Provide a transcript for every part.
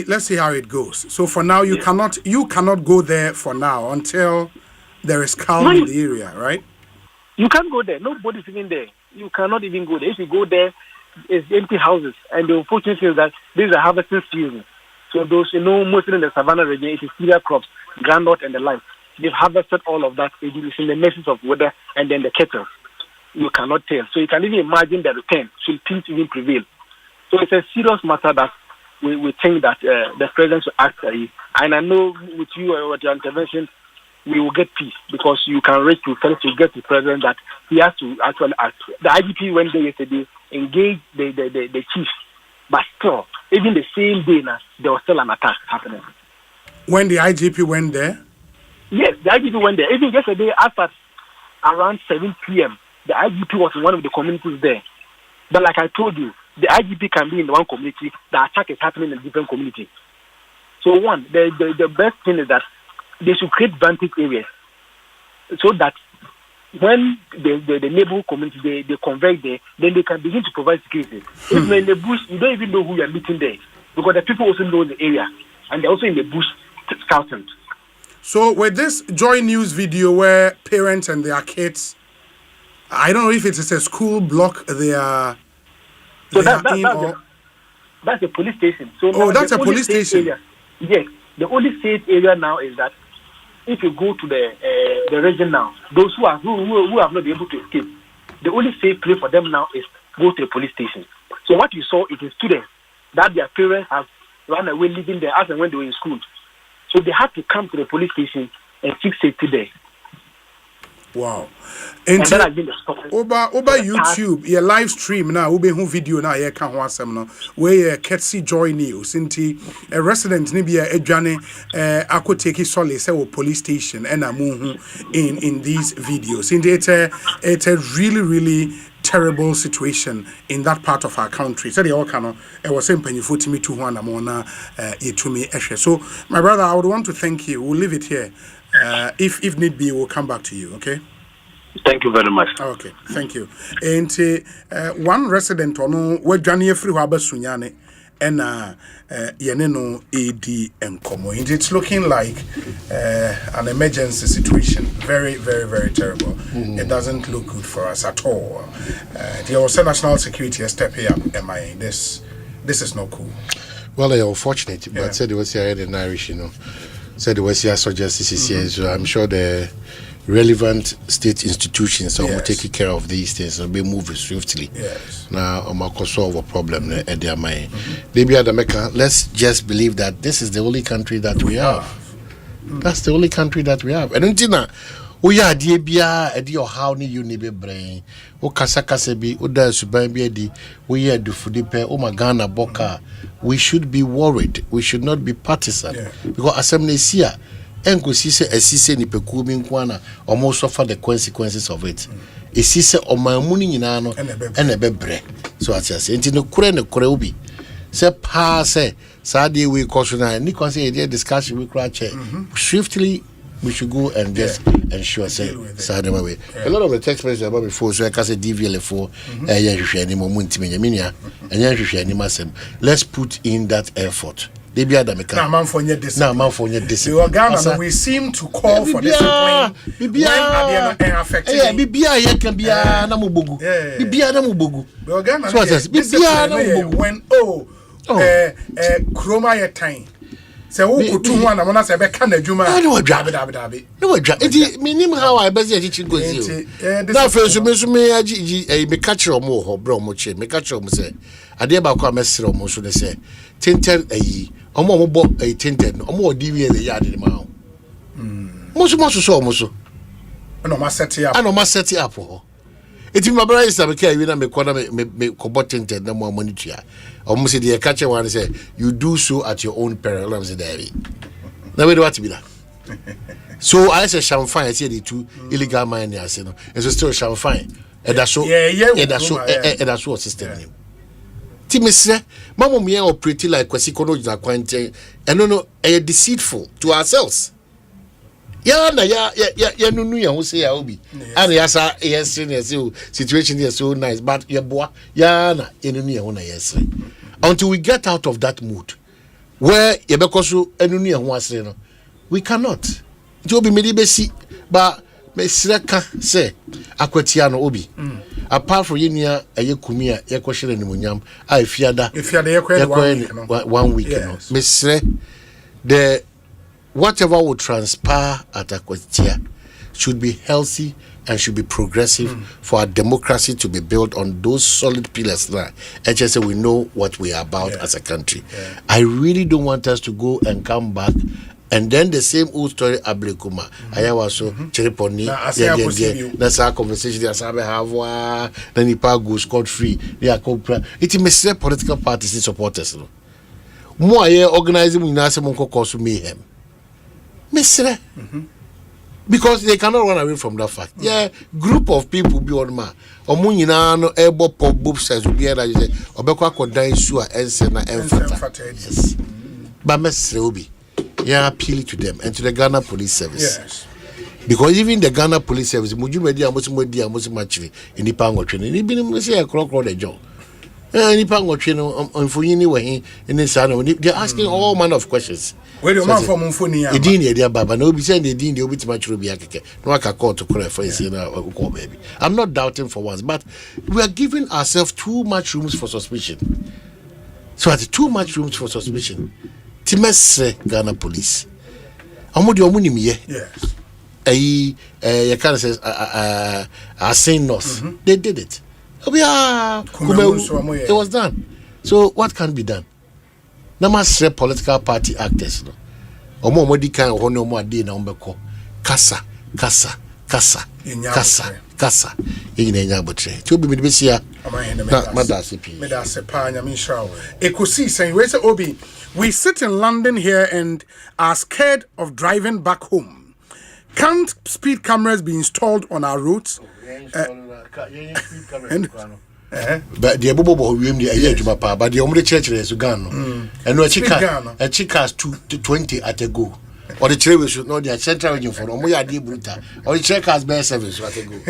let's see how it goes. So for now, you cannot go there for now until there is calm in the area, right? You can't go there. Nobody's even there. You cannot even go there. If you go there, it's empty houses. And the unfortunate thing is that this is a harvesting season. So those, mostly in the Savannah region, it is cereal crops, groundnut and the like. They've harvested all of that. It is in the messes of weather and then the cattle. You cannot tell. So you can even imagine the return. Should peace even prevail? So it's a serious matter that we think that the president should act. And I know with you and with your intervention, we will get peace because you can reach to first to get the president that he has to actually act. The IGP went there yesterday, engaged the chief, but still, even the same day now, there was still an attack happening. When the IGP went there? Yes, the IGP went there. Even yesterday, after around 7 p.m., the IGP was in one of the communities there. But like I told you, the IGP can be in one community, the attack is happening in a different community. So one, the best thing is that they should create vantage areas so that when the neighborhood community they converge there, then they can begin to provide security. If you're in the bush, you don't even know who you're meeting there because the people also know the area and they're also in the bush scouting. So with this Joy News video where parents and their kids, I don't know if it is a school block that's a police station. So that's a police station. Area, yes, the only safe area now is that if you go to the region now, those who have not been able to escape, the only safe place for them now is go to the police station. So what you saw is the students that their parents have run away living there as and when they were in school. So they had to come to the police station and seek safety there. Wow. And that has been the stop. Over YouTube, your live stream now, ube hu video now, ye can one sem no. Where Ketsi Joy News, inti a resident nibia edwane ako take solace say police station and amu in these videos. Inti it's a really terrible situation in that part of our country. Said the Okada, I was saying penny for me to one amona yetumi eshe. So my brother, I would want to thank you. We'll leave it here. If need be, we'll come back to you, okay? Thank you very much. Okay, thank you. And one resident ono wadwane free wa basunyane and yeneno AD and komo. It's looking like an emergency situation. Very terrible. It doesn't look good for us at all. The also national security step here up. This is not cool. Well, they're unfortunate, but said it was here in Irish, said it was here suggest CCCA, so I'm sure the relevant state institutions will take care of these things and be moving swiftly. Yes. Now, I'm solve a problem at their mind. Let's just believe that this is the only country that we have. That's the only country that we have. And until we are dear bia or how ni you need brain. O kasakase bi o da suban bi adi we are do fudipe o magana boka. We should be worried. We should not be partisan. Because asemnesia enkosi se asise ni pekuo bi nkwana almost suffer the consequences of it. Esise omamu ni nyina no ene bebre. So atiase enti no kure obi. Se pa se sadi we caution ni consider the discussion we cry check. Swiftly we should go and just ensure say way. A lot of the text messages about before so I can say DVLA for let's put in that effort. They be Ghana, we seem to call for discipline. When Chroma your time. So who could do one? I want to say, "Can Juma?" No, it meaning how I busy teaching goes. Now, first, me catch your more, bro, moche, me catch your say. I dare about come messer almost should say, tinted a more bob a tinted, or more DVLA yard in the mouth. Most so almost. I know, must set it up for. It's in my brother is a care, you know, me combatant no more money to ya. Almost the catcher one say, you do so at your own peril, I'm the Davy. Now we do what to be that. So I say, champagne, I say the two illegal miners, and so still champagne. And that's so, that's what system. Timmy say, Mamma Mia or pretty like Quasicono is acquainted, and no, deceitful to ourselves. Ya no ya say obi and yes situation is so nice but ya boy ya na enu ya yes until we get out of that mood where Yebekosu enuni ho asere no we cannot it be medi besi ba mesreka say akwatia no obi apart from yenia ayekumi a yekohire nimunyam a efiada yekwe 1 week no mesre the whatever will transpire at akwatia should be healthy and should be progressive for our democracy to be built on those solid pillars now. And just say we know what we are about as a country. I really don't want us to go and come back and then the same old story Ablekuma. Ayawa so Chereponi, that's our conversation. That's how we have then Nipa go scot free. It may say political parties and supporters. More organizing in Asempa cause mayhem. Mesre. Because they cannot run away from that fact. Yeah, group of people be on ma. Omunyina no ebo pop boop says be that you say obekwa kodan su a ense na emfata. Yes. But mesre obi. Yeah, appeal to them and to the Ghana Police Service. Yes. Because even the Ghana Police Service, muju medi amosi machiri in the pangotwe. Ni bi ni say a clock the job. Any pangotwe no onfonyini we in the sana. They're asking all manner of questions. Where your man from Mfonia? Edini dia baba no be say the edini obi timachiro bi akeke. No aka call to call for say na call baby. I'm not doubting for once, but we are giving ourselves too much rooms for suspicion. So at too much rooms for suspicion. Timesre Ghana Police. Amodi omunim ye. Yes. You can say Saint North. They did it. It was done. So what can be done? Namasre political party actors. No. Omo modi kan ho no mo ade na ombeko. Kasa. Ina nya botre. Ti obi me be sia. Madase pi. Medase pa nya min shawo. Ekosiisen we say obi, we sit in London here and are scared of driving back home. Can't speed cameras be installed on our roads? But the Bobo we the Ayajuma pa, but the only church is Ugano. And no chicas to 20 at a go. Or the train should know their central region for Omoya de Bruta. Or the check has best service at a go.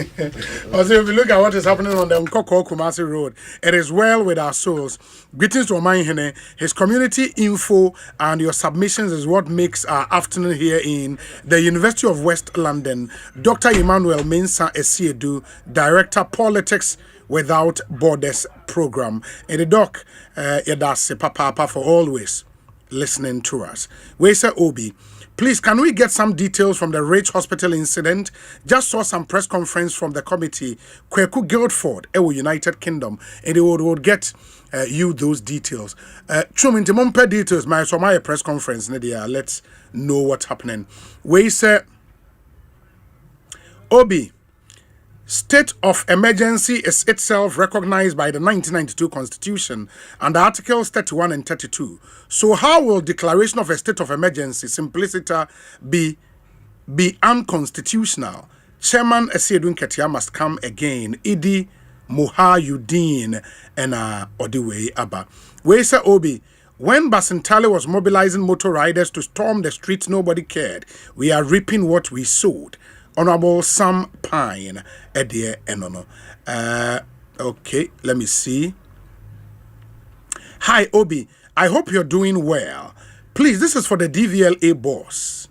Also, if you look at what is happening on the Nkoko Kumasi Road, it is well with our souls. Greetings to Omai Hene. His community info and your submissions is what makes our afternoon here in the University of West London. Dr. Emmanuel Mensah Esiedu, Director Politics Without Borders Program. And the doc, Yadase Papa for always listening to us. Wesa Obi, please, can we get some details from the Rich Hospital incident? Just saw some press conference from the committee, Kweku Guildford, United Kingdom, and they would get you those details. Chumintimumpe details, my press conference, Nadia. Let's know what's happening. Wesa Obi, state of emergency is itself recognized by the 1992 Constitution under Articles 31 and 32. So how will declaration of a state of emergency simpliciter be unconstitutional? Chairman Esiedun Ketia must come again. Idi Mohayudin and Odiwe Abba. Wesa Obi, when Basintale was mobilizing motor riders to storm the streets, nobody cared. We are reaping what we sowed. Honorable Sam Pine, Edie Enono. Okay, let me see. Hi, Obi. I hope you're doing well. Please, this is for the DVLA boss.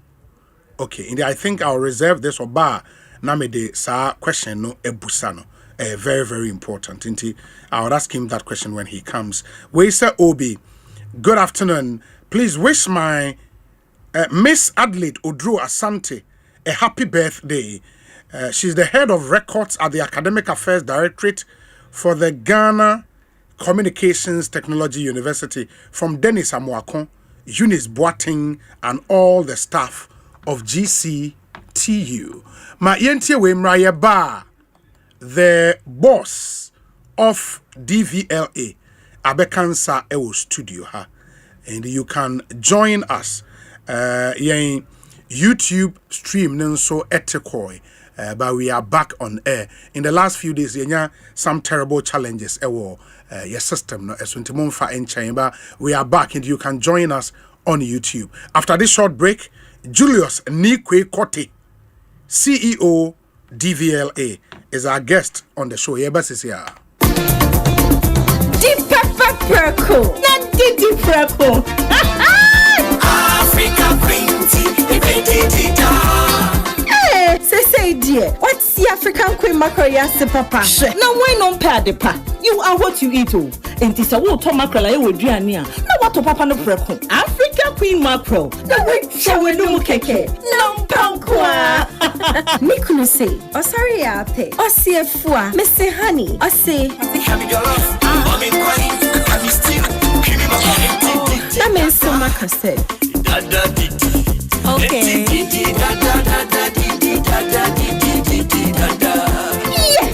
Okay, and I think I'll reserve this for Ba Namede Sa question no Ebusano. Very, very important. I would ask him that question when he comes. Wesa Obi, good afternoon. Please wish my Miss Adelaide Odru Asante a happy birthday. She's the head of records at the Academic Affairs Directorate for the Ghana Communications Technology University. From Dennis Amuakon, Eunice Boating, and all the staff of GCTU. Ma yentie we mraye ba, the boss of DVLA, Abekansa Ewo Studio ha. And you can join us. YouTube stream so etekoi, but we are back on air. In the last few days, some terrible challenges. Your system no esuntimonfa in chamber. We are back, and you can join us on YouTube. After this short break, Julius Nikwe Kote, CEO DVLA, is our guest on the show. Yebas is here. Deep pepper, not deep purple. dear. What's the African Queen mackerel yasi papa? Now why not pay the pa? You are what you eat oh. And this a water mackerel I would now what to papa no preko. African Queen mackerel. Now wait shall we no keke. No pankwa. Nikunu say, oh sorry ape. Oh see a fua. Mr. Honey. Oh say that means so much said. Okay. Yes,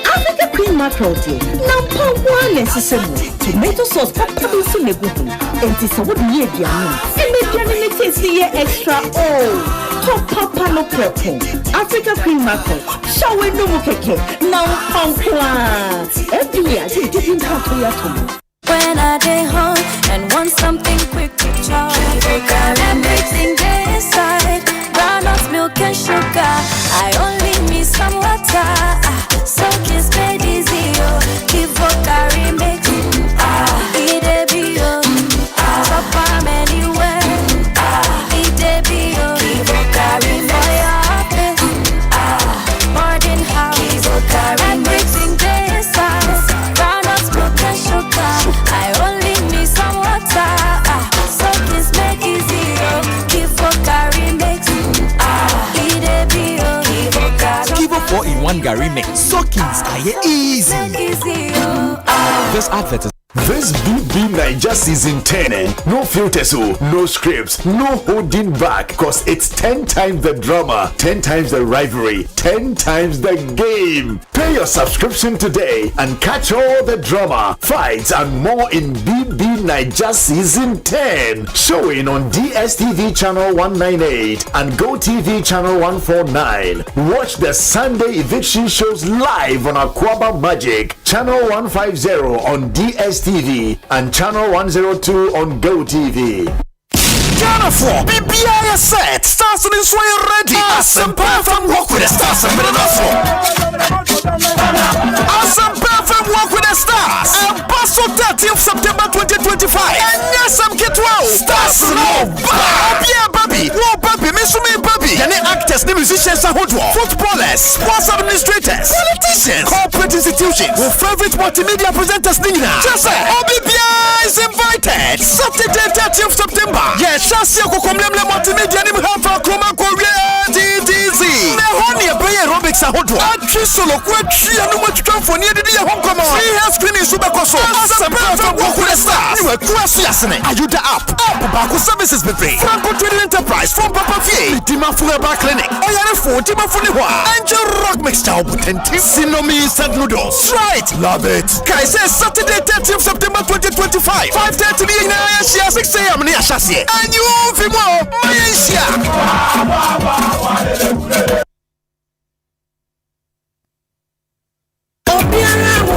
African Queen mackerel dear. Now one necessary. Tomato sauce, papa will soon go home. And this a would be a diamond. And make your taste the extra. Oh, top papa no purple. African Queen mackerel. Shall we no more keke? Now pankwa. Every year, I didn't have to your when I day home and want something quick to chop, everything day inside, groundnuts, milk and sugar. I only need some water, so kiss made easy. Give carry make it a bio, chop am anywhere. It a bio, give carry for your office, more than house, everything day inside, groundnuts, milk and sugar. I only need some water, so kiss make easy. Give carry mix, eat a bio. Give 4-in-1 Gary mix. Soakings are easy. This advert is. This BB Niger season 10, no filters, no scripts, no holding back, cause it's 10 times the drama, 10 times the rivalry, 10 times the game. Pay your subscription today and catch all the drama, fights, and more in BB Niger season 10. Showing on DSTV channel 198 and GoTV channel 149. Watch the Sunday eviction shows live on Aquaba Magic, channel 150 on DSTV. And channel 102 on GoTV. Ghana 4, BBI set. Stars in this way ready. Asempa from walk with the stars and Asempa from walk with the stars. Bonsu 30th September 2025. And yes, I'm get 12. Stars no baby. No baby, Missumi baby. Any actors, the musicians are footballers, sports administrators, politicians, corporate institutions, who favorite multimedia presenters Nina. Just say, BBI is invited. Saturday 30th September. Yes, Shasi Okokomlemle multimedia nim hafa Kroma Korea DDZ. Me honi abaye aerobics ahodo. Atri solo kwatri anu matwa mfoni edidi ya honkoma. Free hair screening suba koso. Asempa from Wakure Stars. Niwe kuasu yasene. Ayuda app. Bako services bebre. Franco Trading Enterprise from Papa Vie. Dima Fueba Clinic. Oyare fo Dima Funiwa. Angel Rock Mixture Obutenti. Sinomi instant noodles. Right. Love it. Kai says Saturday 30th September 2025. 5:30 in Asia 6 a.m. near Shasi. And you Fimo Malaysia.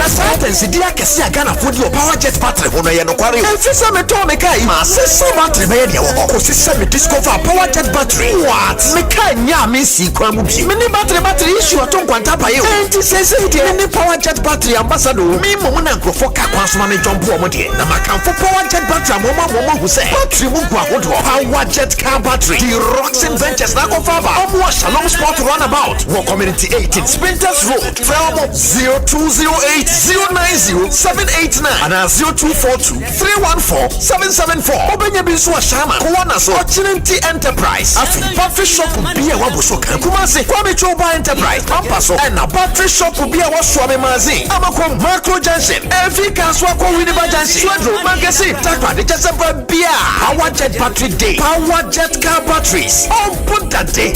Sentence dia kesi agana fodi o power jet battery hono ye no kware o fisa me to me kai ma se so battery me dia wo ko sisa me discover power jet battery what me kai nya me si kwa mu bi me ni battery issue to nkwanta pa ye o enti se dia ni power jet battery ambassador me mo na nkrofo ka kwansoma me jombo o mo de na makamfo power jet battery mo hu se battery mu gwa hodo power jet car battery the Roxin Ventures na ko fa ba o mo Shalom Sport runabout wo community 18 Sprinters Road from 0208 090-789 and 0242-314-774. Obenya Binsu Ashama, Kuwana so Ochinenti Enterprise. Afi battery shop be a wabuso kan Kumasi Kwame Choba Enterprise. Pampaso and a battery shop be a waswame mazin. Amakom Macro Junction. Every Kanswako Winneba Junction. Swedro Magazine. Takwa de Jasabra Bia. Power Jet Battery Day. Power Jet Car Batteries. Oh, put that day.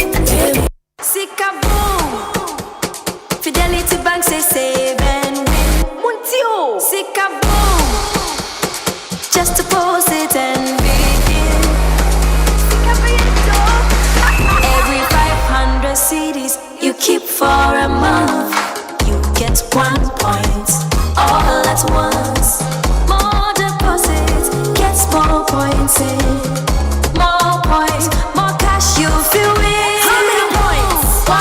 Sikaboom. Fidelity Bank say save and win. Muntio. Sikaboom. Just to post it and begin. Every 500 CDs you keep for a month, you get 1 point all at once. More deposits, gets more points in. More points, more cash you feel win. How many points? 1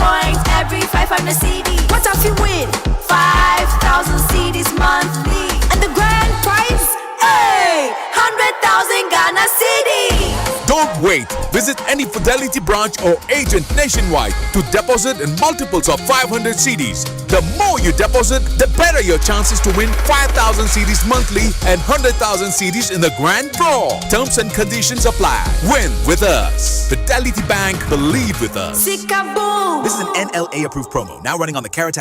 point every 500 CDs. What if you win? 5,000 CDs monthly. And the grand prize? Hey! 100,000 Ghana CDs. Don't wait. Visit any Fidelity branch or agent nationwide to deposit in multiples of 500 CDs. The more you deposit, the better your chances to win 5,000 CDs monthly and 100,000 CDs in the grand draw. Terms and conditions apply. Win with us. Fidelity Bank, believe with us. This is an NLA approved promo. Now running on the Carrot.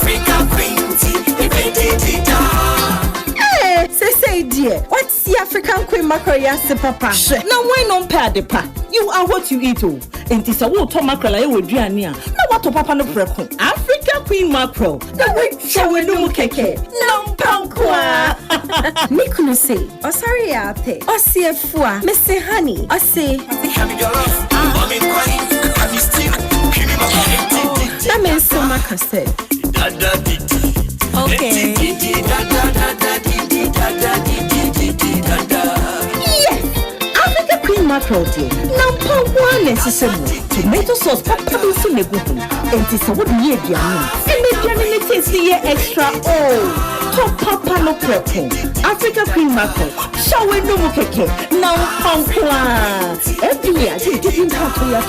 Africa Queen Tea. Say dear, what's the African Queen Mackerel Papa? Now why not pay the pa? You are what you eat. And this a water mackerel I would do. Now what to Papa no preco? Africa Queen Mackerel. The way shall we no keke? No pankwa. Nikunu say, oh sorry ate. Oh see a fua, Mr. Honey. Oh say, have your love. Mommy crying, have you still? That means so much said. Okay. Yes, Africa Queen Mackerel tea. Now pour one necessary tomato sauce. Papa will soon go home. And this is what we eat. And the journey tastes extra. Oh, top papa no prepping. Africa Queen Mackerel. Shall we no more cake? Now pump. Every year, I didn't have to yet.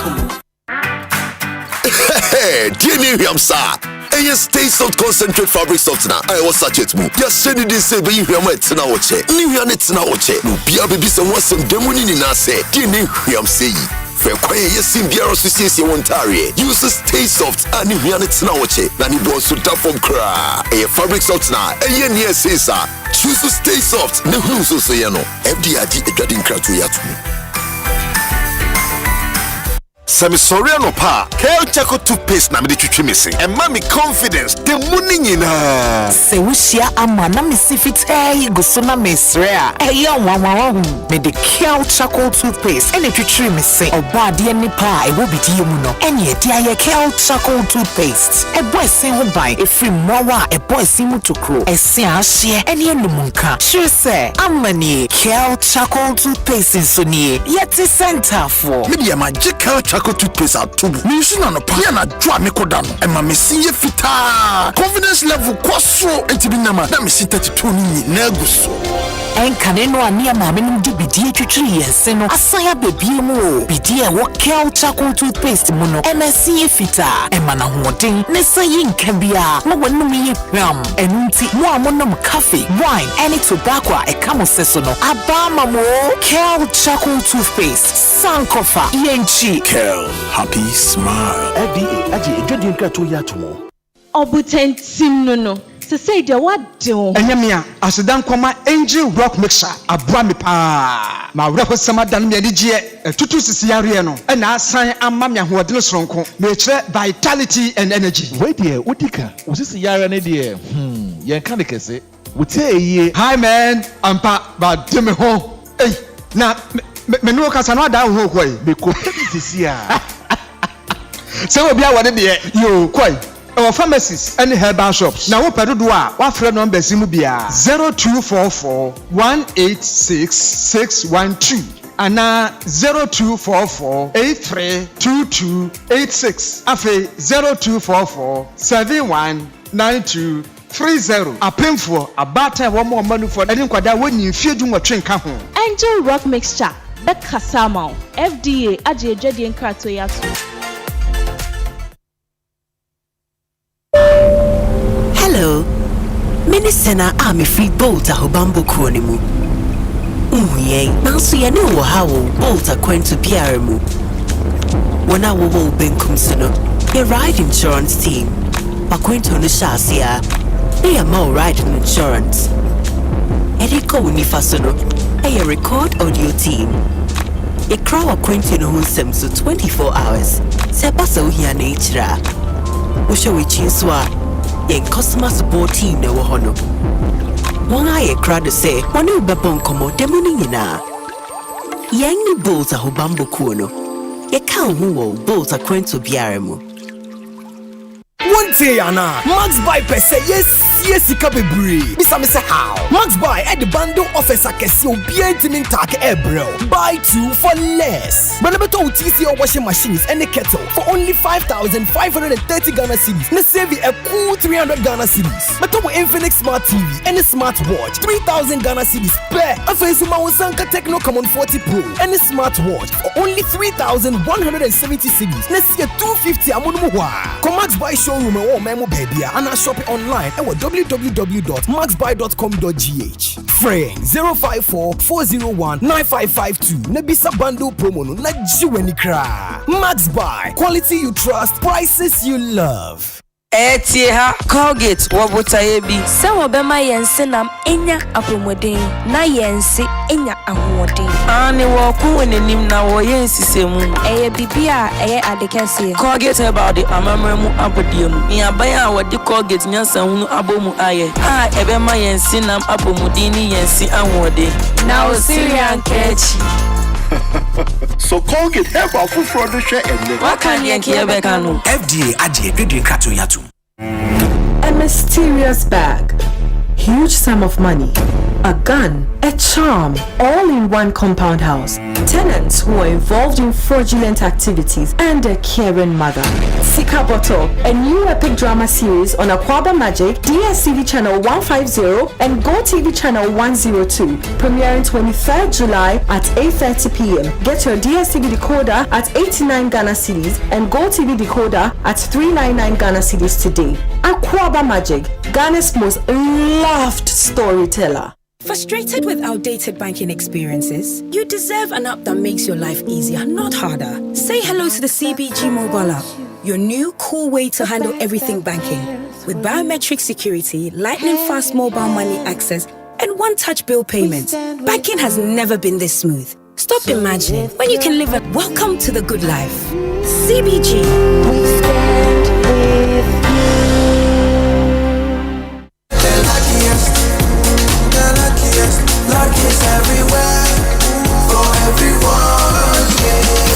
Hey, Jimmy Ramsa. Stay soft concentrate fabric softener. I was such it move. Just send it say be here my tina oche. Ni here net na oche. No bia baby some was some demoni ni na say. Jimmy Ramsa. Fe kwaye yesim biara so siesie wontare. Use stay soft ani here net na oche. Na ni Bonsu da from kra. Fabric softener. Near say sa. Choose stay soft. Ne hu so say no. FDIG edwadin kra to yatu. Semi sorry no pa. Kel Chaco toothpaste na me de twetwe me se. And mommy confidence. The money nyina. Se wushia ama na me sifit go so na me srea. Eya wanwa me de Kel Chaco toothpaste. Ene twetwe me se. Oba de ni pa e wo bidi mu no. Ene de aye Kel Chaco toothpaste. E boy sen ho ban e free mowa e boy sen mu tokro. E se ahye ene enumuka. Sure say amani Kel Chaco toothpaste so nie. Yeti center for. Me de magical Chaco toothpaste at tubu. Me suna no pa na dwa me koda no. E ma me sinye fita. Confidence level kwaso entibi nama. Na me sin 32 ni na aguso. Enkane no ania ma me ndu bidie twetwe yense no. Asaya bebie mu. Bidie wo Kel Chaco toothpaste mu no. E ma sinye fita. E ma na hoden. Ne sayi nka bia. Ma wonum yi hwam. Enunti mo amonom cafe, wine, any tobacco e kamo seso no. Abama mo Kel Chaco toothpaste. Sankofa yenchi. Kel, happy smile. FDA aji edwodin krato ya tomo. Obutentim no. Se say de what do? Enyamia asedan kwama angel rock mixture abua me pa. Ma wreko sama dan me adigye tutu sisi yare no. E na asan amma me ahoɔden soronko. Me kire vitality and energy. Wait there, udika. Usisi yare ne de. Yen kan de kese. Wote eye. Hi man, ampa ba de me ho. Hey, na me no kasa no da ho koi. Me ko sisi a. Se obi a wode de yo koi. Our pharmacies and herbal shops. Now, what do what friend number Simubia 0244 186 612 and 0244 832286. Afe 0244 719230. A painful a batter one more money for any quada when you fear doing a train come home. Angel Rock Mixture. That Kasama. FDA. Aji Jadi and Kratoyatu. Hello. Minisena ami free bolta hobambo kronimu. Nanso ye ne wo hawo bolta kwento biaremu. Wana wo wo benkum sono. Your ride insurance team. Bakwento no shasia. They are more ride insurance. Eriko unifa sono. A record audio team. A crow kwento no hunsem so 24 hours. Sebasa uhia nature. Usho wichinswa. Yen customer support team na wo hono. Wona ye crowd say, "Woni ubebon komo demoni nyina." Yen ni bolta hobambo kuno. Ye kan hu wo bolta kwento biaremu. One day ana, Max buy per se yes tie sika bebre. Bisa me say how? Max buy at the bundle offers akesi obi entimin tak ebro. Buy 2 for less. Benebeto TC or washing machines and a kettle for only 5,530 Ghana cedis. Na save a cool 300 Ghana cedis. Beto Infinix Smart TV and a smartwatch 3,000 Ghana cedis. Be Afesuma Sanka Techno Common 40 Pro and a smartwatch for only 3,170 cedis. Na see 250 amunumuwa. Max buy showroom or memo baby and I shop it online at www.maxbuy.com.gh. Frame 054-401-9552. Nebisa bundle promo no na jiweni kra. Max buy quality you trust, prices you love. Etieha Colgate wobutayebi se wobema yense nam enya apomodin na yense enya ahoden ani wo ku enenim na wo yensisemu eye bibia eye adekase Colgate about the amamremu abodiemu nyabaya wodi Colgate nyansa hunu abomu aye ebema yense nam apomodin ni yense ahoden na o Syrian kechi So Colgate help our food for the share and what can yanki ebeka no FDA adie dwedwe krato yato. A mysterious bag, huge sum of money, a gun, a charm, all in one compound house. Tenants who are involved in fraudulent activities and a caring mother. Sika Bottle, a new epic drama series on Okada Magic, DSTV channel 150 and Go TV channel 102, premiering 23rd July at 8:30 p.m. Get your DSTV decoder at 89 Ghana cedis and Go TV decoder at 399 Ghana cedis today. Aquaba Magic, Ghana's most loved storyteller. Frustrated with outdated banking experiences? You deserve an app that makes your life easier, not harder. Say hello to the CBG mobile app, your new cool way to handle everything banking. With biometric security, lightning fast mobile money access, and one-touch bill payments, banking has never been this smooth. Stop imagining when you can live a welcome to the good life. CBG. We stand with you. Luck is everywhere for everyone.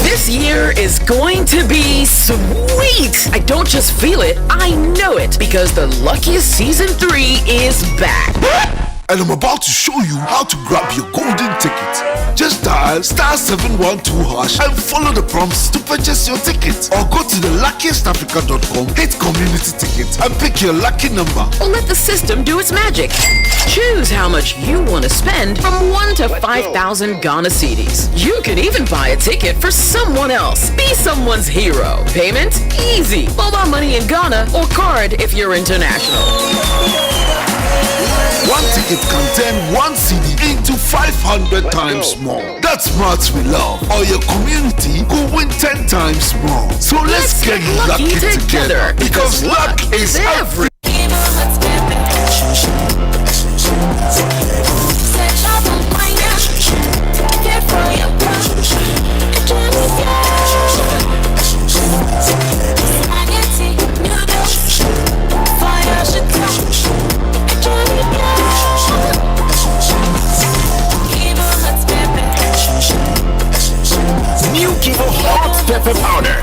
This year is going to be sweet. I don't just feel it, I know it because the Luckiest Season 3 is back. And I'm about to show you how to grab your golden ticket. Just dial *712# and follow the prompts to purchase your ticket. Or go to theluckiestafrica.com, hit community tickets, and pick your lucky number. Or let the system do its magic. Choose how much you want to spend from 1 to 5,000 Ghana cedis. You can even buy a ticket for someone else. Be someone's hero. Payment? Easy. Mobile money in Ghana or card if you're international. One ticket can turn 1 CD into 500 times more. That's smarts we love. Or your community will win 10 times more. So let's get lucky together because luck is everything. New Kivo Hot Pepper Powder.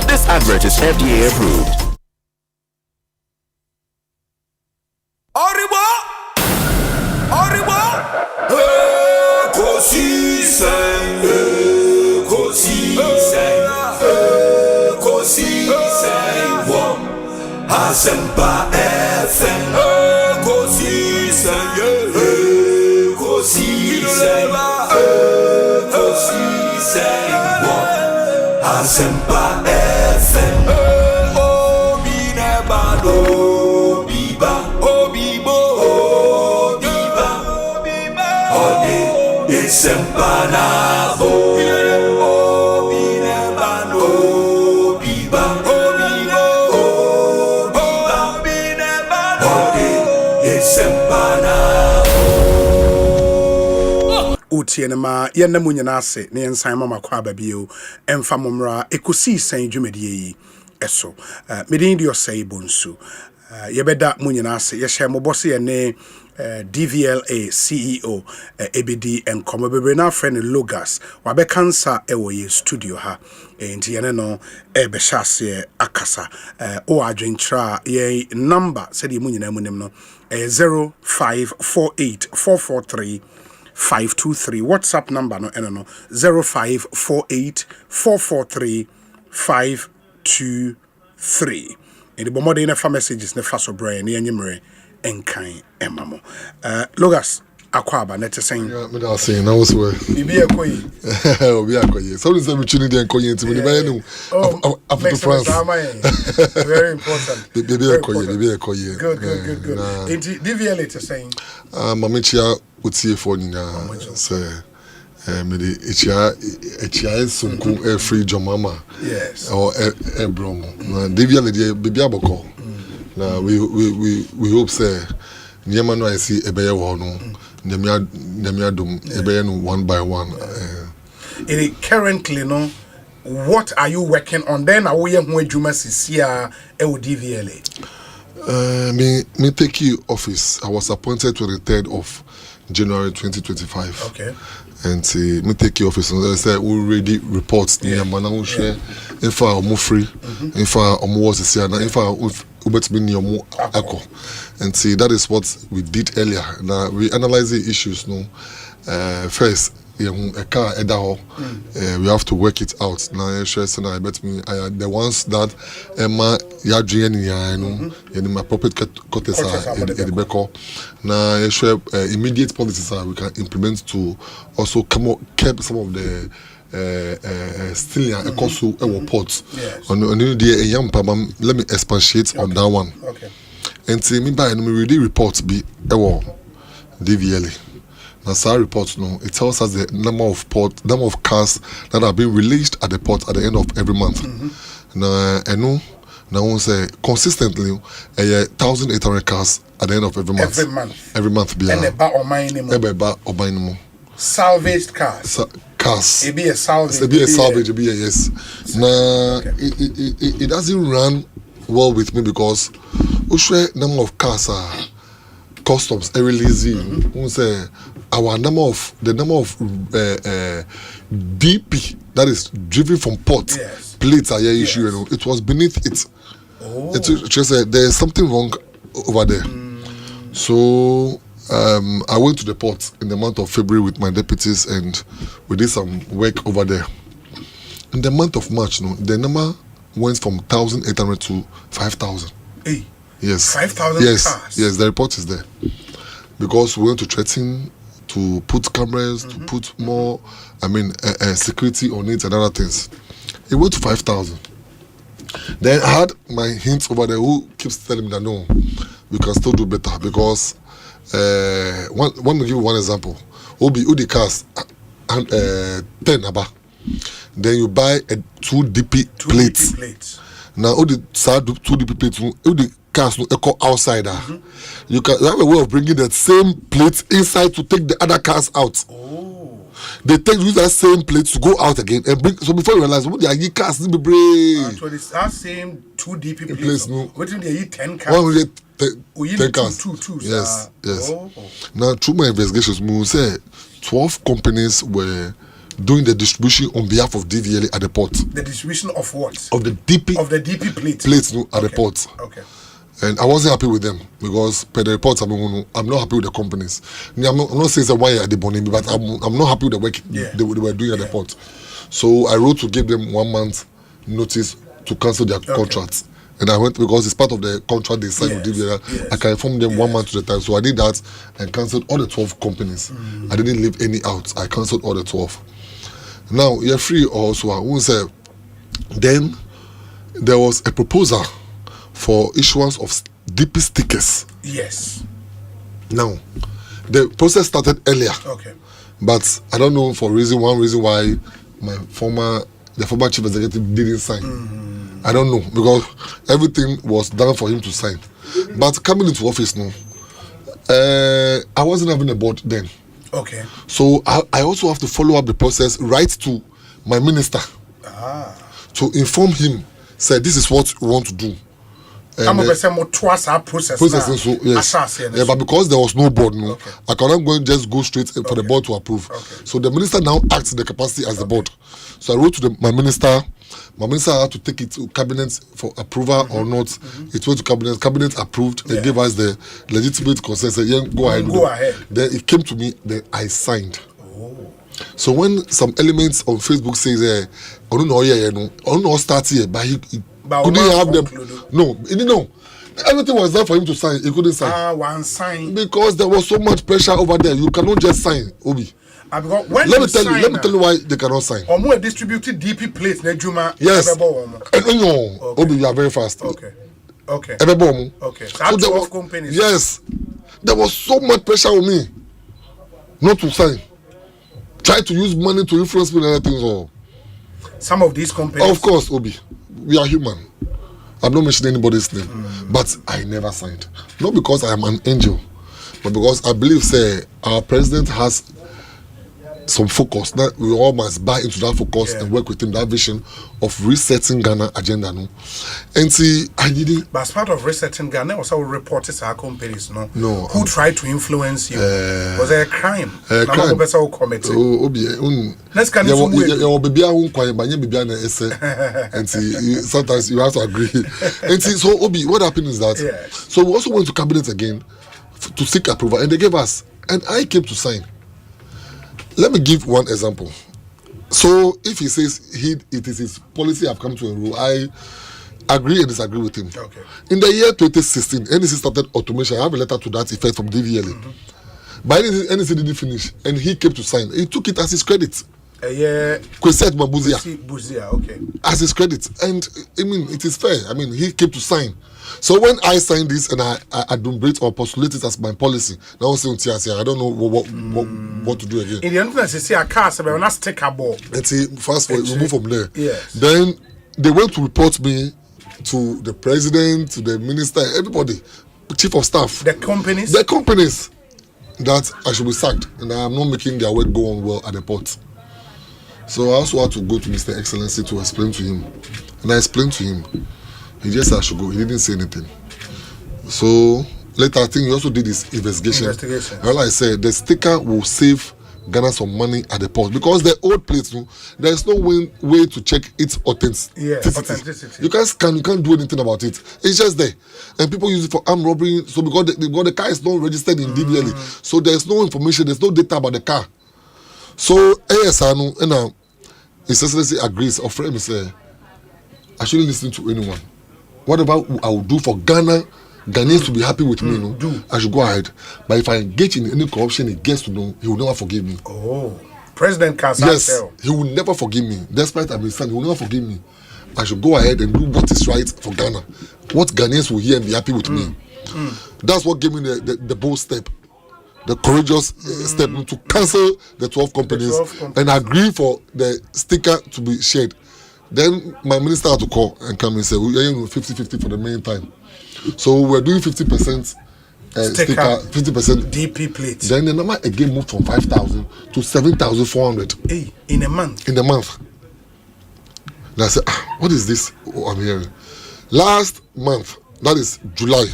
This advert is FDA approved. Arriba! Arriba! Ekosiisen, Ekosiisen, Ekosiisen, Asempa FM. Ekosiisen, Ekosiisen, Ekosiisen, Asempa FM. Obi nebado, biba, obibo, obiba, ode esempanabo. Obi nebado, biba, obibo, obiba, ode esempanabo. Utienema yenne munyina ase ne ensan mama kwa babio emfa momra ekosiisen dwumadie yi eso medin di Osei Bonsu yebeda munyina ase ye hye mobose ye ne DVLA CEO ABD and Comabebe na friend Logas wabe cancer ewo studio ha enti yene no ebe shase akasa o adwentra ye number said you nyina munim no 0548443523 WhatsApp number no eno no 0548443523 enti bomode na fa messages ne fa so brain ne anyimre enkan emamo Logas akwaba net saying me da say na wo so bibi ekoyi obi akoyi so say me chuni de enkoyi enti me ba no after France very important bibi ekoyi good enti DVLA to saying mama chia utie for nyina say me de echia sunku free jomama yes or ebromo na DVLA de bibi aboko na we hope say nyema no I see ebeye wo no nyamia dum ebeye no one by one currently no what are you working on then awo ye ho adwuma sisia e wo DVLA me take you office. I was appointed to the 3rd of January 2025 okay and me take you office and I say already reports the man who share if I am free if I am was sisia na if I and see that is what we did earlier. Now we analyze the issues. No, first, a car we have to work it out. Now, I bet me the ones that Emma my appropriate cotes the beko. Now, immediate policies we can implement to also keep some of the still a consul ports on the young pam. Let me expatiate on that one. Okay. And see me by me really reports be DVLA. Now our reports no, it tells us the number of cars that are being released at the port at the end of every month. Now we say consistently 1,800 cars at the end of every month. Every month be and about salvaged cars. Cars. It be a salvage. It be a yes. Now it doesn't run well with me because number of cars are customs releasing. Say our number of DP that is driven from port plates are issue. It was beneath it. It just there is something wrong over there. So I went to the port in the month of February with my deputies and we did some work over there. In the month of March, the number went from 1,800 to 5,000. Hey. Yes. 5,000 cars. Yes, the report is there. Because we went to threaten to put cameras, to put more, security on it and other things. It went to 5,000. Then I had my hints over there who keeps telling me that no, we can still do better because let me give you one example. Udi cars 10 aba. Then you buy a 2 DP plates. Now the 2 DP plates, the cars echo outside. You have a way of bringing that same plate inside to take the other cars out. They use that same plate to go out again and bring. So before you realize, what they are cars be brave. So it's that same 2 DP plates. What do they 10 cars? 10 cars. Two. Yes. Now through my investigations, we say 12 companies were doing the distribution on behalf of DVLA at the port. The distribution of what? Of the DP. Of the DP plates. Plates at the port. Okay. And I wasn't happy with them because per the reports, I'm not happy with the companies. I'm not saying why are they boning me, but I'm not happy with the work they were doing at the port. So I wrote to give them 1 month notice to cancel their contracts. And I went because it's part of the contract they signed with DVLA. I can inform them 1 month to the time. So I did that and cancelled all the 12 companies. I didn't leave any out. I cancelled all the 12. Now you're free also. I won't say. Then there was a proposal for issuance of DP stickers. Yes. Now, the process started earlier. Okay. But I don't know for one reason why the former chief executive didn't sign. I don't know because everything was done for him to sign. But coming into office now, I wasn't having a board then. Okay. So I also have to follow up the process right to my minister to inform him, say this is what we want to do. processing. So yes, but because there was no board, I cannot go and just go straight for the board to approve. So the minister now acts in the capacity as the board. So I wrote to my minister. My minister had to take it to cabinet for approval or not. It went to cabinet. Cabinet approved. They gave us the legitimate consent. Said, yeah, go ahead. Then it came to me. Then I signed. So when some elements on Facebook says, I don't know, start here, but he couldn't have them. No, he didn't know. Everything was there for him to sign. He couldn't sign. One sign. Because there was so much pressure over there. You cannot just sign, Obi. Let me tell you why they cannot sign. Or distributed DP plates, yes. Obi, you are very fast. Okay. Okay. So there was, companies. Yes. There was so much pressure on me not to sign. Try to use money to influence me and other things. Or some of these companies. Of course, Obi. We are human. I'm not mentioning anybody's name. But I never signed. Not because I am an angel, but because I believe, our president has some focus that we all must buy into that focus and work with him, that vision of resetting Ghana agenda. No, and see, I didn't. But as part of resetting Ghana, also reported our companies, no, who tried to influence you. Was there a crime? Crime. Let's can and see, sometimes you have to agree. And see, so Obi, what happened is that. So we also went to cabinet again to seek approval, and they gave us, and I came to sign. Let me give one example. So if he says it is his policy I've come to enroll, I agree and disagree with him. Okay. In the year 2016, NEC started automation. I have a letter to that effect from DVLA. But NEC didn't finish, and he came to sign. He took it as his credit. Buzia, okay. As his credit. And I mean, it is fair. I mean, he came to sign. So when I signed this and I adumbrate or postulate it as my policy, now I don't know what to do again. In the end, I say a car, so let's take a ball. Let's see, fast forward, we move from there. Yes. Then they went to report me to the president, to the minister, everybody, chief of staff. The companies that I should be sacked, and I am not making their work go on well at the port. So I also had to go to Mr. Excellency to explain to him, and I explained to him. He just said I should go. He didn't say anything. So later, I think he also did his investigation. All I said, the sticker will save Ghana some money at the port because the old plates, there is no way to check its authenticity. You can't scan, you can't do anything about it. It's just there, and people use it for armed robbery. So because the car is not registered in DVLA, so there is no information, there's no data about the car. So ASR and His Excellency agrees. Or friend say, I shouldn't listen to anyone. Whatever I will do for Ghanaians to be happy with me, I should go ahead. But if I engage in any corruption, he gets to know, he will never forgive me. Oh, President Kasa. Yes, he will never forgive me. Despite I'm his son, he will never forgive me. I should go ahead and do what is right for Ghana. What Ghanaians will hear and be happy with me. That's what gave me the bold step, the courageous step to cancel the 12 companies and agree for the sticker to be shared. Then my minister had to call and come and say, we're 50-50 for the main time. So we're doing 50% sticker, 50% DP plates. Then the number again moved from 5,000 to 7,400. Hey, in a month. In a month. And I said, what is this I'm hearing? Last month, that is July,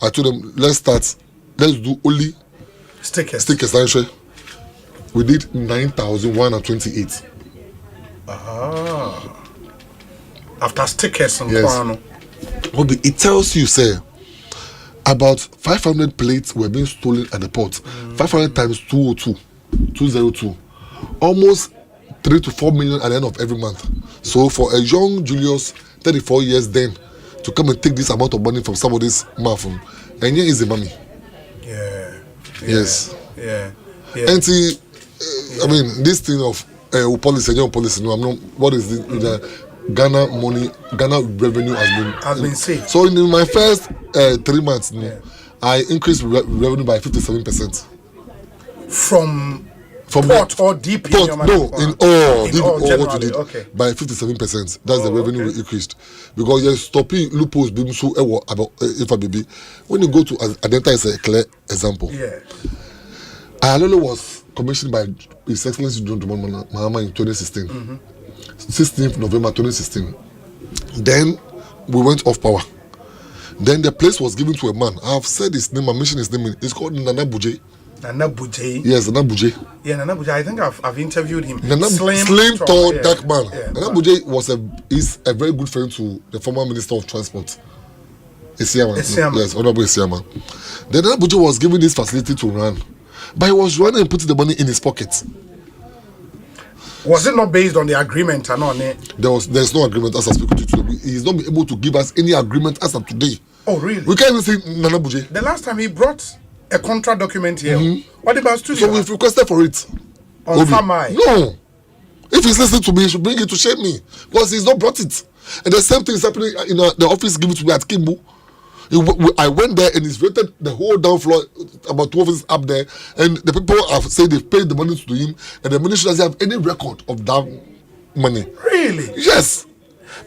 I told them, let's do only stickers. We did 9,128. After stickers and yes. It tells you, say, about 500 plates were being stolen at the port. 500 times 202, almost 3 to 4 million at the end of every month. So for a young Julius, 34 years then, to come and take this amount of money from somebody's mouth, and here is the money. Yes. And see, I mean, this thing of policy, young policy. No, I'm not. What is the Ghana money? Ghana revenue has been saved. So in my first 3 months, I increased revenue by 57%. From port or DP? In all what you did by 57%. That's the revenue we increased because you're stopping loopholes being so about if I baby. When you go to Adenta, is a clear example. Ayalolo was commissioned by His Excellency John Mahama in 2016. 16th November 2016. Then we went off power. Then the place was given to a man. I've said his name, I mentioned his name. It's called Nana Buje. Nana Buje? Yes, Nana Buje. Yeah, Nana Buje. I think I've interviewed him. Slim, tall, dark man. Yeah, Nana Buje is a very good friend to the former Minister of Transport. Esiaman. Yes, Honorable Esiaman. Then Nana Buje was given this facility to run. But he was running and putting the money in his pocket. Was it not based on the agreement and on it? There's no agreement as I speak to you today. He's not able to give us any agreement as of today. Oh, really? We can't even see Nana Buje. The last time he brought a contract document here, what about studio? So we've requested for it. On Famai? No. If he's listening to me, he should bring it to shame me. Because he's not brought it. And the same thing is happening in the office given to me at Kimbu. I went there and he's rented the whole down floor, about 2 offices up there, and the people have said they've paid the money to him, and the ministry doesn't have any record of that money. Really? Yes.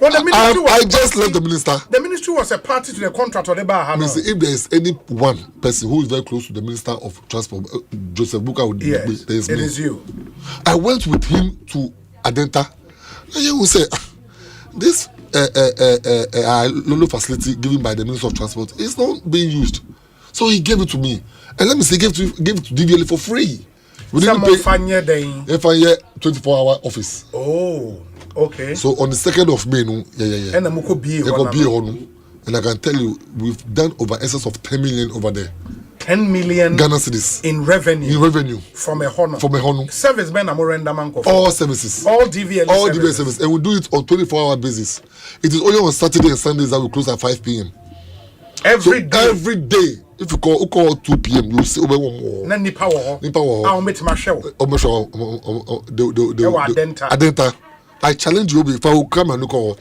Well, the ministry I just left the minister. The ministry was a party to the contract or the bar. If there is any one person who is very close to the Minister of Transport, Joseph Buka, it is you. I went with him to Adenta, and he will say, this Lolo facility given by the Minister of Transport is not being used. So he gave it to me. And let me say, gave it to DVLA for free. We didn't pay. 24-hour office. Oh, okay. So on the 2nd of May, and I can tell you, we've done over excess of 10 million over there. 10 million Ghana cedis in revenue. From a honor. Servicemen are all services. All DVLA all DVLA services. And we do it on 24-hour basis. It is only on Saturday and Sundays that we close at 5 p.m. Every day. If you call 2 p.m., you will see over one more. Adenta. I challenge you if I will come and look on.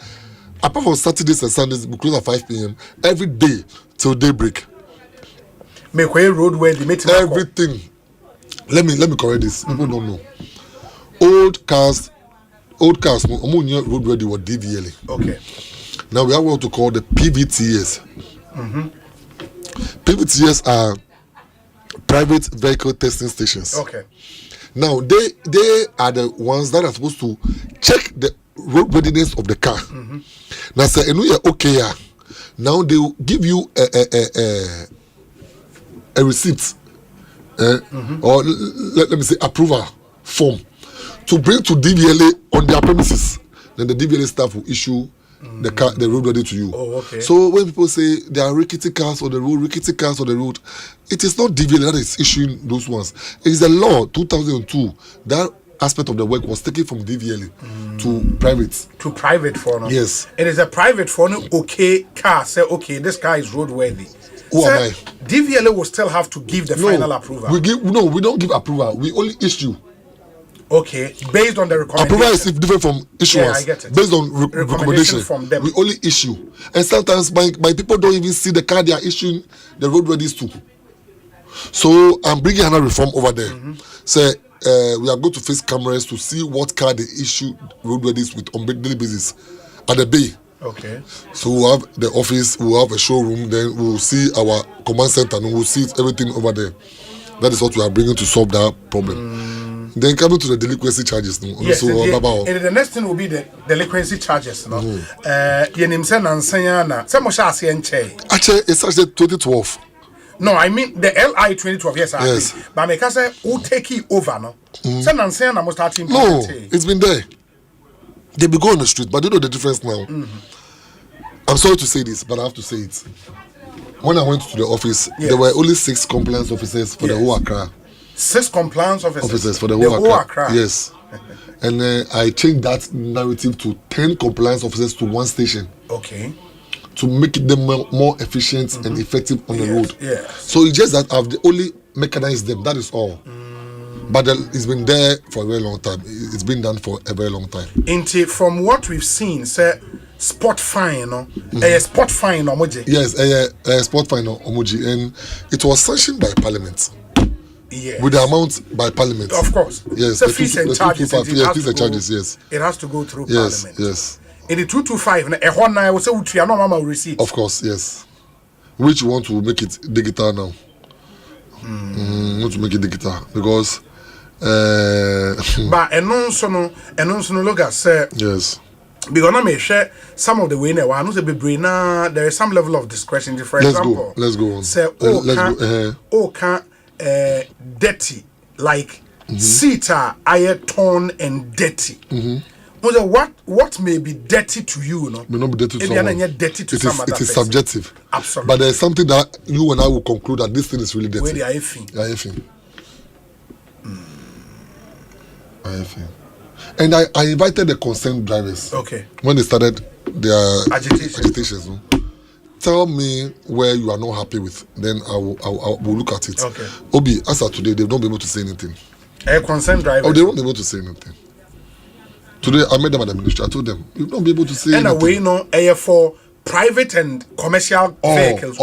Apart from Saturdays and Sundays, we close at 5 p.m. every day till daybreak. Make way roadway, everything. Let me correct this. People don't know. Old cars, ammonia roadway they were DVLA. Okay. Now we have what to call the PVTS. PVTS are private vehicle testing stations. Okay. Now they are the ones that are supposed to check the roadworthiness of the car. Now say okay. Now they will give you a receipt or let me say approval form to bring to DVLA on their premises. Then the DVLA staff will issue the roadworthy to you. Oh, okay. So when people say there are rickety cars on the road, it is not DVLA that is issuing those ones. It is a law 2002 that aspect of the work was taken from DVLA to private. To private for no? Yes. It is a private for no car. Say okay, this car is roadworthy. Who am I? DVLA will still have to give the final approval. We don't give approval. We only issue. Okay, based on the recommendation. Approval is different from issuance. Yeah, I get it. Based on recommendation from them. We only issue. And sometimes my people don't even see the car they are issuing the roadworthies to. So I'm bringing another reform over there. Say we are going to face cameras to see what car they issue roadworthies with on daily basis at the bay. Okay. So we'll have the office, we'll have a showroom, then we'll see our command center and we'll see everything over there. That is what we are bringing to solve that problem. Then coming to the delinquency charges. Yes, the next thing will be the delinquency charges. No? Actually, it's actually 2012. No, I mean the LI 2012, yes. But I say who take it over, no? No, it's been there. They be going on the street, but they know the difference now. I'm sorry to say this, but I have to say it. When I went to the office, there were only 6 compliance officers for the whole Accra. 6 compliance officers for the whole Accra. Yes. And I changed that narrative to 10 compliance officers to 1 station. Okay. To make them more efficient and effective on the road. Yes. So it's just that I've only mechanized them. That is all. But it's been there for a very long time. It's been done for a very long time. From what we've seen, say spot fine, no? Spot fine Omoji. Yes, spot fine Omoji, and it was sanctioned by Parliament. Yes. With the amount by Parliament. Of course. Yes. The fees and charges. Fees and charges. Yes. It has to go through Parliament. Yes. In the 225, I will say we are not receipt. Of course, yes. Which you want to make it digital now? Want to make it digital because. But and also no look at say. Yes. Because I may share some of the way now. I know there is some level of discretion. For example, let's go on. Say, dirty, like seat are torn and dirty. What may be dirty to you, no? May not be dirty to someone. Dirty to some other it is person. subjective. Absolutely. But there is something that you and I will conclude that this thing is really dirty. Where they are effing. And I invited the concerned drivers. Okay. When they started their agitations. No? Tell me where you are not happy with. Then I will look at it. Okay. Obi, as of today, they will not be able to say anything. Concerned drivers. Oh, they won't be able to say anything. Today, I met them at the ministry. I told them, you won't be able to say anything. And a way, no, for private and commercial vehicles.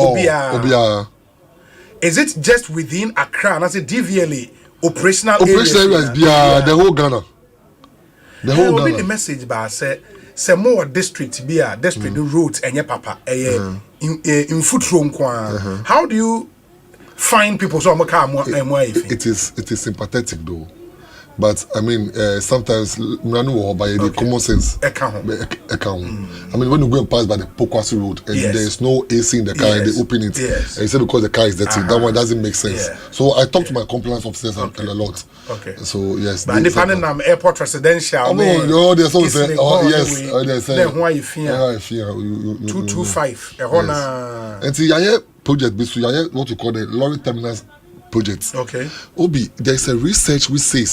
Is it just within Accra? And I say DVLA operational areas? The whole Ghana. The whole Ghana. The message by say more district district roads and your papa in foot room. How do you find people so it is sympathetic though. But I mean, sometimes by the common sense account. I mean, when you go and pass by the Pokwasi Road and there is no AC in the car and they open it, and you say because the car is dirty, that one doesn't make sense. So I talk to my compliance officers a lot. Okay. So yes. But depending on airport residential. No, there's some say, yes. They say. Then why you fear? 225. And see, I project bisu. What you call the lorry terminals. Projects. Okay. Obi, there's a research we say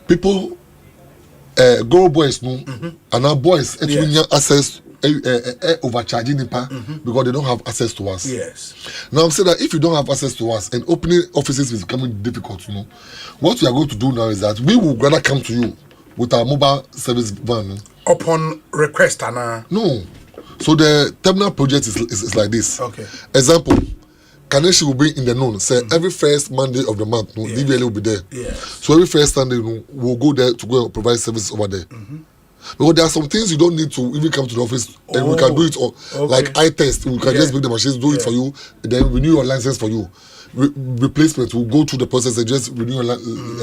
people girl boys and our boys actually access overcharging because they don't have access to us. Yes. Now I'm saying that if you don't have access to us and opening offices is becoming difficult, what we are going to do now is that we will rather come to you with our mobile service van. Upon request, Anna. No. So the terminal project is like this. Okay. Example. Kaneshi will be in the known. Say every first Monday of the month, DVLA will be there. So every first Sunday, we'll go there to go and provide service over there. Because there are some things you don't need to even come to the office, and we can do it like eye test. We can just make the machines do it for you, then renew your license for you. Replacement will go through the process and just renew your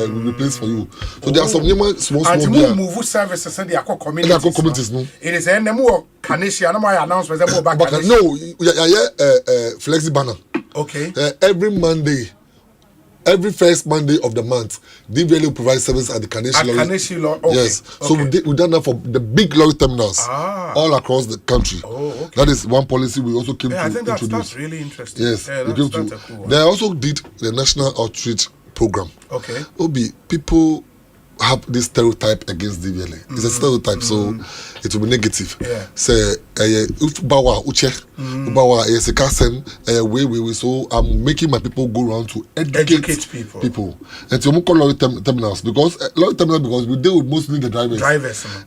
replace for you. So there are some small and move services and they are called communities. No? It is a more Kaneshi and my announcement. No, flexi banner. Okay. Every Monday, every first Monday of the month, DVLA will provide service at the Kaneshi lorry. Okay. Yes. So we done that for the big lorry terminals all across the country. Okay. That is one policy we also came to I think introduce. That's really interesting. Yes. They also did the national outreach program. Okay. Obi, people have this stereotype against DVLA. It's a stereotype, so it will be negative. Say, if Bawa Uche, Bawa is a cousin, we. So I'm making my people go around to educate people. And to call lorry terminals because we deal with mostly the drivers.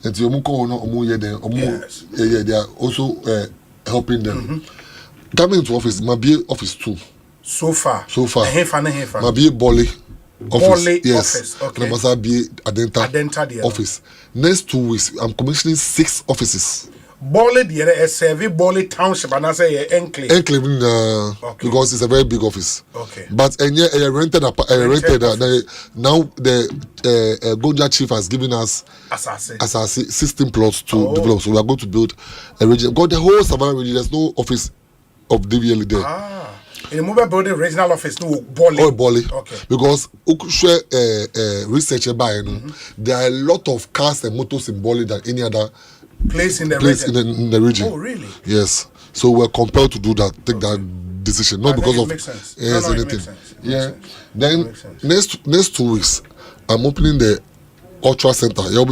And to they are also helping them. Coming into office, might be office 2. So far. Might be Bolly. Office. Okay. And I must be Adenta office. Next 2 weeks, I'm commissioning 6 offices. Bolly, the survey Bolly Township, and I say enclave. Because it's a very big office. Okay. But rented. Now the Gonja chief has given us as our 16 plots to develop. So we are going to build a region. Got the whole Savannah region. There's no office of DVLA there. In the mobile building regional office, no Bolly. Okay. Because research by there are a lot of cars and motors in Bolly than any other place in the region. Oh, really? Yes. So we're compelled to do that, take that decision, not because of anything. Then next 2 weeks, I'm opening the Ultra Center. Your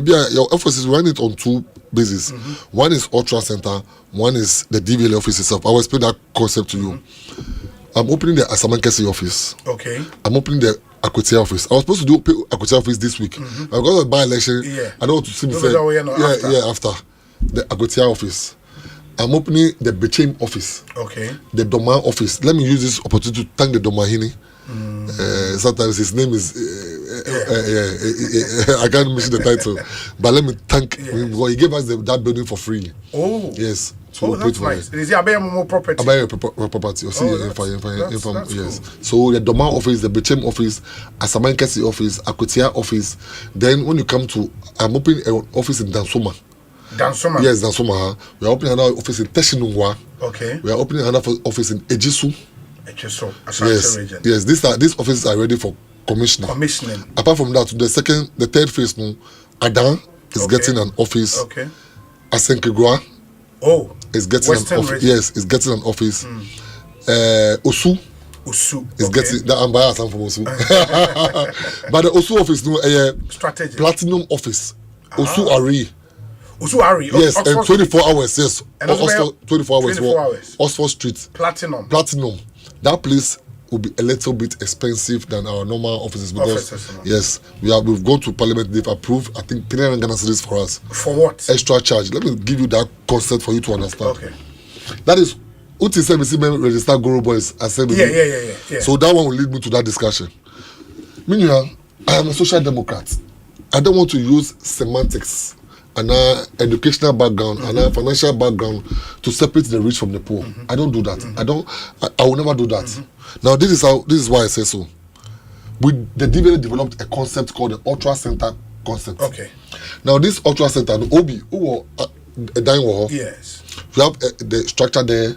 office is running it on 2 bases. One is Ultra Center, one is the DVLA office itself. I will explain that concept to you. I'm opening the Asempa office. Okay. I'm opening the Ekosiise office. I was supposed to do Ekosiise office this week. Because of by-election, I don't want to see me say, after the Ekosiise office. I'm opening the Bechem office. Okay. The Doma office. Let me use this opportunity to thank the Domahini. Sometimes his name is I can't mention the title, but let me thank him because he gave us that building for free. Oh, yes. That's nice. Is he more property? Property. Yes. So the Doma office, the Bechem office, Asempa office, Ekosiise office. Then when you come to, I'm opening an office in Dansoma. Dansoma. Yes, Dansoma. We are opening another office in Teshinungwa. Okay. We are opening another office in Ejisu. Yes. Region. Yes, these offices are ready for commissioning. Apart from that, the third phase, Adan is getting an office. Okay. Asenkegwa. Is getting an office. Yes, is getting an office. Osu is getting that. I'm biased from Osu. But the Osu office strategic platinum office. Osu Ari. Yes, Oxford and 24 hours. Yes, and Oxford 24 hours. 24 hours. Oxford Street. Platinum. That place will be a little bit expensive than our normal offices because we've gone to Parliament. They've approved, I think, 300 Ghana cedis for us. For what? Extra charge. Let me give you that concept for you to understand. Okay. That is UTC register Guru Boys Assembly. Yeah. So that one will lead me to that discussion. Meanwhile, I am a social democrat. I don't want to use semantics and educational background and financial background to separate the rich from the poor. I don't do that. I will never do that. Now this is why I say so. The DVLA developed a concept called the Ultra Center concept. Okay. Now this Ultra Center, the OB, a dying war. Yes. You have the structure there,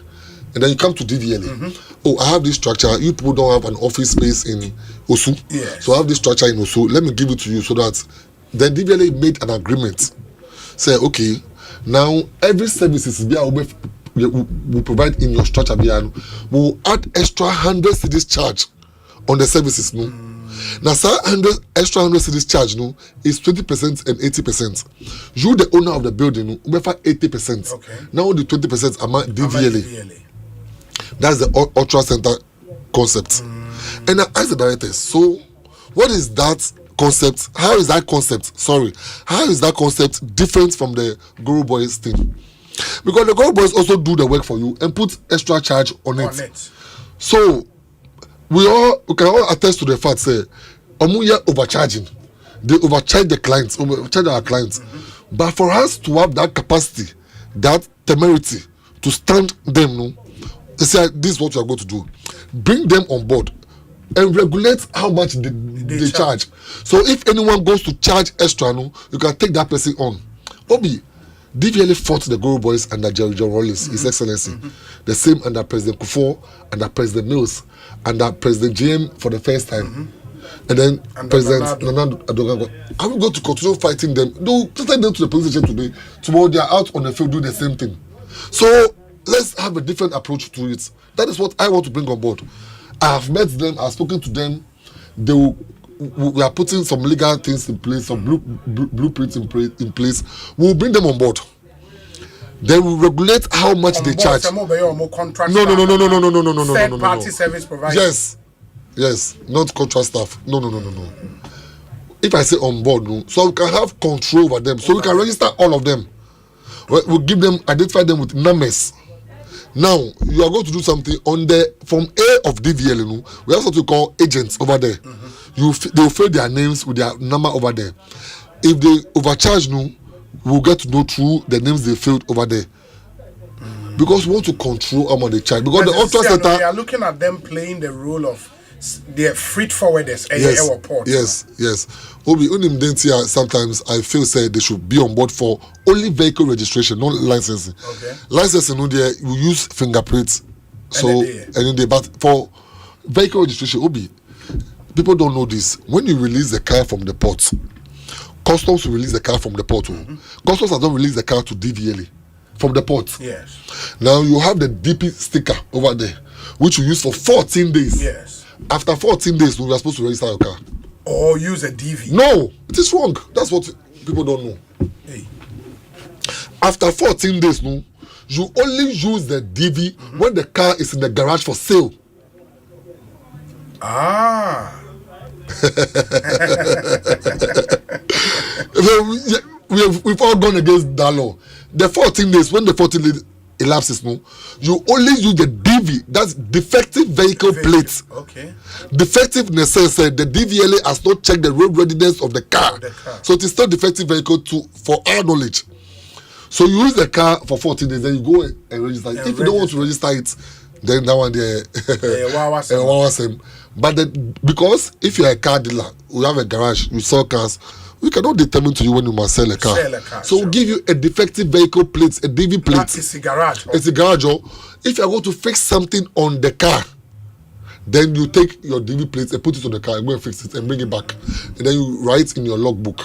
and then you come to DVLA. I have this structure. You people don't have an office space in Osu. Yes. So I have this structure in Osu. Let me give it to you so that then DVLA made an agreement. Say, okay, now every services we provide in your structure, we'll add extra 100 cedis charge on the services. Now, sir, extra 100 cedis charge is 20% and 80%. You, the owner of the building, we have 80%. Okay. Now the 20% are DVLA. That's the Ultra Center concept. And I asked the directors, so what is that concept? How is that concept different from the Guru Boys thing? Because the Guru Boys also do the work for you and put extra charge on it. So we can all attest to the fact say Omuya overcharging. They overcharge the clients, overcharge our clients. But for us to have that capacity, that temerity to stand them, they say this is what we are going to do. Bring them on board and regulate how much they charge. So if anyone goes to charge extra, you can take that person on. Obi, DVLA fought the Guru Boys under Jerry John Rollins, His Excellency. The same under President Kufuor, under President Mills, under President JM for the first time. And then President Nana Adogango. Are we going to continue fighting them? No, take them to the police station today. Tomorrow they are out on the field doing the same thing. So let's have a different approach to it. That is what I want to bring on board. I have met them, I have spoken to them. We are putting some legal things in place, some blueprints in place. We will bring them on board. They will regulate how much they charge. No. Third party service providers. Yes, not contract staff. No. If I say on board, so we can have control over them, so we can register all of them. We'll identify them with numbers. Now you are going to do something on from A of DVL. We have something called agents over there. They will fill their names with their number over there. If they overcharge, we'll get to know through the names they filled over there. Because we want to control how much they charge. Because the Ultra Center, we are looking at them playing the role of their freight forwarders. Yes. Obi, sometimes I feel they should be on board for only vehicle registration, not licensing. Okay. Licensing, you use fingerprints. But for vehicle registration, Obi, people don't know this. When you release the car from the port, customs will release the car from the port. Customs have not released the car to DVLA from the port. Yes. Now you have the DP sticker over there, which you use for 14 days. Yes. After 14 days, we are supposed to register your car. Or use a DV. No, it is wrong. That's what people don't know. Hey. After 14 days, you only use the DV when the car is in the garage for sale. We've all gone against that law. The 14 days, when the 14 days elapses, you only use the DV. That's defective vehicle plate. Okay. Defectiveness says the DVLA has not checked the road readiness of the car. So it is still defective vehicle for our knowledge. So you use the car for 14 days, then you go and register it. If you don't want to register it, then that one there. But because if you're a car dealer, we have a garage, we sell cars, We cannot determine to you when you must sell a car. So we'll give you a defective vehicle plate, a DV plate. It's a garage. It's a garage. If you are going to fix something on the car, then you take your DV plate and put it on the car and go and fix it and bring it back. And then you write in your logbook.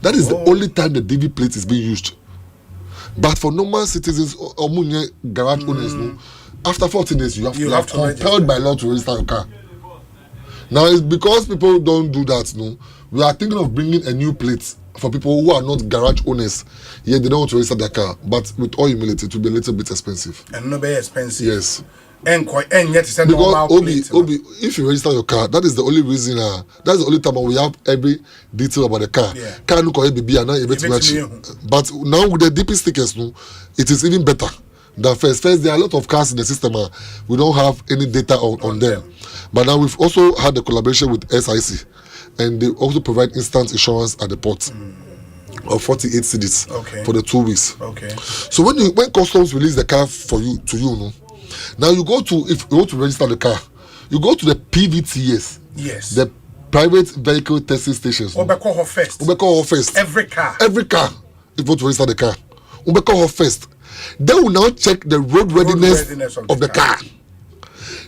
That is the only time the DV plate is being used. But for normal citizens or garage owners, after 14 days, you have to compelled by law to register your car. Now, it's because people don't do that. No, we are thinking of bringing a new plate for people who are not garage owners. Yeah, they don't want to register their car. But with all humility, it will be a little bit expensive. And not very expensive. Yes. And yet it's a because normal plate. If you register your car, that is the only reason. That's the only time we have every detail about the car. Car no call baby and now but now with the DP stickers, no, it is even better than first. First, there are a lot of cars in the system. We don't have any data on them. But now we've also had the collaboration with SIC, and they also provide instant insurance at the port of 48 cedis for the 2 weeks. So when customs release the car for you no. Now you go to, if you want to register the car, you go to the PVTS. Yes. The private vehicle testing stations. Ubeko her first. Every car. If you want to register the car, Ubeko her first. They will now check the road readiness of the car.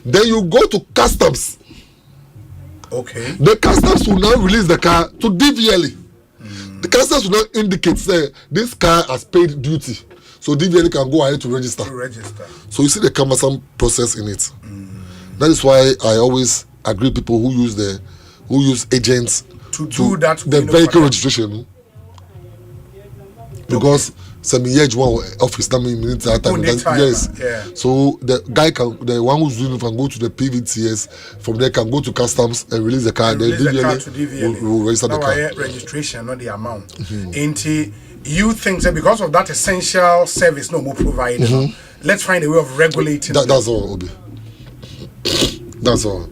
Then you go to customs. Okay. The customs will now release the car to DVLA. The customs will now indicate, say, this car has paid duty. So DVLA can go ahead to register. So you see the cumbersome process in it. That is why I always agree people who use agents to do that the vehicle registration. Because some years one office that means that time. Yes. So the one who's doing it can go to the PVTS, from there can go to customs and release the car. Then DVLA will register the car. Registration, not the amount. You think that because of that essential service no more provided, let's find a way of regulating that's all, Obi. That's all.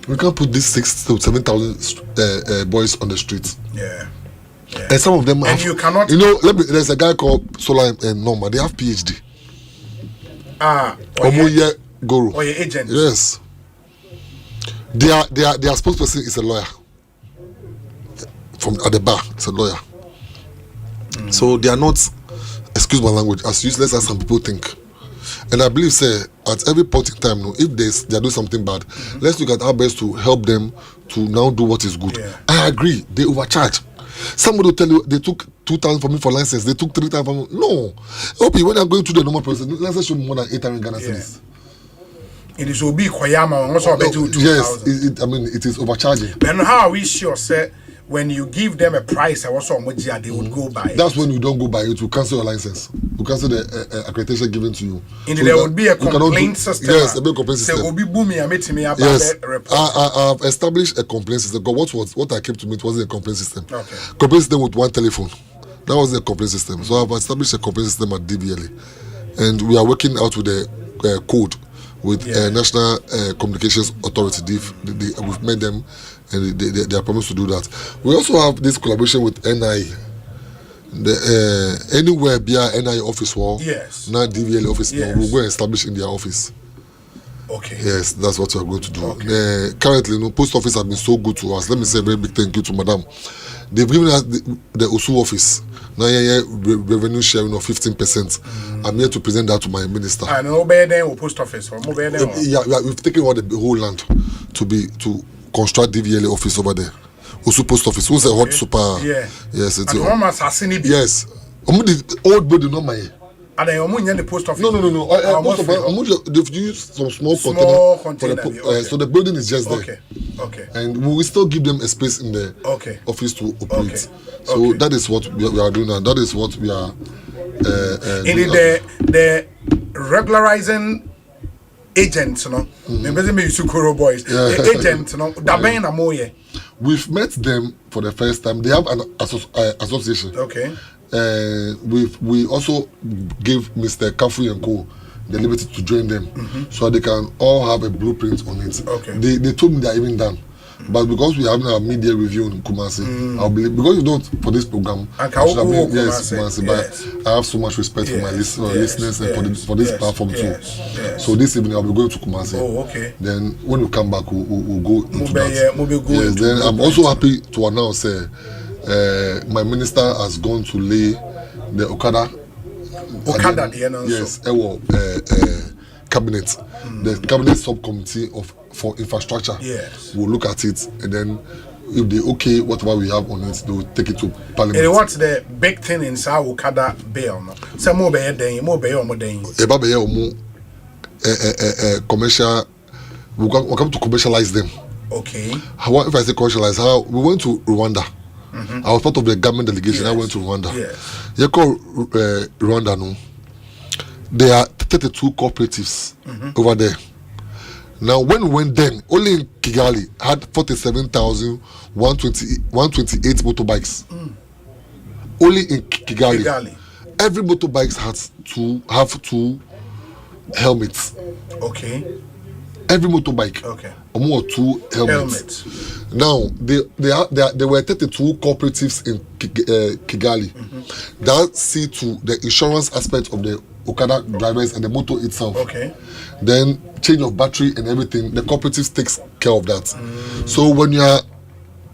We can't put these 6,000 to 7,000 boys on the streets. Yeah. And some of them have, you cannot. There's a guy called Solar and Norma. They have PhD. Guru. Or your agent. Yes. Their spokesperson is a lawyer. From at the bar, it's a lawyer. So they are not, excuse my language, as useless as some people think. And I believe, say, at every point in time, if they are doing something bad, let's look at our best to help them to now do what is good. I agree, they overcharge. Somebody will tell you they took 2,000 from me for license, they took 3,000 from me. No. Okay, when I'm going through the normal process, license should be more than 800 Ghana cedis. It is Obi Koyama, also bet you 2,000. Yes, it is overcharging. And how are we sure, sir? When you give them a price, they would go by. That's when you don't go by it. You cancel your license. You cancel the accreditation given to you. And so there would be a complaint system. Yes, a complaint system. Yes, I've established a complaint system. Because what I came to meet wasn't a complaint system. Okay. Complaint system with one telephone. That wasn't a complaint system. So I've established a complaint system at DVLA, and we are working out with the code with National Communications Authority. We've met them. And they are promised to do that. We also have this collaboration with NI. Anywhere via NI office wall, not DVLA office, we'll go and establish in their office. Okay. Yes, that's what we are going to do. Okay. Currently, post office have been so good to us. Let me say a very big thank you to Madam. They've given us the Osu office. Now, revenue sharing of 15%. I'm here to present that to my minister. And over there, post office. We've taken all the whole land to construct DVLA office over there. Also post office. Who's a hot super? Yes, it's yes. The old building, not my. And then the post office. No. They've used some small container for the, so the building is just there. Okay. And we will still give them a space in the office to operate. So that is what we are doing now. That is what we are. The regularizing agents, boys. Agent, We've met them for the first time. They have an association. Okay. We also give Mr. Kafu and Co. the liberty to join them, so they can all have a blueprint on it. Okay. They told me they are even done. But because we have a media review in Kumasi, I believe because you don't for this program. Yes, Kumasi. But I have so much respect for my listeners and for this platform too. So this evening I'll be going to Kumasi. Oh, okay. Then when we come back, we'll go into that. Yes. Then I'm also happy to announce my minister has gone to lay the Okada. Yes, cabinet. The cabinet subcommittee for infrastructure will look at it, and then if they okay whatever we have on it, they will take it to parliament. And what's the big thing in Okada bill? Some more commercial. We come to commercialize them. Okay. How if I say commercialize? How we went to Rwanda. I was part of the government delegation. I went to Rwanda. You call Rwanda no. There are 32 cooperatives over there. Now, when we went then, only in Kigali had 47,128 motorbikes. Only in Kigali. Every motorbike has to have 2 helmets. Okay. Every motorbike. Okay. Or 2 helmets. Now, there were 32 cooperatives in Kigali that see to the insurance aspect of the Okada drivers and the motor itself. Okay. Then change of battery and everything, the cooperatives takes care of that. So when you are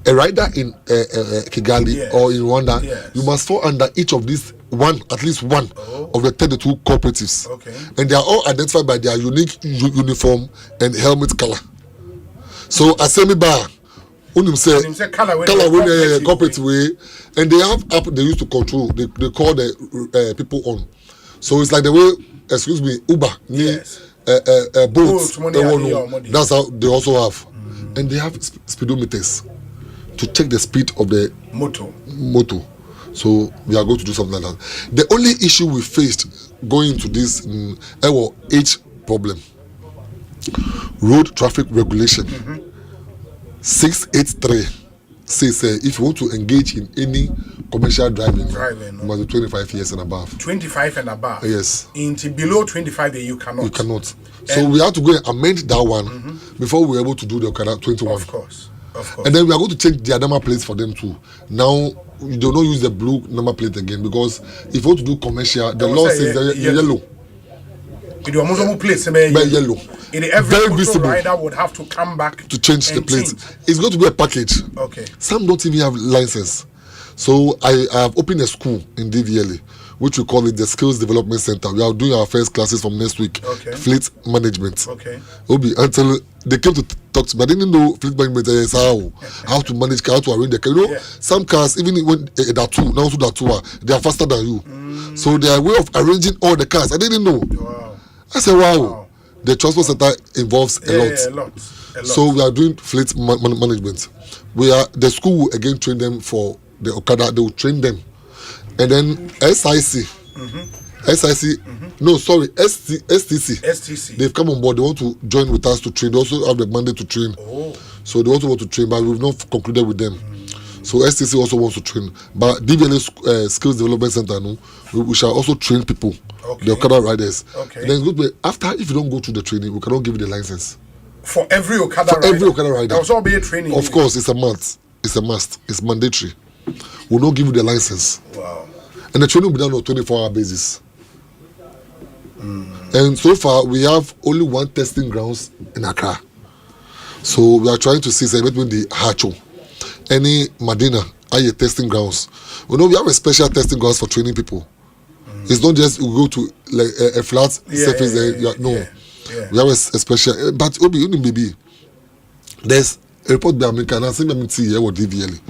a rider in Kigali or in Rwanda, you must fall under each of these at least one of the 32 cooperatives. Okay. And they are all identified by their unique uniform and helmet color. So Asempa say color cooperative way, and they have app they used to control. They call the people on. So it's like the way, excuse me, Uber, boats. That's how they also have, and they have speedometers to check the speed of the motor. So we are going to do something like that. The only issue we faced going into this age problem, road traffic regulation 683 says if you want to engage in any commercial driving you must be 25 years and above. 25 and above. Yes. Into below 25 you cannot. You cannot. So we have to go and amend that one before we're able to do the Okada 21. Of course. And then we are going to change their number plates for them too. Now they do not use the blue number plate again, because if you want to do commercial, the law says the yellow. It was place yellow. Every visible rider would have to come back to change the plate. It's going to be a package. Okay. Some don't even have license. So I have opened a school in DVLA, which we call it the Skills Development Center. We are doing our first classes from next week. Okay. Fleet management. Okay. Obi, until they came to talk to me, I didn't know fleet management is how to manage cars, how to arrange the car. You know, some cars, even when there are two, now that two they are faster than you. So they are a way of arranging all the cars. I didn't know. Wow. I said, wow. The transport center involves a lot. So we are doing fleet management. The school will again train them for the Okada. They will train them, and then STC. They've come on board. They want to join with us to train. They also have the mandate to train. So they also want to train, but we've not concluded with them. So STC also wants to train, but DVLA Skills Development Center, we shall also train people, the Okada riders. Okay. And then after, if you don't go through the training, we cannot give you the license. For every Okada rider? Every Okada rider. There will also be a training. Of course, it's a must. It's mandatory. We'll not give you the license. Wow. And the training will be done on a 24-hour basis. And so far, we have only one testing grounds in Accra. So we are trying to see between the Hacho, any Medina, are testing grounds. We have a special testing grounds for training people. It's not just we go to like a flat surface. We have a special. But maybe there's a report by American and here with DVLA.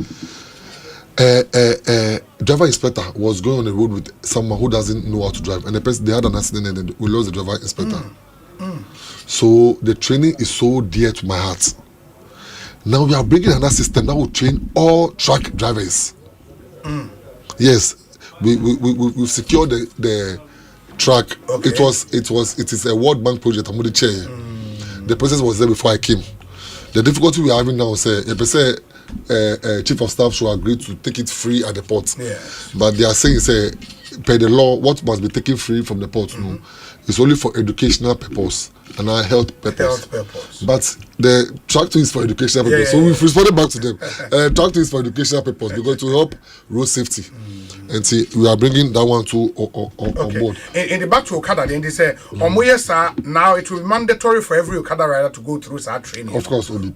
Driver inspector was going on the road with someone who doesn't know how to drive, and they had an accident and we lost the driver inspector. So the training is so dear to my heart. Now we are bringing another system that will train all truck drivers. Yes, we secured the track. Okay. It is a World Bank project. I'm the chair. The process was there before I came. The difficulty we are having now is chief of staff should agree to take it free at the port. Yeah. But they are saying per the law, what must be taken free from the port, no, it's only for educational purpose and our health purpose. But the tractor is for educational purpose. So we've responded back to them. Tractor is for educational purpose because to help road safety. And see, we are bringing that one to on board. In the back to Okada, then they say, now it will be mandatory for every Okada rider to go through that training. Of course, OB.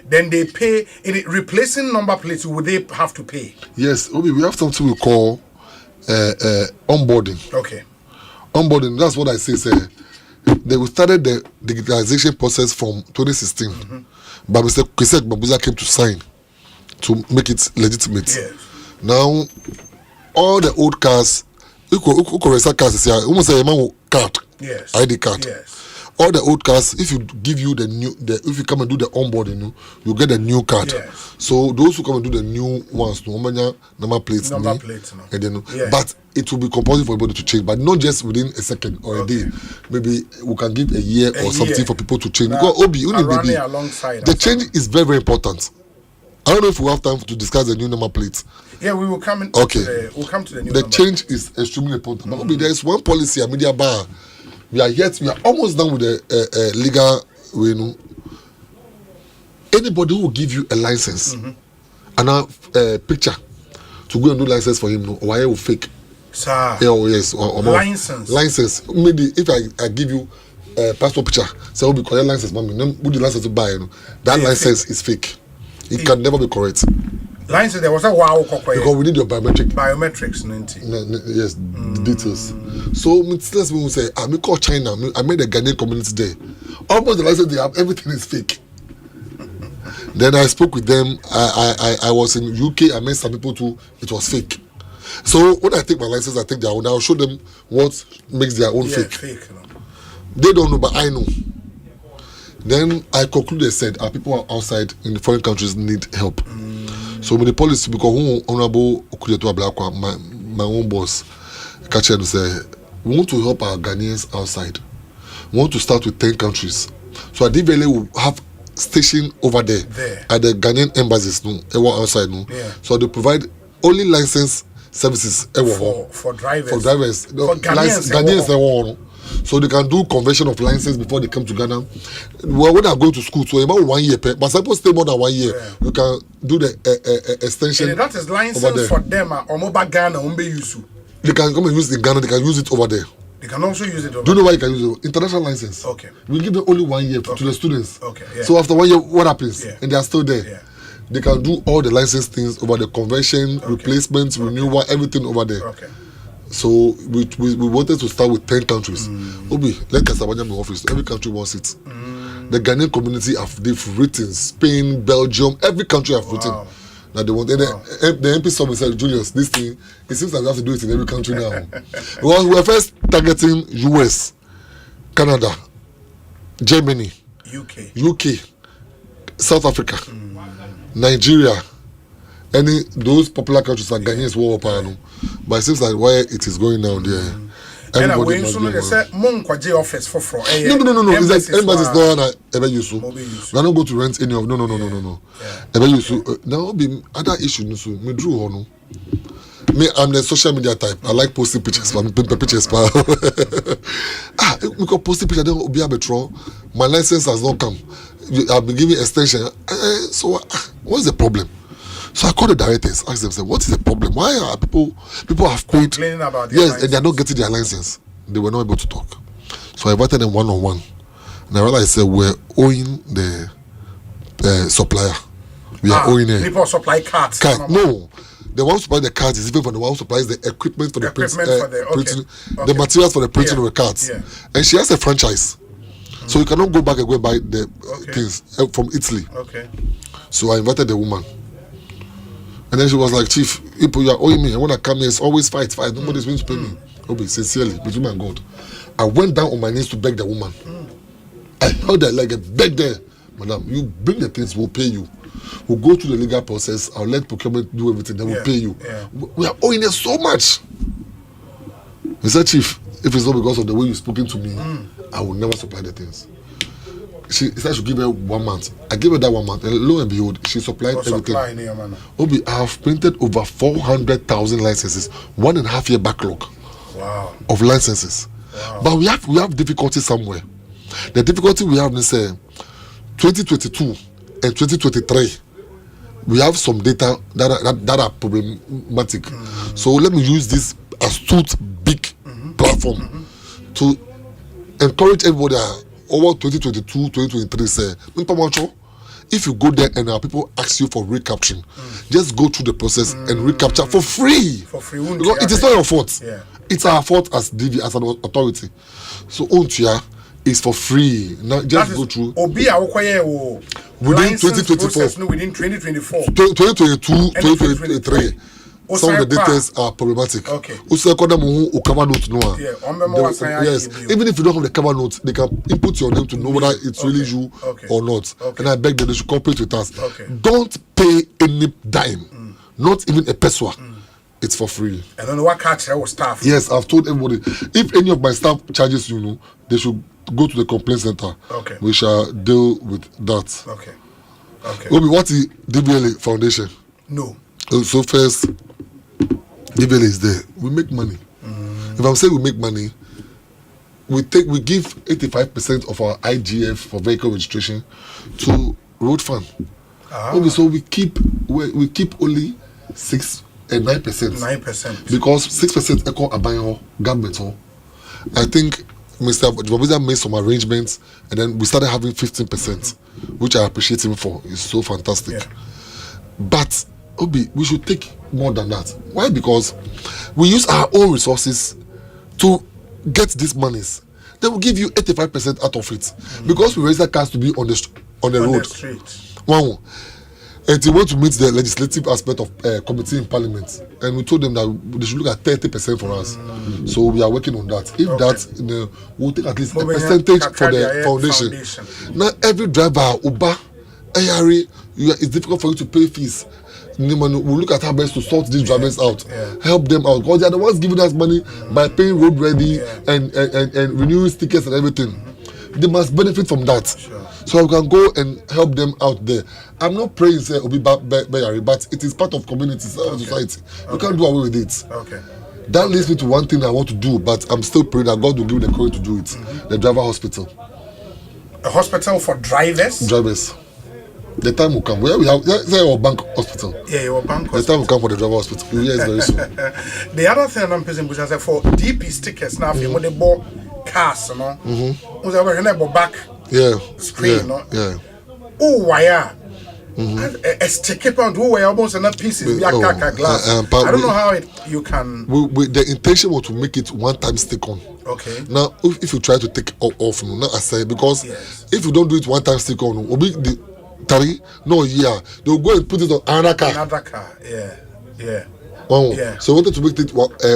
Then they pay. In replacing number plates, would they have to pay? Yes, OB, we have something we call onboarding. Okay. Onboarding, that's what I say, they started the digitalization process from 2016. But Mr. Kisek Babuza came to sign to make it legitimate. Yes. Now, all the old cars, cars is almost a card, yes. ID card. Yes. All the old cars, if you give you if you come and do the onboarding, you get a new card. Yes. So those who come and do the new ones, number plates, no. And then, but it will be compulsory for everybody to change, but not just within a second or a day. Maybe we can give a year or something for people to change. Because the change is very, very important. I don't know if we have time to discuss the new number plates. Yeah, we will come. We'll come to the new. The change is extremely important. But there is one policy, a media bar. We are almost done with the legal. Anybody who will give you a license and a picture to go and do license for him, or I will fake. Sir. Yes. Or license. Maybe if I give you a passport picture, so will be correct license, mommy. Would the license to buy? That license is fake. It can never be correct. License, there was a wow. Because we need your biometrics, yes, details. So, let's say, I call China. I made a Ghanaian community there. Almost the license they have, everything is fake. Then I spoke with them. I was in UK. I met some people too. It was fake. So when I take my license, I take their own. I'll show them what makes their own fake. They don't know, but I know. Then I concluded, said, our people outside in the foreign countries need help. So with the policy, because Honorable Okudeto, my own boss, catch and say, we want to help our Ghanaians outside. We want to start with 10 countries. So at DVLA will have station over there at the Ghanaian embassies, outside. So they provide only license services for drivers. For Ghanaians. So they can do conversion of license before they come to Ghana. Well, when I go to school, so about 1 year, but suppose stay more than 1 year, you can do the extension. And that is license for them or mobile Ghana, they can come and use it in Ghana. They can use it over there. They can also use it over there. Do you know why you can use it? International license. Okay. We give them only 1 year to the students. Okay. So after 1 year, what happens? And they are still there. They can do all the license things over the conversion, replacements, renewal, everything over there. Okay. So we wanted to start with 10 countries. Obi, let Savannah be office. Every country wants it. The Ghanaian community they've written Spain, Belgium, every country have written that they want. And the MP said, Julius, this thing, it seems like we have to do it in every country now. Because we were first targeting US, Canada, Germany, UK, South Africa, Nigeria. Those popular countries are Ghanaians war upon. But it seems like where it is going now there. Everybody must be office for No. It's like embassies not ever use. We are not going to rent any of. No. Ever use. Now be other issues. Me drew on. Me, I'm the social media type. I like posting pictures. Pictures. Because posting pictures then be a betro. My license has not come. I've been giving extension. So what's the problem? So I called the directors, asked them, what is the problem? Why are people have paid? Complaining about their license. And they are not getting their license. They were not able to talk. So I invited them one-on-one. And I realized we're owing the supplier. We are owing it. People supply cards. No. The one who supplies the cards is even from the one who supplies the equipment for the printing, the materials for the printing of the cards. Yeah. And she has a franchise. So you cannot go back and go and buy the things from Italy. Okay. So I invited the woman. And then she was like, Chief, you are owing me. I want to come here. It's always fight. Nobody's going to pay me. Obi, sincerely, between me and God. I went down on my knees to beg the woman. I held her like a beg there. Madam, you bring the things, we'll pay you. We'll go through the legal process. I'll let procurement do everything. Then we'll pay you. Yeah. We are owing her so much. He said, Chief, if it's not because of the way you've spoken to me, I will never supply the things. she said she give her 1 month. I gave her that 1 month, and lo and behold, she supplied everything. Obi, I have printed over 400,000 licenses, 1.5 year backlog of licenses. Wow. But we have difficulty somewhere. The difficulty we have is 2022 and 2023. We have some data that are problematic. So let me use this astute big platform to encourage everybody over 2022, 2023. Say, if you go there and our people ask you for recapturing, just go through the process and recapture for free. For free, because it is not your fault. Yeah. It's our fault as DV, as an authority. So Ontia is for free. Now just go through. Within 2024, within 2024, 2022, 2023. Some of the details are problematic. Okay. Yes. Even if you don't have the cover note, they can input your name to know whether it's really you or not. And I beg that they should cooperate with us. Don't pay any dime, not even a peso. It's for free. And then what catch our staff? Yes, I've told everybody. If any of my staff charges you, they should go to the complaint center. Okay. We shall deal with that. Okay. Okay. Obi, what is DVLA Foundation? No. So first, DVLA is there. We make money. If I'm saying we make money, we give 85% of our IGF for vehicle registration to road fund. Obi, so we keep only 6 and 9%. 9%. Because 6% echo abayo government. I think Mr. Jwabiza made some arrangements, and then we started having 15%, which I appreciate him for. It's so fantastic. Yeah. But Obi, we should take more than that. Why? Because we use our own resources to get these monies. They will give you 85% out of it, because we register cars to be on the road. The street. Wow. And they want to meet the legislative aspect of committee in parliament, and we told them that they should look at 30% for us. So we are working on that. If that, we'll take at least a percentage for the foundation. Now every driver, Uber, ARE, it's difficult for you to pay fees. We'll look at how best to sort these drivers out, help them out, because they are the ones giving us money by paying road ready and renewing stickers and everything. They must benefit from that. So we can go and help them out there. I'm not praying say Obi Bayari, but it is part of community, society. You can't do away with it. Okay. That leads me to one thing I want to do, but I'm still praying that God will give me the courage to do it. The driver hospital. A hospital for drivers? Drivers. The time will come. Where we have our bank hospital. Yeah, your bank hospital. The time will come for the driver hospital. Yes, very soon. The other thing I'm saying is for DP stickers now, when they bought cars, you know, back screen, yeah. Oh, why? A sticker pound, who were almost enough pieces, glass. I don't know how you can. The intention was to make it one-time stick on. Okay. Now, if you try to take off, not I say, because if you don't do it one-time stick on, will be the they'll go and put it on another car. Yeah. So I wanted to make it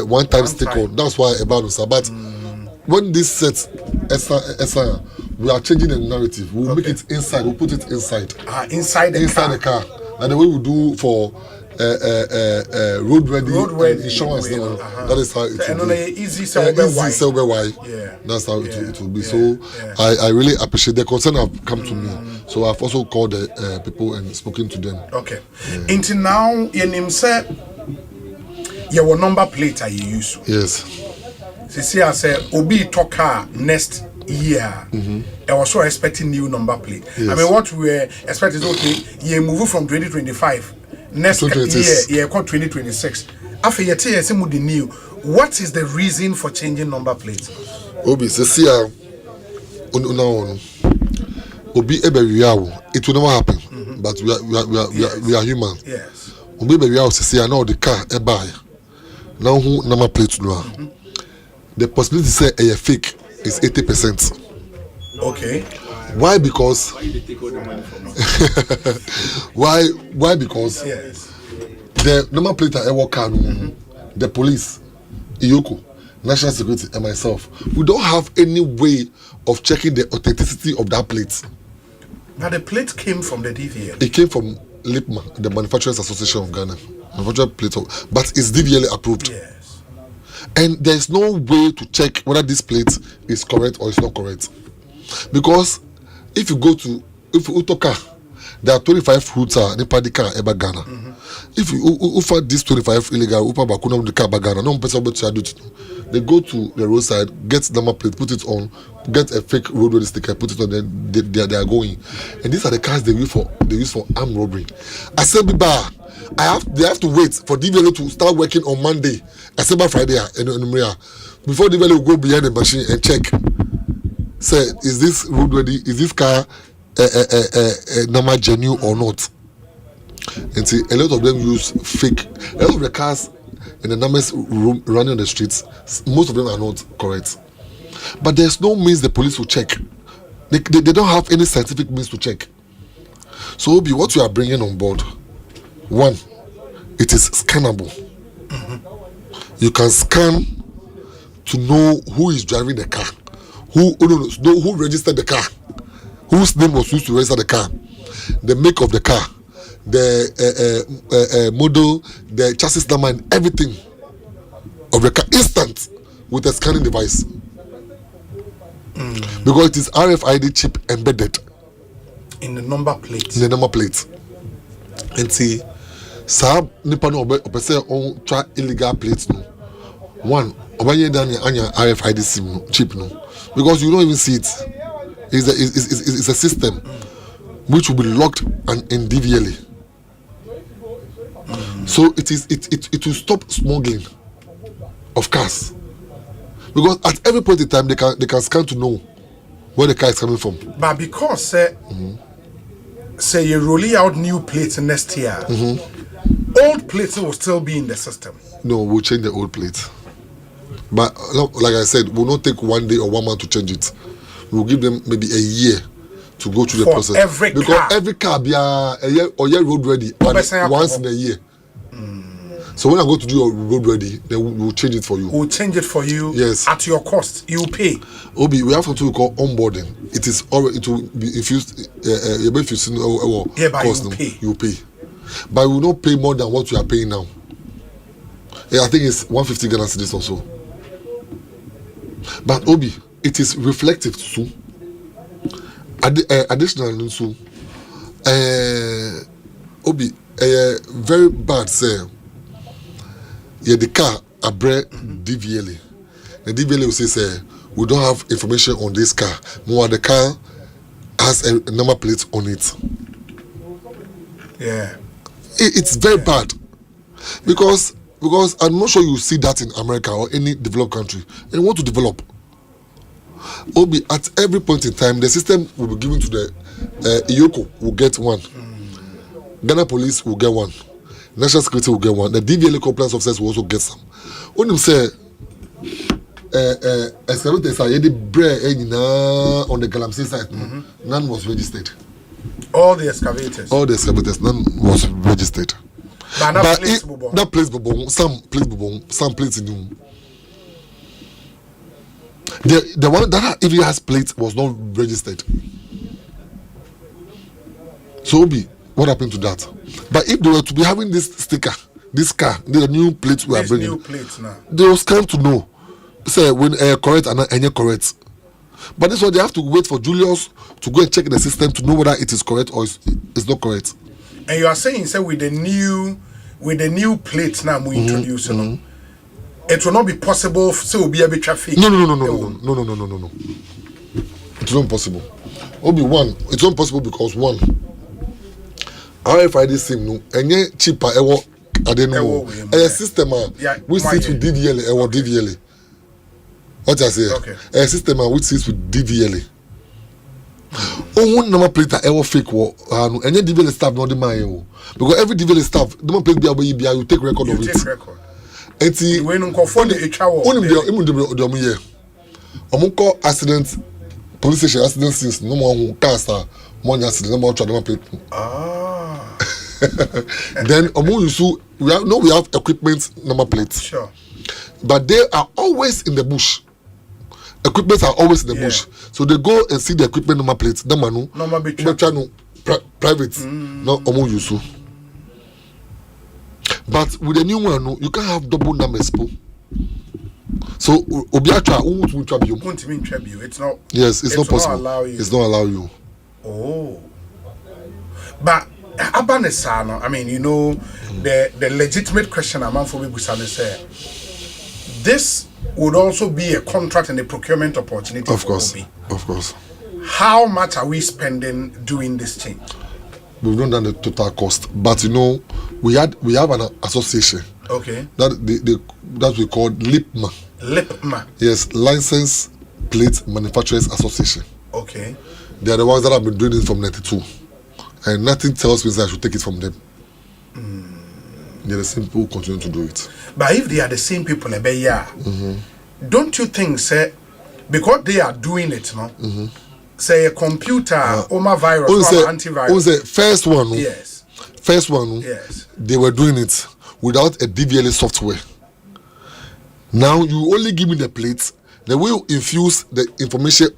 one-time stick on. That's why about us. But when this sets, we are changing the narrative. We'll make it inside. We'll put it inside. Inside the car. And the way we do for road ready and insurance. That is how it will be. Easy sell why. That's how it will be. So I really appreciate the concern have come to me. So I've also called the people and spoken to them. Okay. Until now, your name said your number plate are you use? Yes. See, I said Obi Toka next year. I was so expecting new number plate. Yes. I mean, what we were expecting is okay. You move from 2025 next year. 2026. After you tell us the new, what is the reason for changing number plate? Obi, see, Obi it will never happen. But we are human. Yes. Obi see now the car buy. Now who number plate no. The possibility to say a fake is 80%. Okay. Why? Because why? Because the number plate I work on, the police, Iyoko, National Security, and myself, we don't have any way of checking the authenticity of that plate. But the plate came from the DVLA. It came from LIPMA, the Manufacturers Association of Ghana. But it's DVLA approved. Yes. And there's no way to check whether this plate is correct or it's not correct. Because if you go to car, there are 25 routes nipa di car eba Ghana. If you offer this 25 illegal upa bakuna the car ba Ghana, no person but to do it. They go to the roadside, get number plate, put it on, get a fake roadway sticker, put it on, then they are going. And these are the cars they use for armed robbery. Asempa bar, they have to wait for DVLA to start working on Monday, Asempa Friday, and before DVLA will go behind the machine and check. Say, is this roadworthy? Is this car number genuine or not? And see, a lot of them use fake. A lot of the cars and the numbers running on the streets, most of them are not correct. But there's no means the police will check. They don't have any scientific means to check. So, Obi, what you are bringing on board, one, it is scannable. You can scan to know who is driving the car, who registered the car, whose name was used to register the car, the make of the car, the model, the chassis number, and everything of the car instant with a scanning device. Because it is RFID chip embedded in the number plate. And see, some nipa no obese on try illegal plates no. One, obanye dan anya RFID sim chip no, because you don't even see it. It's a system which will be locked in DVLA. So it will stop smuggling of cars, because at every point in time they can scan to know where the car is coming from. But because say you're rolling out new plates next year, old plates will still be in the system. No, we'll change the old plates. But like I said, we'll not take 1 day or 1 month to change it. We'll give them maybe a year to go through the process. Because every car be a year road ready once in a year. So when I go to do your road ready, then we'll change it for you. We'll change it for you. Yes. At your cost, you pay. Obi, we have something we call onboarding. It will be infused. If you see cost, you pay. But we will not pay more than what you are paying now. I think it's 150 Ghana cedis or so. But Obi, it is reflective too. Additionally, so Obi, very bad say. Yeah, the car a DVLA. The DVLA will say, we don't have information on this car. More the car has a number plate on it. Yeah, it's very bad because I'm not sure you see that in America or any developed country. And you want to develop. Obi, at every point in time, the system will be given to the Iyoko will get one. Ghana police will get one. National security will get one. The DVLA compliance officers will also get some. When you say excavators are the bread on the Galamsey side, none was registered. All the excavators, none was registered. But that place some plates in them. The one that even has plates was not registered. So Obi, what happened to that? But if they were to be having this sticker, this car, the new plates we are bringing, they will scan to know, say when correct and any correct. But this one they have to wait for Julius to go and check the system to know whether it is correct or it's not correct. And you are saying, say with the new plates now we introduce, it will not be possible. So will be a bit traffic. No. It's not possible. Obi, it's not possible because one. RFID SIM no enye cheaper ewo adenu a system which sits with DVLA ewo DVLA. What I say? Okay. A system which sits with DVLA. Number plate ewo fake wo enye DVLA staff no dey man because every DVLA staff number plate be you take record of it. Enti we no confirm the etwa wo. Onim de omo here. Omo call accident police station accident scenes no more cars money accident no more number plate. Then we have equipment number plates. Sure. But they are always in the bush. Equipment are always in the bush. So they go and see the equipment number plates. Private. No but with the new one, you can't have double numbers. So it's not. Yes, it's not possible. Allow you. It's not allow you. Oh. But Abanesano, I mean, you know, the legitimate question I'm for me say this would also be a contract and a procurement opportunity. Of course. Of course. How much are we spending doing this thing? We've not done the total cost, but you know, we have an association. Okay. That we call LIPMA. LIPMA. Yes, License Plate Manufacturers Association. Okay. They are the ones that have been doing it from 92, and nothing tells me that I should take it from them. They're the same people who continue to do it. But if they are the same people, don't you think, say, because they are doing it, no? Say a computer, virus, or antivirus. The first one, yes. First one, yes. They were doing it without a DVLA software. Now you only give me the plates, they will infuse the information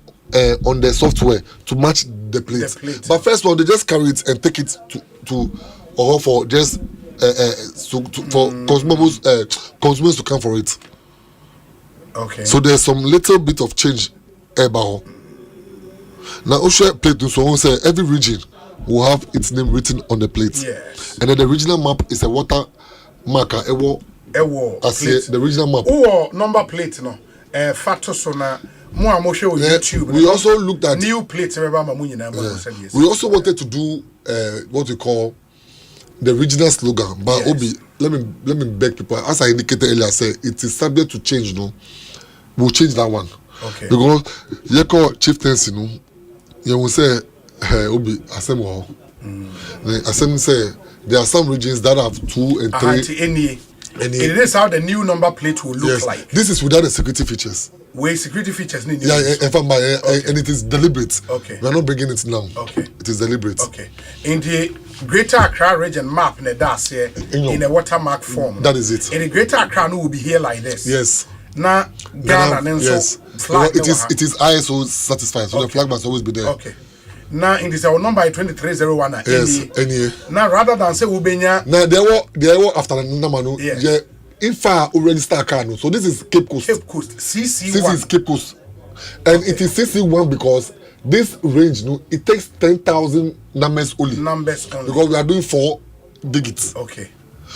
on the software to match the plates. But first one, they just carry it and take it for just for consumers to come for it. Okay. So there's some little bit of change about. Now, Osei plate so say every region will have its name written on the plate. Yes. And then the regional map is a water marker. The regional map. Number plate no. Factor so na YouTube. We also looked at new plates. We also wanted to do what we call the regional slogan. But Obi, let me beg people. As I indicated earlier, I said it is subject to change. No, we'll change that one. Okay. Because you call chieftaincy, no. You will say, Obi, Asempa. Asempa say there are some regions that have 2 and 3. It is how the new number plate will look like. This is without the security features. Where security features need. And it is deliberate. Okay. We are not bringing it now. Okay. It is deliberate. Okay. In the Greater Accra region map, that's here in a watermark form. That is it. In the Greater Accra, no will be here like this. Yes. Now Ghana then yes. flag. It is ISO certified, so the flag must always be there. Okay. Now in this our number is 2301. Yes. Now rather than say Ubenya. Now there were after the number no. Yeah. In far already start car no. So this is Cape Coast. Cape Coast. CC1. This is Cape Coast, and it is CC1 because this range no it takes 10,000 numbers only. Because we are doing 4 digits. Okay.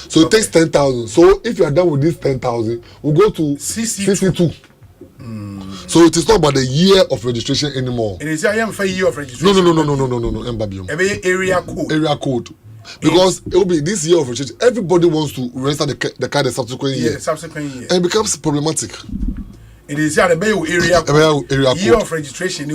So it takes 10,000. So if you are done with this 10,000, we'll go to CC2. So it is not about the year of registration anymore. It is a year of registration. No. Area code. Area code. Because it will be this year of registration. Everybody wants to register the car the subsequent year. And it becomes problematic. It is here the area code. Year of registration.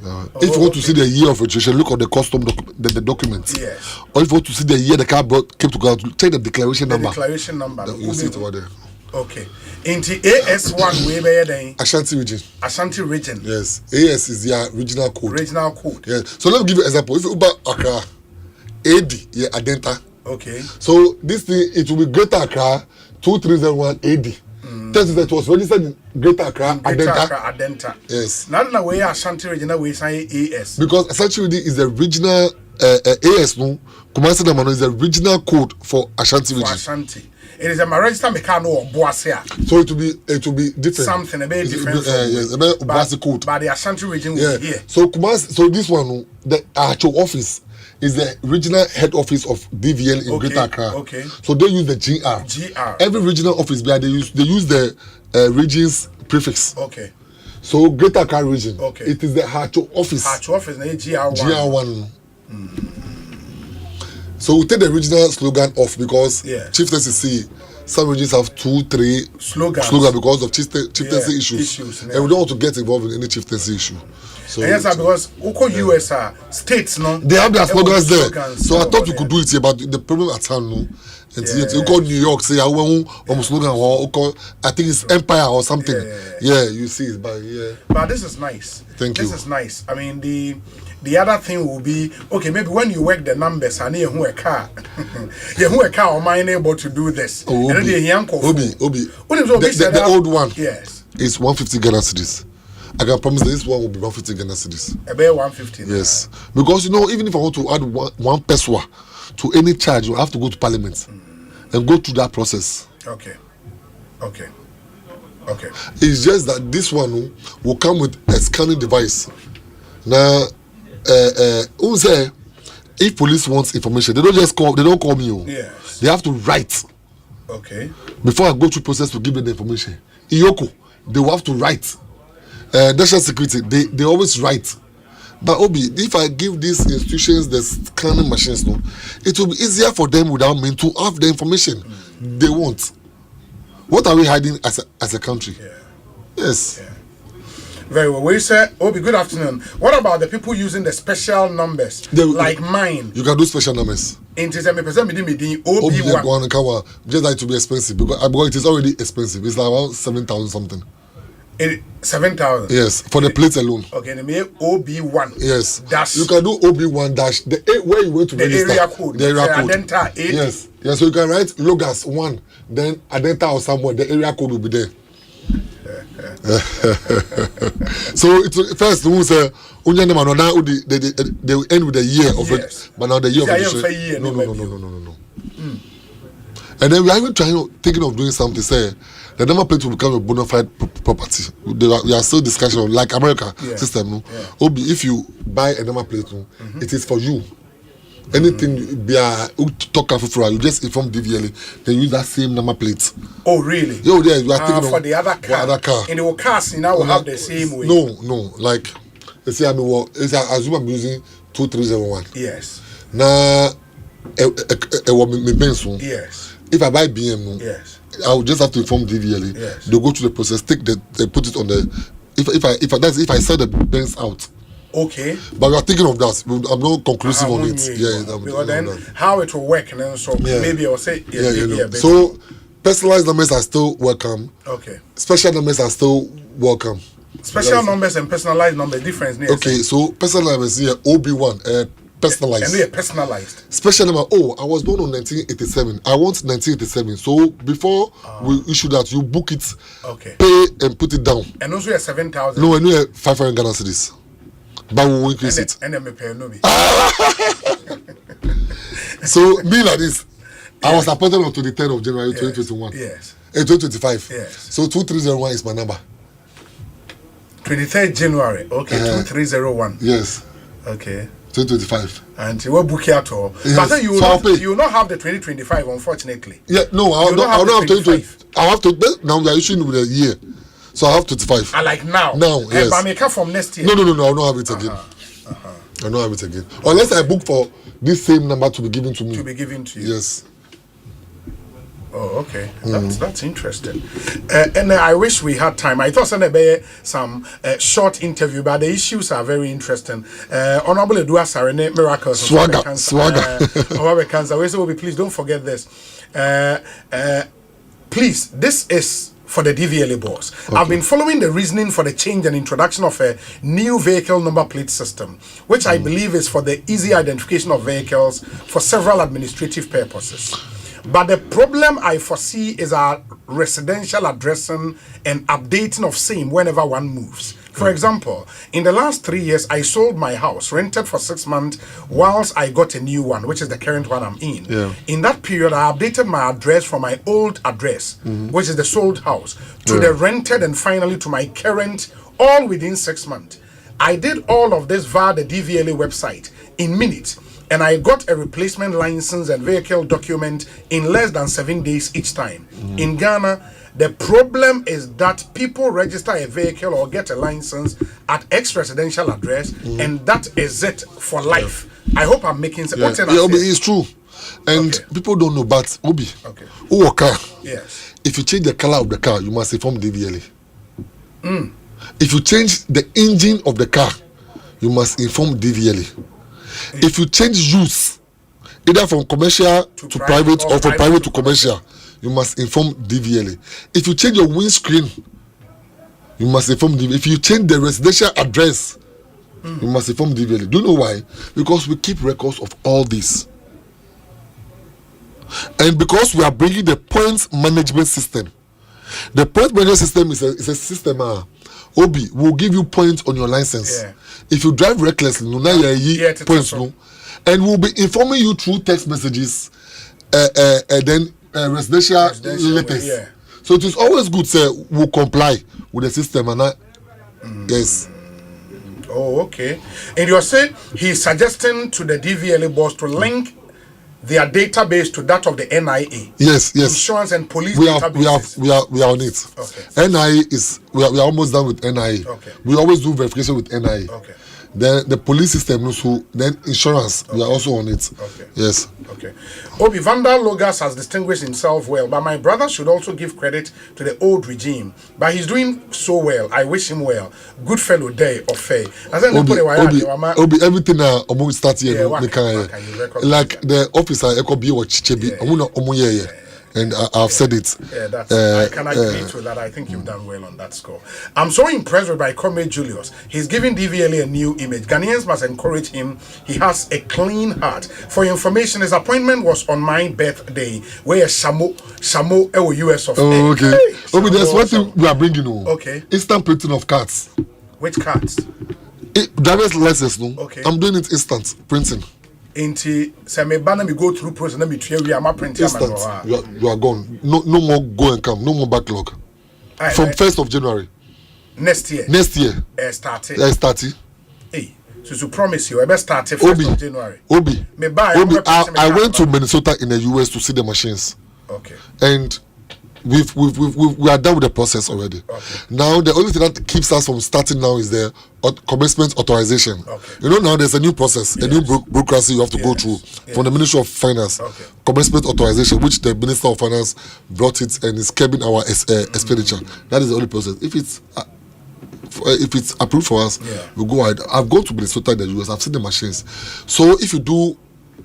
If you want to see the year of registration, look at the custom the documents. Yes. Or if you want to see the year the car came to go, check the declaration number. Declaration number. You see it over there. Okay. Into AS1 way by Ashanti region. Ashanti region. Yes. AS is their regional code. Regional code. Yes. So let me give you an example. If you Uber Accra, AD, yeah, Adenta. Okay. So this thing it will be Greater Accra 2301 AD. It was registered in Greater Accra, Adenta. Yes. Now way Ashanti regional way say AS. Because Ashanti region is the regional AS no. Kumasi Namano is the regional code for Ashanti region. For Ashanti. It is a register mechano or boasia. So it will be different. Something a bit different. Yes, a bit code. But the Ashanti region will be here. So Kumasi, so this one, the actual office is the regional head office of DVL in Greater Accra. Okay. So they use the GR. Every regional office they use the region's prefix. Okay. So Greater Accra region. Okay. It is the Hacho office. Hacho office, GR1. GR1. So we take the regional slogan off because chieftaincy see some regions have 2, 3 slogans because of chieftaincy issues. And we don't want to get involved in any chieftaincy issue. So yes, because US states no they have their slogans there. So I thought you could do it here, but the problem at hand no. And you call New York say I want slogan or I think it's Empire or something. Yeah, you see it, but this is nice. Thank you. This is nice. I mean the other thing will be okay. Maybe when you work the numbers, and you who a car, or mine able to do this. Obi. The old one. Yes. It's 150 Ghana cedis. I can promise that this one will be 150 Ghana cedis. About 150. Yes, because even if I want to add one peswa to any charge, you have to go to Parliament and go through that process. Okay. Okay. It's just that this one will come with a scanning device. Now, if police wants information, they don't just call. They don't call me. Yes. They have to write. Okay. Before I go through process to give them the information. Iyoko, they will have to write. National security, they always write. But Obi, if I give these institutions the scanning machines, no, it will be easier for them without me to have the information they want. What are we hiding as a country? Yeah. Yes. Yeah. Very well. We say, Obi, good afternoon. What about the people using the special numbers like mine? You can do special numbers. It OB1. Just like to be expensive because it is already expensive. It's like around 7,000 something. 7,000. Yes, for the plate alone. Okay, they make OB1. Yes. Dash. You can do OB1 dash. The where you went to register. Area code. The area code. Adenta 8. Yes. Yes. So you can write Logas 1, then Adenta or somewhere. The area code will be there. So it's first who say they will end with the year of it, but now the year of registration. No. And then we are even thinking of doing something. Say the number plate will become a bona fide property. We are still discussion like America system. No, Obi, if you buy a number plate, it is for you. Anything be a talk for you just inform DVLA, then use that same number plate. Oh really? Yo, yeah, you are thinking for the other car. And the cars now will have the same way. No, like let's say assume I'm using 2301. Yes. Now yes. If I buy BM, yes, I will just have to inform DVLA. Yes. They go to the process, they put it on the if I sell the Benz out. Okay. But we are thinking of that. I'm not conclusive on it. Because then how it will work, and then so maybe I'll say so personalized numbers are still welcome. Okay. Special numbers are still welcome. Special numbers and personalized numbers difference. Okay, so personalized numbers here OB1 personalized. And we are personalized. Special number. Oh, I was born on 1987. I want 1987. So before we issue that, you book it, pay and put it down. And also 7,000. No, and we have 500 Ghana cedis. But we will increase it. And then we pay no. So me like this, I was appointed on 23rd of January 2021. Yes. 2025. Yes. So 2301 is my number. 23rd January. Okay. 2301. Yes. Okay. 2025. And you will book it at all. Yes. But then you will not have the 2025, unfortunately. Yeah. No, I will not have 2025. I have to. Now we are issuing with a year. So I have 25. Like now? Now, yes. But I may come from next year? No, I will not have it again. I will not have it again. Unless I book for this same number to be given to me. To be given to you? Yes. Oh, okay. That's interesting. And I wish we had time. I thought some short interview, but the issues are very interesting. Honorable Edua Sarene, miracles. Swagger. Cancer. Please don't forget this. Please, this is for the DVLA boss. Okay. I've been following the reasoning for the change and introduction of a new vehicle number plate system, which I believe is for the easy identification of vehicles for several administrative purposes. But the problem I foresee is our residential addressing and updating of same whenever one moves. For example, in the last 3 years, I sold my house, rented for 6 months, whilst I got a new one, which is the current one I'm in. Yeah. In that period, I updated my address from my old address, which is the sold house, to the rented, and finally to my current, all within 6 months. I did all of this via the DVLA website in minutes, and I got a replacement license and vehicle document in less than 7 days each time. In Ghana, the problem is that people register a vehicle or get a license at X residential address, and that is it for life. I hope I'm making sense. Obi, it's true. And people don't know, but Obi, car. Yes. If you change the color of the car, you must inform DVLA. If you change the engine of the car, you must inform DVLA. If you change use, either from commercial to private or from private to commercial, you must inform DVLA. If you change your windscreen, you must inform DVLA. If you change the residential address, you must inform DVLA. Do you know why? Because we keep records of all this. And because we are bringing the points management system. The point management system is a system. Obi will give you points on your license. Yeah. If you drive recklessly, points, and we'll be informing you through text messages, and then residential letters. So it is always good say we comply with the system and that. Yes. Oh, okay. And you're saying he's suggesting to the DVLA boss to link their database to that of the NIA. Yes. Insurance and police we databases. are on it. Okay. NIA is we are almost done with NIA. Okay. We always do verification with NIA. Okay. Then the police system also, then insurance, we are also on it. Okay. Yes. Okay. Obi Vandal Logas has distinguished himself well, but my brother should also give credit to the old regime. But he's doing so well. I wish him well. Good fellow day of fair. Obi, everything almost start here. Like the officer, Ekobi or Chichebi, and I've said it. Yeah, I can agree to that. I think you've done well on that score. I'm so impressed by Comrade Julius. He's giving DVLA a new image. Ghanaians must encourage him. He has a clean heart. For your information, his appointment was on my birthday, where Samo US of A. Oh, okay. Obi, there's one thing we are bringing on. Okay. Instant printing of cards. Which cards? Driver's license, no? Okay. I'm doing it instant printing. Into me go through process and me we are printing. You are gone. No more go and come. No more backlog. From 1st of January. Next year. Starting. Hey, so promise you, I best start 1st of January. Obi. I went to Minnesota in the US to see the machines. Okay. And we are done with the process already. Okay. Now the only thing that keeps us from starting now is the commencement authorization. Okay. You know, now there's a new process, a new bureaucracy you have to go through from the Ministry of Finance. Okay. Commencement authorization, which the Minister of Finance brought it and is curbing our expenditure. That is the only process. If it's approved for us, we go ahead. I've gone to Minnesota in the US. I've seen the machines. So if you do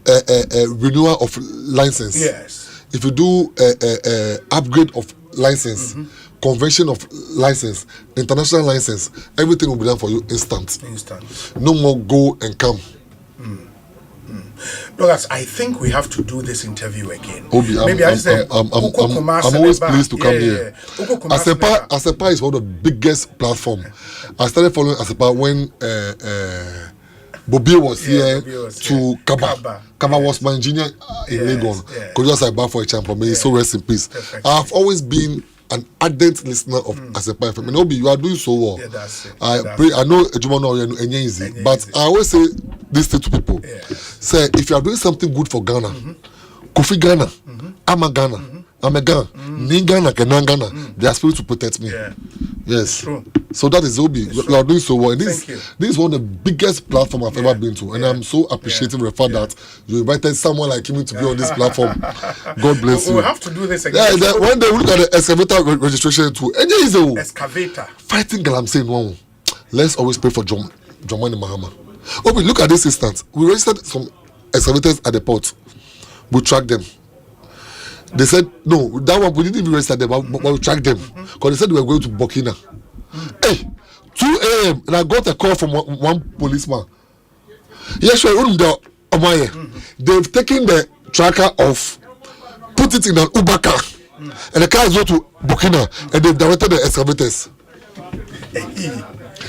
a renewal of license, if you do upgrade of license, conversion of license, international license, everything will be done for you instant. No more go and come. Douglas, I think we have to do this interview again. Obi, I'm always pleased to come here. Asempa is one of the biggest platforms. I started following Asempa when Bobby was here to Kaba. Kaba was my engineer in Legon. Because just I bar for a champion, may he so rest in peace. I've always been an ardent listener of Asempa FM. And Obi, you are doing so well. I know Ejumano is easy, but I always say this thing to people. Say, if you are doing something good for Ghana, Kofi Ghana, I'm a Ghana, I'm a Ghana, Ni Ghana, Kenan Ghana, they are supposed to protect me. Yes. True. So that is Obi. You are doing so well. And this is one of the biggest platforms I've ever been to. And I'm so appreciative of the fact that you invited someone like him to be on this platform. God bless you. We'll have to do this again. One day we look at the excavator registration too. Excavator. Fighting Galamsey in one. Let's always pray for Jomani Mahama. Obi, look at this instance. We registered some excavators at the port. We tracked them. They said, no, that one, we didn't even register them, but we tracked them. Because they said they were going to Burkina. Hey, 2 a.m. and I got a call from one policeman. Yes, they've taken the tracker off, put it in an Uber car, and the car is going to Burkina, and they've directed the excavators.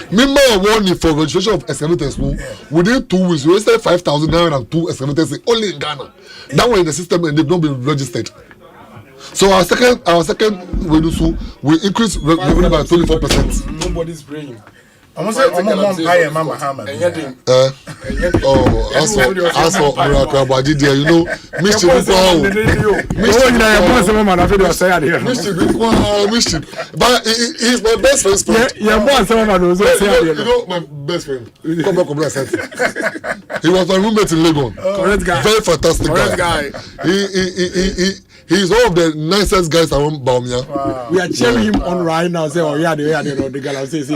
Remember a warning for registration of excavators. Within 2 weeks, we registered 5,902 excavators only in Ghana. That one in the system, and they've not been registered. So our second we increase revenue by 24%. Nobody's praying. I'm say Mama Hamad. As for miracle body there, you know, Mr. But he's my best friend. You know my best friend. He was my roommate in Legon. Correct guy. Very fantastic guy. He's one of the nicest guys around Baumia. Wow. We are cheering him on right now. Say, oh yeah, the Galamsey.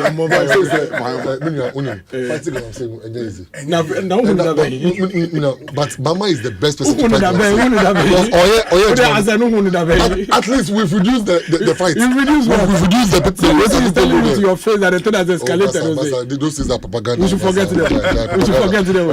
But Mama is the best person to fight. At least we've reduced the fight. We've reduced the your face that the thing has escalated. Those things are propaganda. We should forget them. We should forget them.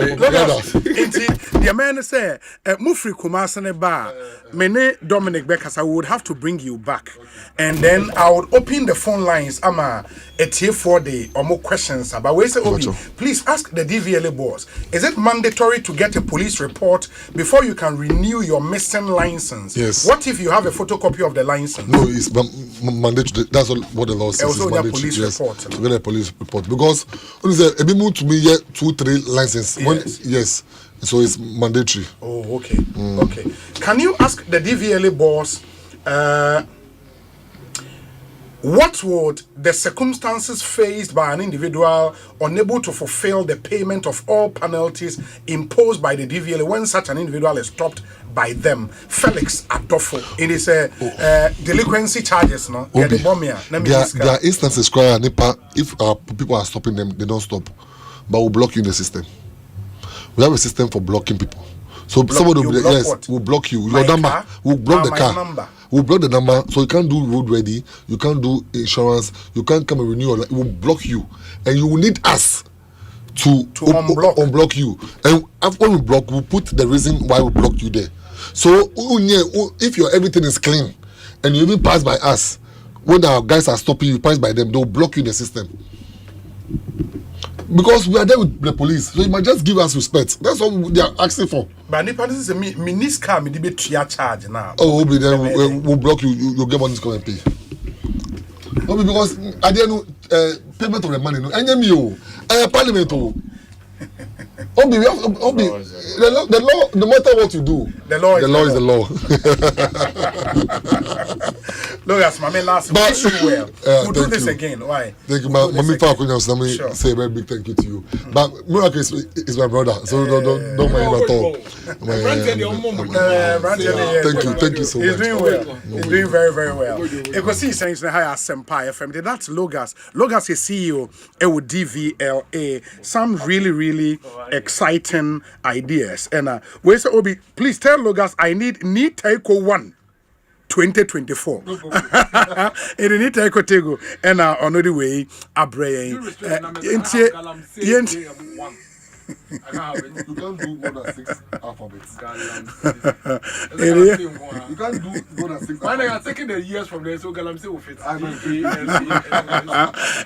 The man say, Mufri Kumasane Bar, Mene Dominic Beckers, I would have to bring you back. And then I would open the phone lines. I'm a tier 4 day or more questions about where say, Obi, please ask the DVLA boss. Is it mandatory to get a police report before you can renew your missing license? Yes. What if you have a photocopy of the license? No, it's mandatory. That's what the law says. Also, it's police report. To get a police report. Because if you move to me, 2-3 licenses. Yes. So it's mandatory. Oh, okay. Okay. Can you ask the DVLA boss what would the circumstances faced by an individual unable to fulfill the payment of all penalties imposed by the DVLA when such an individual is stopped by them? Felix Adolfo. It is a delinquency charges, no? There are instances where if people are stopping them, they don't stop, but we'll block you in the system. We have a system for blocking people. So somebody will block you. Your number. We'll block the car. We'll block the number, so you can't do road ready, you can't do insurance, you can't come and renew. We'll block you, and you will need us to unblock you. And after we block, we'll put the reason why we blocked you there. So if everything is clean, and you even pass by us, when our guys are stopping you, pass by them, they'll block you in the system. Because we are there with the police, so you might just give us respect. That's what they are asking for. But the police is a miniscar, me debate charge now. Oh, then we'll block you. You'll get money to come and pay. Because I didn't payment of the money. No, and you, parliament. The law, no matter what you do, the law is the law. Lawyers, my last wish you well. We'll do this again. Why? Thank you, Mami Fakunyos. Let me say a very big thank you to you. But Miracle is my brother, so don't mind him at all. Thank you so much. He's doing well. He's doing very, very well. Ekosiisen On Asempa FM. That's Logas. Logas is CEO with DVLA. Some really, really exciting ideas. And where's Obi? Please tell Logas I need Taiko 1 2024. It need Taiko Tego. And on the way, Abre. You can't do more than 6 alphabets. You can't do more than 6 alphabets. When I are taking the years from there, so Galamsey will fit.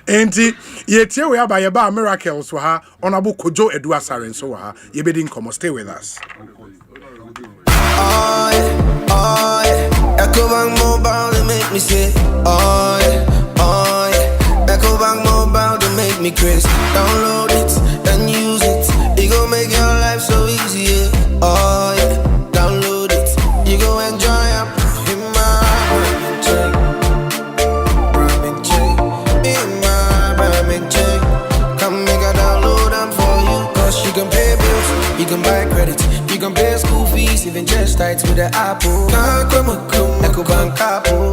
Enti yetie we aba yeba miracles so ha honorable Kojo Edu Asaren so ha ye be din come stay with us. Ecobank mobile they make me say Ecobank mobile they make me crazy. Download it and use it. It gon' make your life so easy. Yeah. Download it. You go enjoy it. In my Broadband check. Come make a download them for you. Cause you can pay bills, you can buy credit, you can pay school fees, even just tights with the Apple. Ecobank Apple.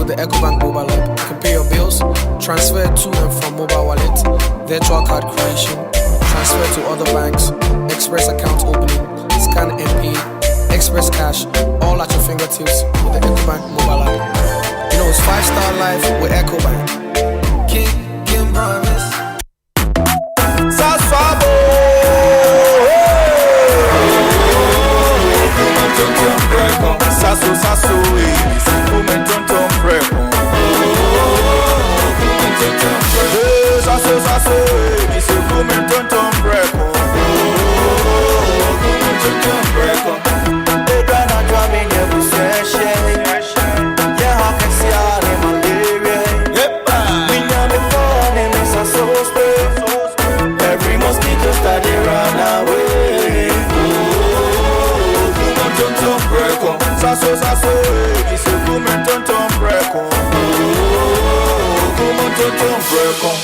The Ecobank mobile app. You can pay your bills, transfer to and from mobile wallet, virtual card creation, transfer to other banks, express account opening, scan and pay, express cash, all at your fingertips with the Ecobank mobile app. You know it's 5-star life with Ecobank. King promise. Sasabo. Sasso, every mosquito started run away. Sasso, it's a woman tonton breako.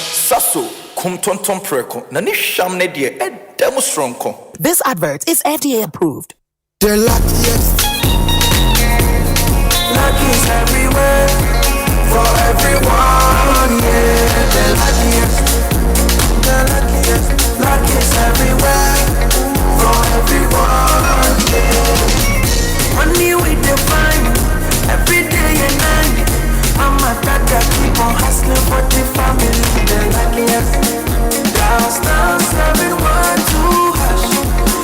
Sasso, kum tonton breako. Nani sham ne die e demo strong. This advert is FDA approved. The luckiest. Luck is everywhere for everyone, yeah. The luckiest. The luckiest. Luck is everywhere for everyone, yeah. Money we define every day and night. Mama, Dada keep on hustling for the family. The luckiest. Star 712 hash.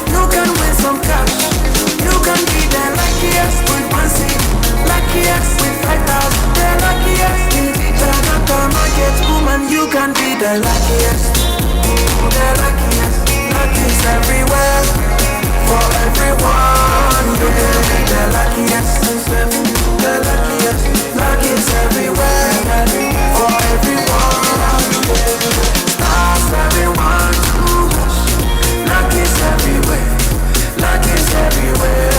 You can win some cash. You can be the luckiest with 1 cent, luckiest with 5,000. The luckiest in the market woman. You can be the luckiest. The luckiest. Luck is everywhere for everyone. You can be the luckiest. The luckiest. Luck is everywhere for everyone. Everyone to hush. Luck is everywhere. Luck is everywhere.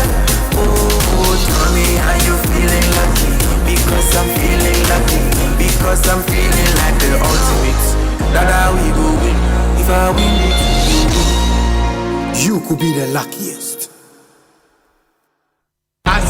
Oh, tell me how you feeling lucky. Because I'm feeling lucky. Because I'm feeling like the ultimate. That's how we go win. If I win it, you could be the luckiest.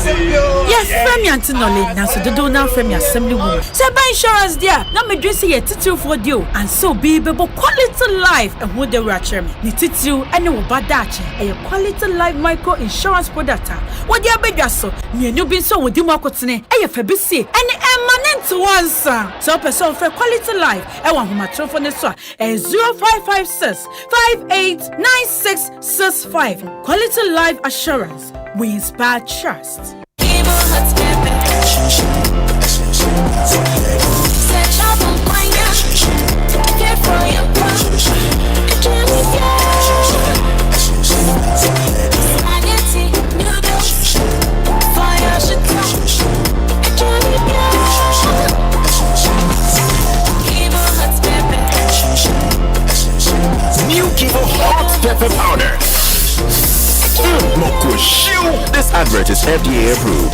Yes, from your knowledge, now so do now from your assembly woman. So by insurance, dear, now me dress here title for you, and so be able quality life and who they watch me. Ni title and no bad dache, a quality life micro insurance product. What you be just so, me new been so with you marketine, a fabisi, and eminent once. So person for quality life, I want my telephone is 0556 589665. Quality life assurance. We inspire trust. New Kivo Hot Pepper Powder. This advert is FDA approved.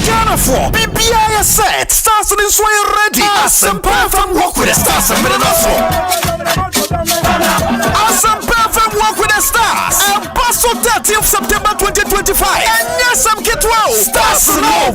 Ghana for BBI set. Stars in this way ready. Asempa from walk with the stars. I'm in Asempa from walk with the stars. Bonsu 30th September 2025. And yes, I'm get 12. Stars no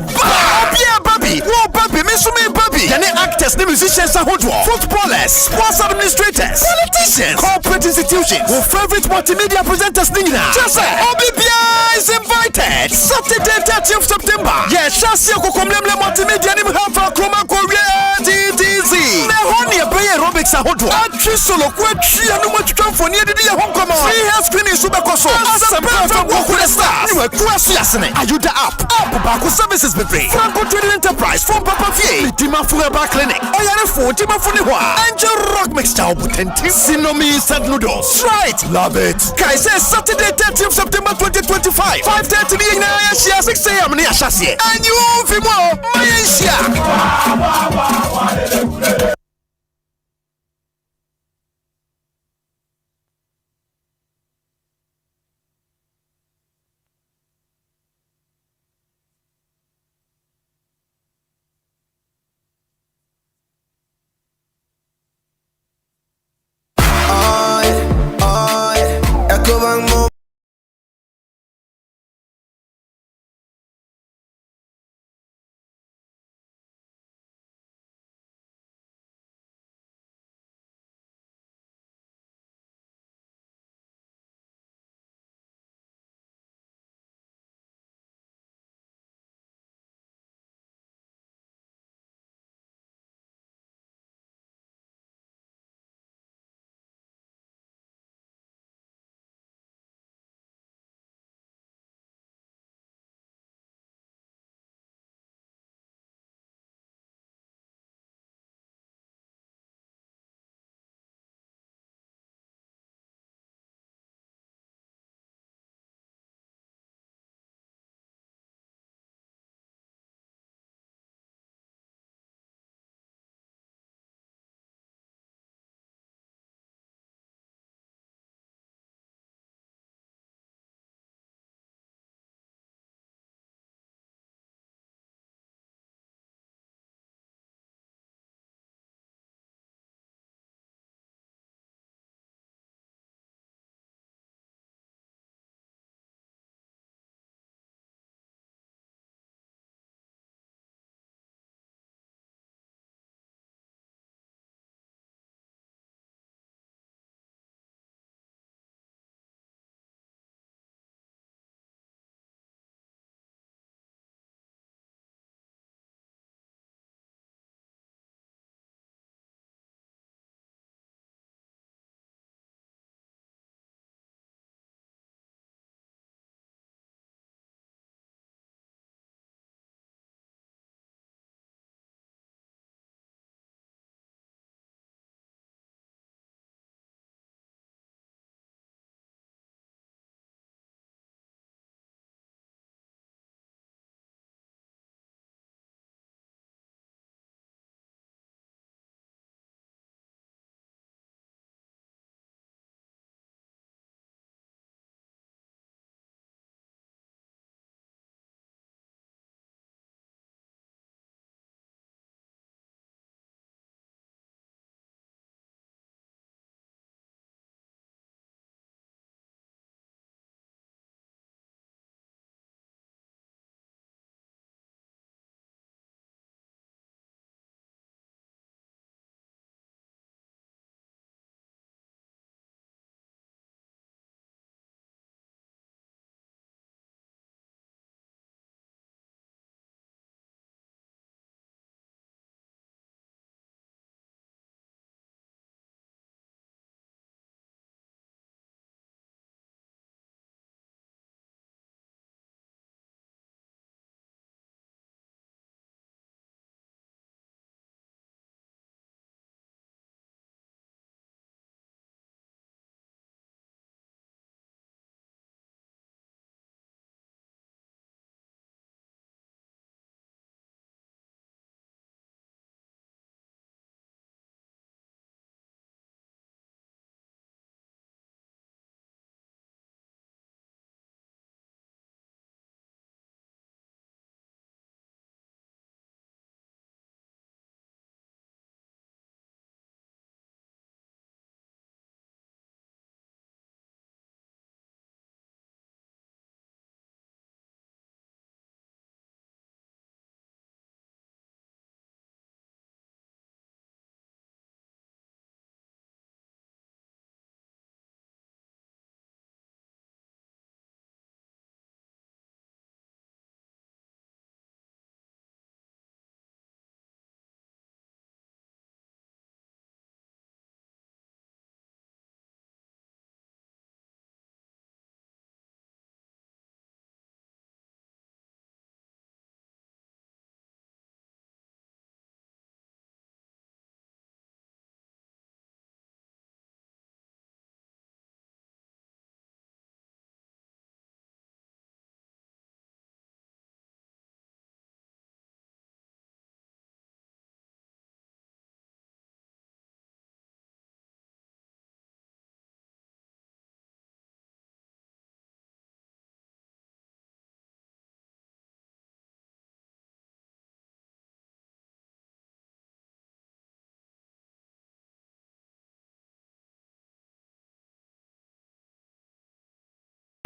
baby. Whoa baby, miss me baby. Any actors, the musicians are footballers, sports administrators, politicians, corporate institutions, who favorite multimedia presenters Nina. Just say OBBI is invited. Saturday 30th September. Yes. Chassis Kokomlemle multimedia ni mhafa Chroma Korea DTZ. Ne honi ebeye aerobics ahodo. Atri solo kwetri anu matutwa mfoni edidi ye honkoma. Free hair screening super koso. Asempa from Walk with the Stars. Niwe kuasu yasene. Ayuda app. App baku services bebre. Franco Trading Enterprise from Papa Fie. Midima Fureba Clinic. Oyare fo Dima Funiwa. Angel Rock Mixture Obutenti. Sinomi instant noodles. Right. Love it. Kaise Saturday 30th September 2025. 5:30 in Ayashia 6 a.m. ni Ashasi. And you feel more, Malaysia.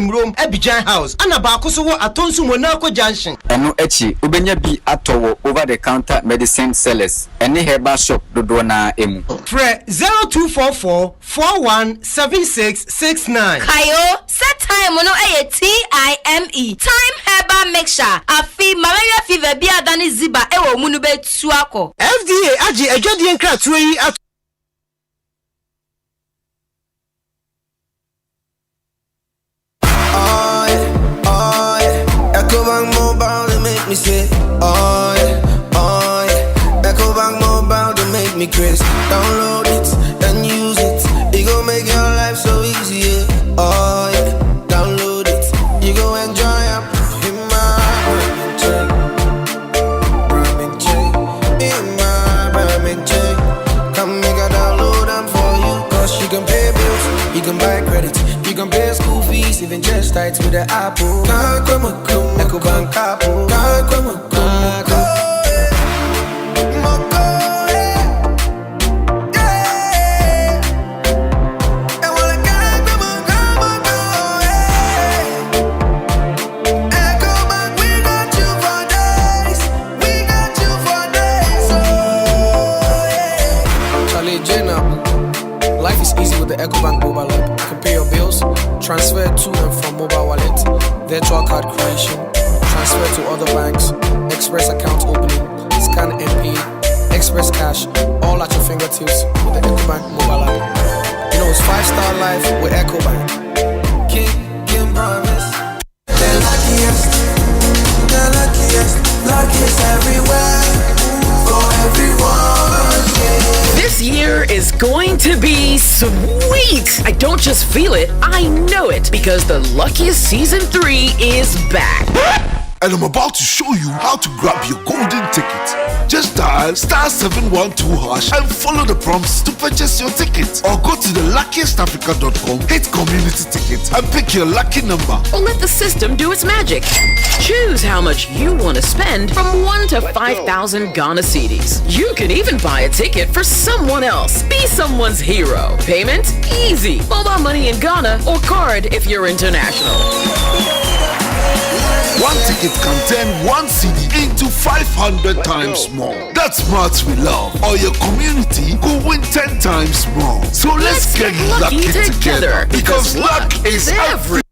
Room Abidjan House. Anabakoso wo Atonsu Monaco Junction. Eno echi ubenya bi atowo over the counter medicine sellers. Any herbal shop dodo na emu. Fre 0244 417669. Kayo set time no TIME. Time herbal mixture. Afi malaria fever bi adani ziba ewo munu be tuako. FDA aji ejodi enkra tuyi at Ecobank Mobile, they make me say, oh yeah. Ecobank Mobile, they make me crazy. Download it and use it. It gon' make your life so easy, yeah. Oh yeah. Download it. You gon' enjoy it. In my ramen chain. In my ramen chain. Come make a download them for you. Cause you can pay bills, you can buy credit, you can pay school fees, even just tights with the Apple. Ecobank Apple. Life is easy with the Ecobank mobile app. You can pay your bills, transfer to and from mobile wallet, virtual card creation, transfer to other banks, express account opening, scan and pay, express cash, all at your fingertips with the Ecobank mobile app. You know it's 5-star life with Ecobank. Kim promise. The luckiest everywhere, for everyone, yeah. This year is going to be sweet. I don't just feel it, I know it, because the luckiest season 3 is back. And I'm about to show you how to grab your golden ticket. Just dial *712# and follow the prompts to purchase your ticket. Or go to theluckiestafrica.com, hit community tickets, and pick your lucky number. Or let the system do its magic. Choose how much you want to spend from 1 to 5,000 Ghana cedis. You can even buy a ticket for someone else. Be someone's hero. Payment? Easy. Mobile money in Ghana or card if you're international. One ticket can turn 1 CD into 500 times more. That's maths we love. Or your community could win 10 times more. So let's get lucky together. Because luck is everything.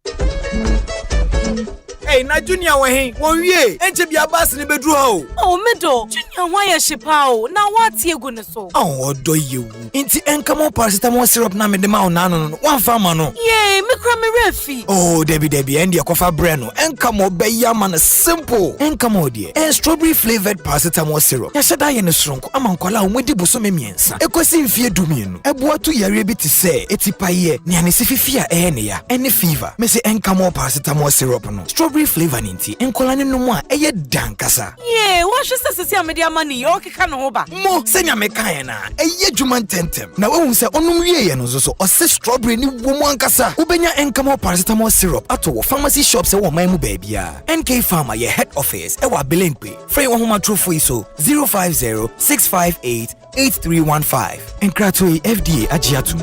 Hey, na Junior wahin, wonwie, enche bia bas ni bedru ha o. Oh, medo, Junior why ya shipa o, na wati egu ne so. Oh, odo yewu. Inti enkamo paracetamol syrup na me de ma ona no, wan fa ma no. Yeah, me kra me refi. Oh, debi, endi akofa bre no. Enkamo be ya man simple. Enkamo de. Strawberry flavored paracetamol syrup. Ya sheda ye ne sronko, ama nkwala omudi bosome miensa. Ekosi mfie dumienu. Eboa tu yare bi ti se, etipaye, ni anesi fifia ne ya. Ene fever. Me se enkamo paracetamol syrup no. Strawberry flavor ninti enkolane no mu a eye dankasa. Yeah, what should say media money o keka no ba. Mo senya me kan na eye dwuma tentem. Na we hu se onum wie ye no so o se strawberry ni wo mu ankasa. Ubenya enkamo paracetamol syrup ato wo pharmacy shops e wo man mu ba bia. NK Pharma ye head office e wa Belenkwe. Free wo homa trofo iso 050-658-8315. Enkratoi FDA agiatu.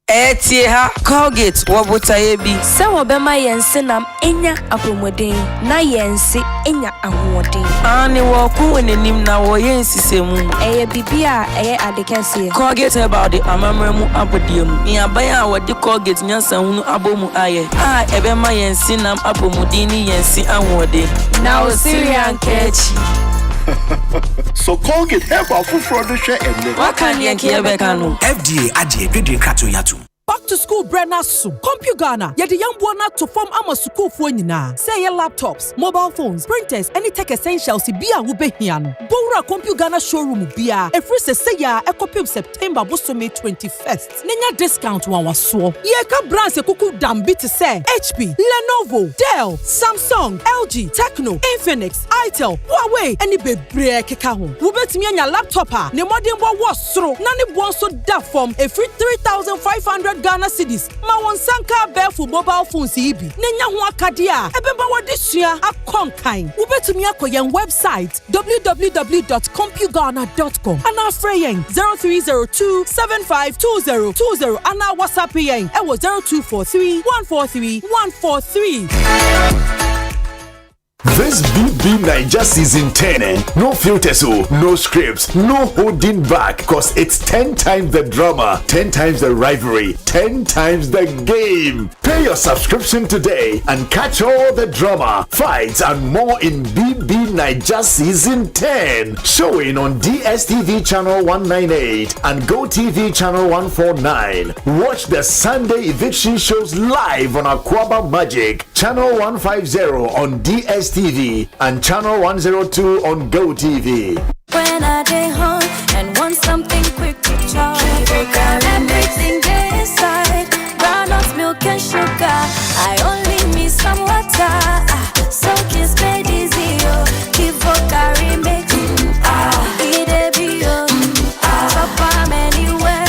Etie ha Colgate wobota yebi se wobema yense nam enya apomodin na yense enya ahoodin ani wo ku enenim na wo yensisemu eye bibia eye adekese Colgate about the amamremu abodiem yaban a wodi Colgate nyansa hunu abomu aye ebema yense nam apomodin ni yense ahoodin now Syrian kechi. So Colgate herbal food product share and what can you kano FDA adie dwedwe krato yatu. Back to school Brenna Su. CompuGhana. Yedi young na to form ama school for nyina. Say your laptops, mobile phones, printers, any tech essentials bia wo behia no. Bowra CompuGhana showroom bia. Every say ya ekopim September bosome 21st. Nenya discount wan waso. Ye ka brands ekuku dambi te say HP, Lenovo, Dell, Samsung, LG, Tecno, Infinix, Itel, Huawei, any bebre keka ho. Wo betimi anya laptop a ne modern bo wo soro na ne bo so da form a free 3,500 200 Ghana cedis. Ma won sanka for mobile phones ibi. Nenya ho akadia. Ebeba wodi sua akonkan. Ubetumi akoyen website www.compugana.com. Ana freyen 0302 752020 ana WhatsApp yen ewo 0243 143 143. This BB Niger season 10, no filters, no scripts, no holding back, cause it's 10 times the drama, 10 times the rivalry, 10 times the game. Pay your subscription today and catch all the drama, fights, and more in BB Niger season 10. Showing on DSTV channel 198 and GoTV channel 149. Watch the Sunday eviction shows live on Aquaba Magic, channel 150 on DSTV and channel 102 on GoTV. When I day home and want something quick to chop, everything day inside, groundnut milk and sugar. I only need some water, so kiss made easy. Keep for carry make eat a bio, papa anywhere.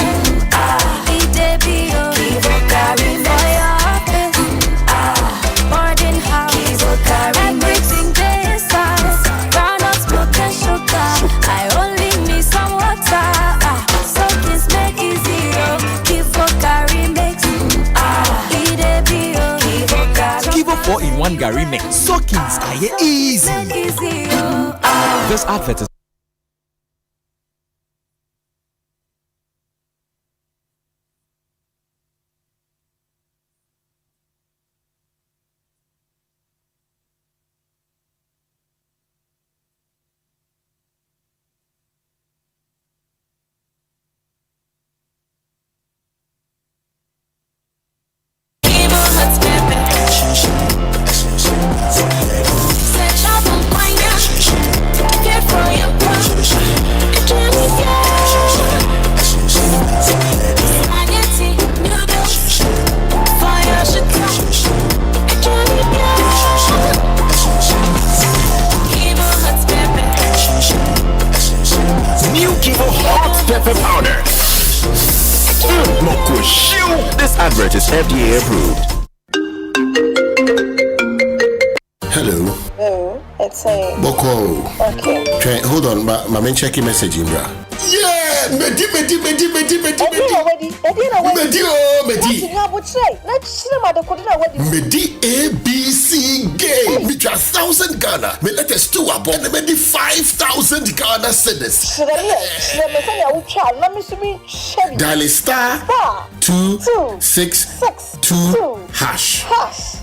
Eat a bio, keep for carry for your office, boarding house. Keep for carry everything day inside, groundnut milk and sugar. I only need some water, so kiss make easy. Keep for carry make eat a bio, keep for carry. Give a 4-in-1 Gary mix. Sockings are easy. This advert is This advert is FDA approved. Hello. Hello, it's a Boko. Okay. Hold on, my checking message, Imbra. Yeah, Medi. Medi ABC game. Me 1,000 Ghana. Me let us do a bomb. And Medi 5,000 Ghana cedis. Dial star 262 hash.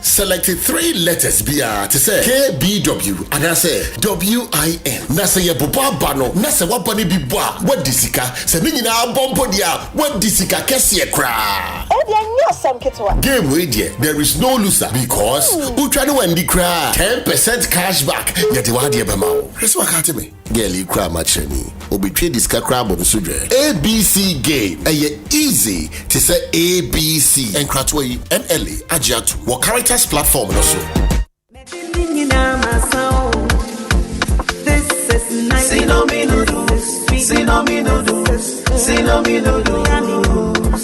Select 3 letters BR to say KBW and I say WIN. Na say ye boba bano. Na say wapani bibwa. What disika? Se nini na bombo dia. What disika kesiye kra. Game with ye. There is no loser because utrani wendi kra. 10% cashback. Yeti wadi ebemao. Resu wakati me. Girl kra macheni. Obi trade diska kra bonusudre. ABC game. Eye easy to say ABC. And kratwe NLA Ajatu. What characters platform also. This is nice. See no me noodles. See no me noodles. See no me noodles.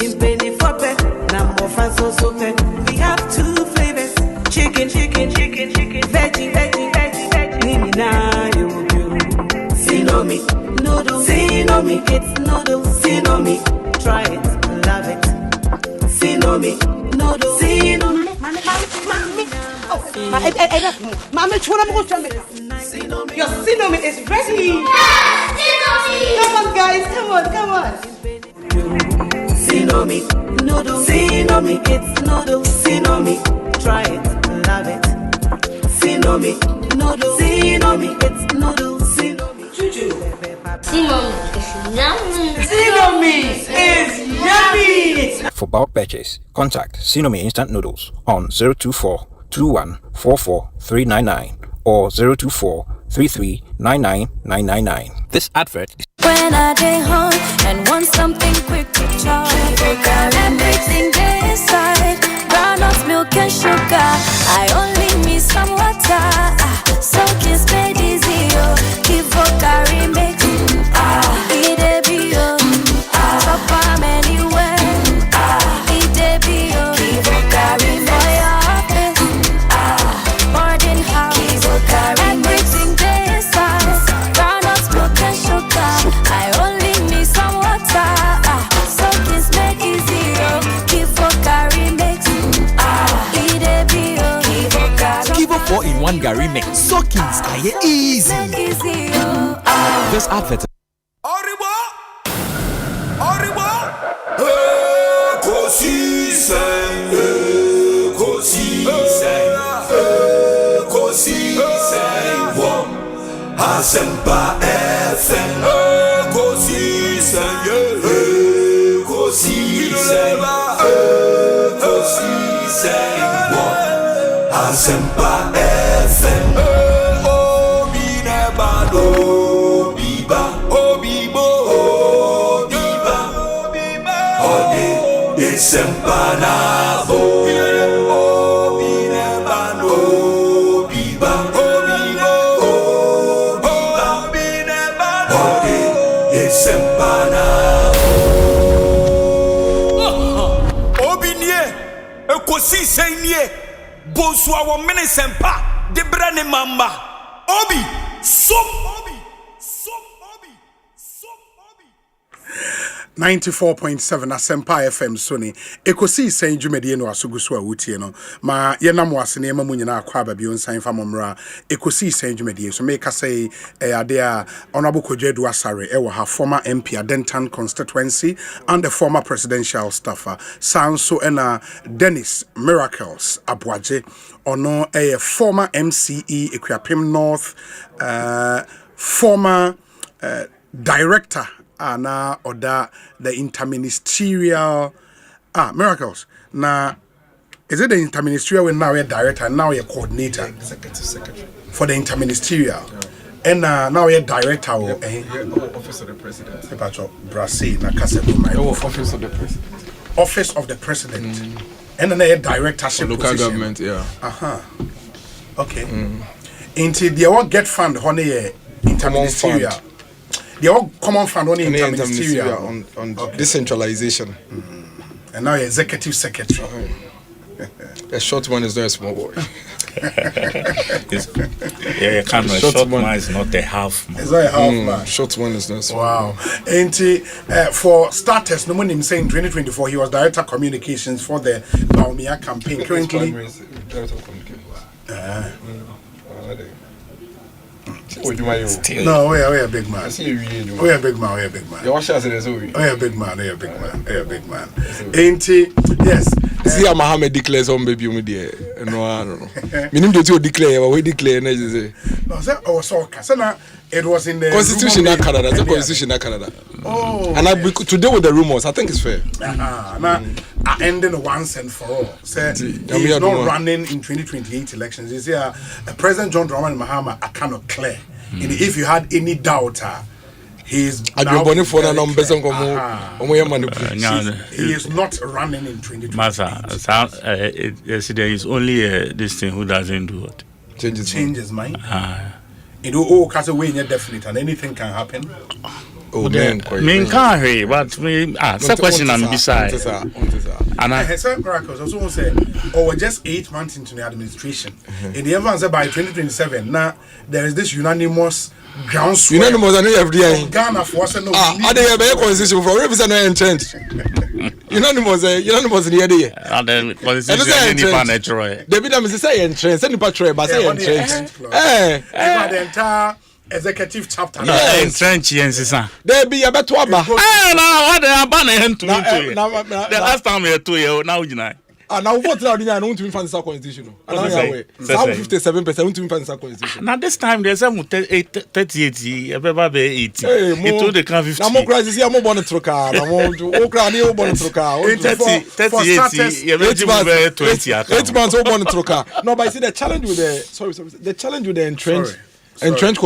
In penny for pet. Number fans so pet. We have 2 flavors. Chicken. Veggie. Nini na you. See no me noodles. See no me. It's noodles. See no me. Try it. Love it. See no me noodles. See no me. Mama, your cinnamon is ready. Come on, guys, come on. Cinnamon noodles. Cinnamon, it's noodles. Cinnamon, try it, love it. Cinnamon noodles. Cinnamon, it's noodles. Cinnamon, Juju. Cinnamon is yummy. For bulk purchase, contact Sinomi Instant Noodles on 024 21 44 399 or 024 33 99 999. This advert is When I day home and want something quick to chop, everything day inside, groundnut milk and sugar. I only need some water, so kiss made easy. Keep for carry make eat a bio, papa anywhere. Eat 4-in-1 Gary mix. Soakings are easy. This advert. Asempa FM. Ekosiisen, Ekosiisen, Ekosiisen. Asempa FM. Obi neba no biba, obibo, obiba, ode Asempa na bo. Obi neba no biba, obibo, obi neba ode Asempa na Obi nie, Ekosiisen nie. Bonsu awo mene sempa de brane mamba obi som 94.7 Asempa FM Sony Ekosiisen dwumedie no asoguso a wotie no ma yenam wase ne mamu nyina akwa ba bio nsan fa momra Ekosiisen dwumedie so make say ade a honorable Kojedu Asare ewo ha former MP Adentan constituency and the former presidential staffer Sanso ena Dennis Miracles Abwaje ono former MCE Equiapim North former director Ana Oda the interministerial Miracles. Now is it the interministerial when now you're director and now you're coordinator? Secretary. For the interministerial. Yeah. And now you're director Office of the President. Brazil, Office of the President. Office of the President. And then you're directorship local position. Government, yeah. Okay. Until they all get fund honey interministerial. The all common fund only interministerial on decentralization. And now you're executive secretary. A short one is not a small boy. Short man is not a half man. It's not a half man. Short one is not small. Wow. And for starters, no one him saying 2024 he was director of communications for the Baumia campaign. Currently, director of communications. No, we are a big man. We are a big man. We are a big man. You watch us as we are a big man. We are a big man. We are a big man. Ain't he? Yes. See, how Mohammed declares on baby me there. No, I don't know. Meaning that you declare, we declare. No, sir. Oh, so it was in the Constitution of Canada. The Constitution of Canada. Oh. And to deal with the rumors, I think it's fair. Now, ending once and for all. Say he's not running in 2028 elections. You see, President John Dramani Mahama, I cannot clear. And if you had any doubt, he is now he is not running in 2028. There is only this thing who doesn't do it. Change his mind. You know, because way definite and anything can happen. Oh, man, can't hear, but me, question I'm beside. And I said, Miracles also say, we're just 8 months into the administration. In the answer by 2027, now there is this unanimous groundswell. Unanimous and FDI. Ghana for us no. Are they a constitution for represent no intent? Unanimous in the idea. And then constitution any natural. David am say entrance, any patrol, but say entrance. The entire executive chapter. Entrench yensa. There be a better one. Now what they are banning to the last time we to you now you and now what now I don't even fancy constitution. And now 57% don't even fancy constitution. Now this time there's a 38 everybody 80. It to the can 50. Now more crisis here more born troka. Now more okra ni born troka. 38 20 8 months born troka. No, but see the challenge with the the challenge with the entrenched entrenched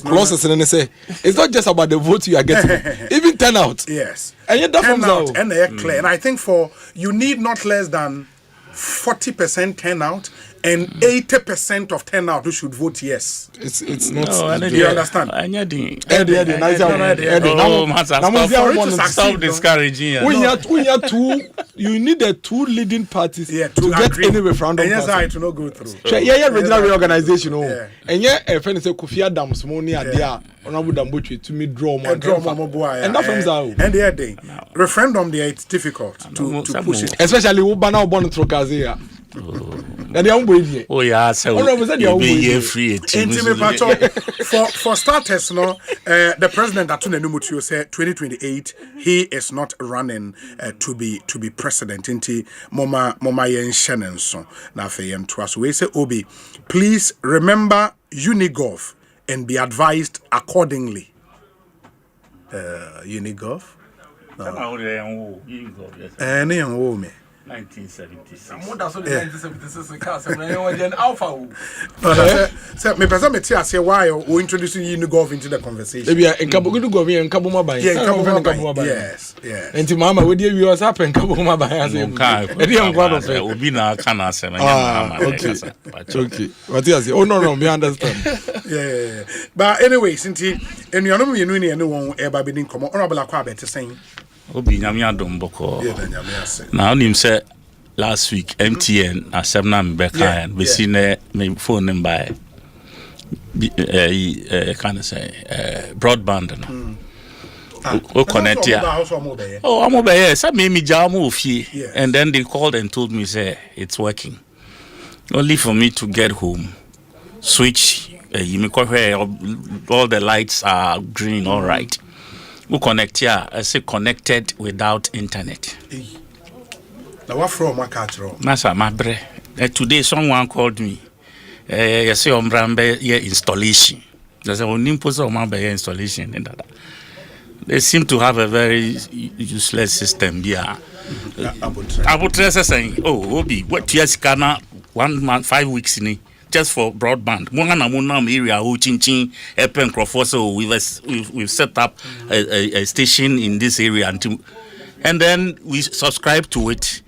clauses and they say it's not just about the vote you are getting, even turnout. Yes. And yet that comes out. And they're clear. And I think you need not less than 40% turnout and 80% of turnout who should vote yes. It's not. Do you understand? Stop discouraging. You need the two leading parties to get any referendum. And yes, I to not go through. Regional reorganization. And yeah, a friend say Kofi Adams money are there. Honorable Damboche to me draw more. And that comes out. And the referendum there it's difficult to push it. Especially Ubana born Trokazia. And the umbrella. Oh yeah, so be free. For starters, no, the president that Tunenumutu said 2028 he is not running to be president. Inti moma yen shenenso na fe yen twa. So we say Obi, please remember Unigov and be advised accordingly. Unigov. Any young me. 1976. Alpha. So me person me tia say why we introducing Unigov into the conversation. Maybe in Kabugu go in Kabuma by. Yeah, Kabuma. Yes. And Mama, we dear viewers up in Kabuma by. Obina can answer. Okay. What is it? Oh no, we understand. Yeah. But anyway, since and you know me no eba be din komo honorable akwa be saying Obi nyamia domboko. Now him say last week MTN Savannah Mbeka and we seen me phone number can I say broadband no. Connect here. Oh, I'm over here. Some me jamu fee, and then they called and told me say it's working. Only for me to get home, switch. You make all the lights are green, all right. We connect here. I say connected without internet. Now what from my catro? Nasa mabre. Today someone called me. You say Ombrambe installation. There's an impose on my installation and that. They seem to have a very useless system here. Abutresa saying, "Oh, Obi, what years can 1 month, 5 weeks in just for broadband. Mona area Chinchin Epen Crawford. So we've set up a station in this area and then we subscribe to it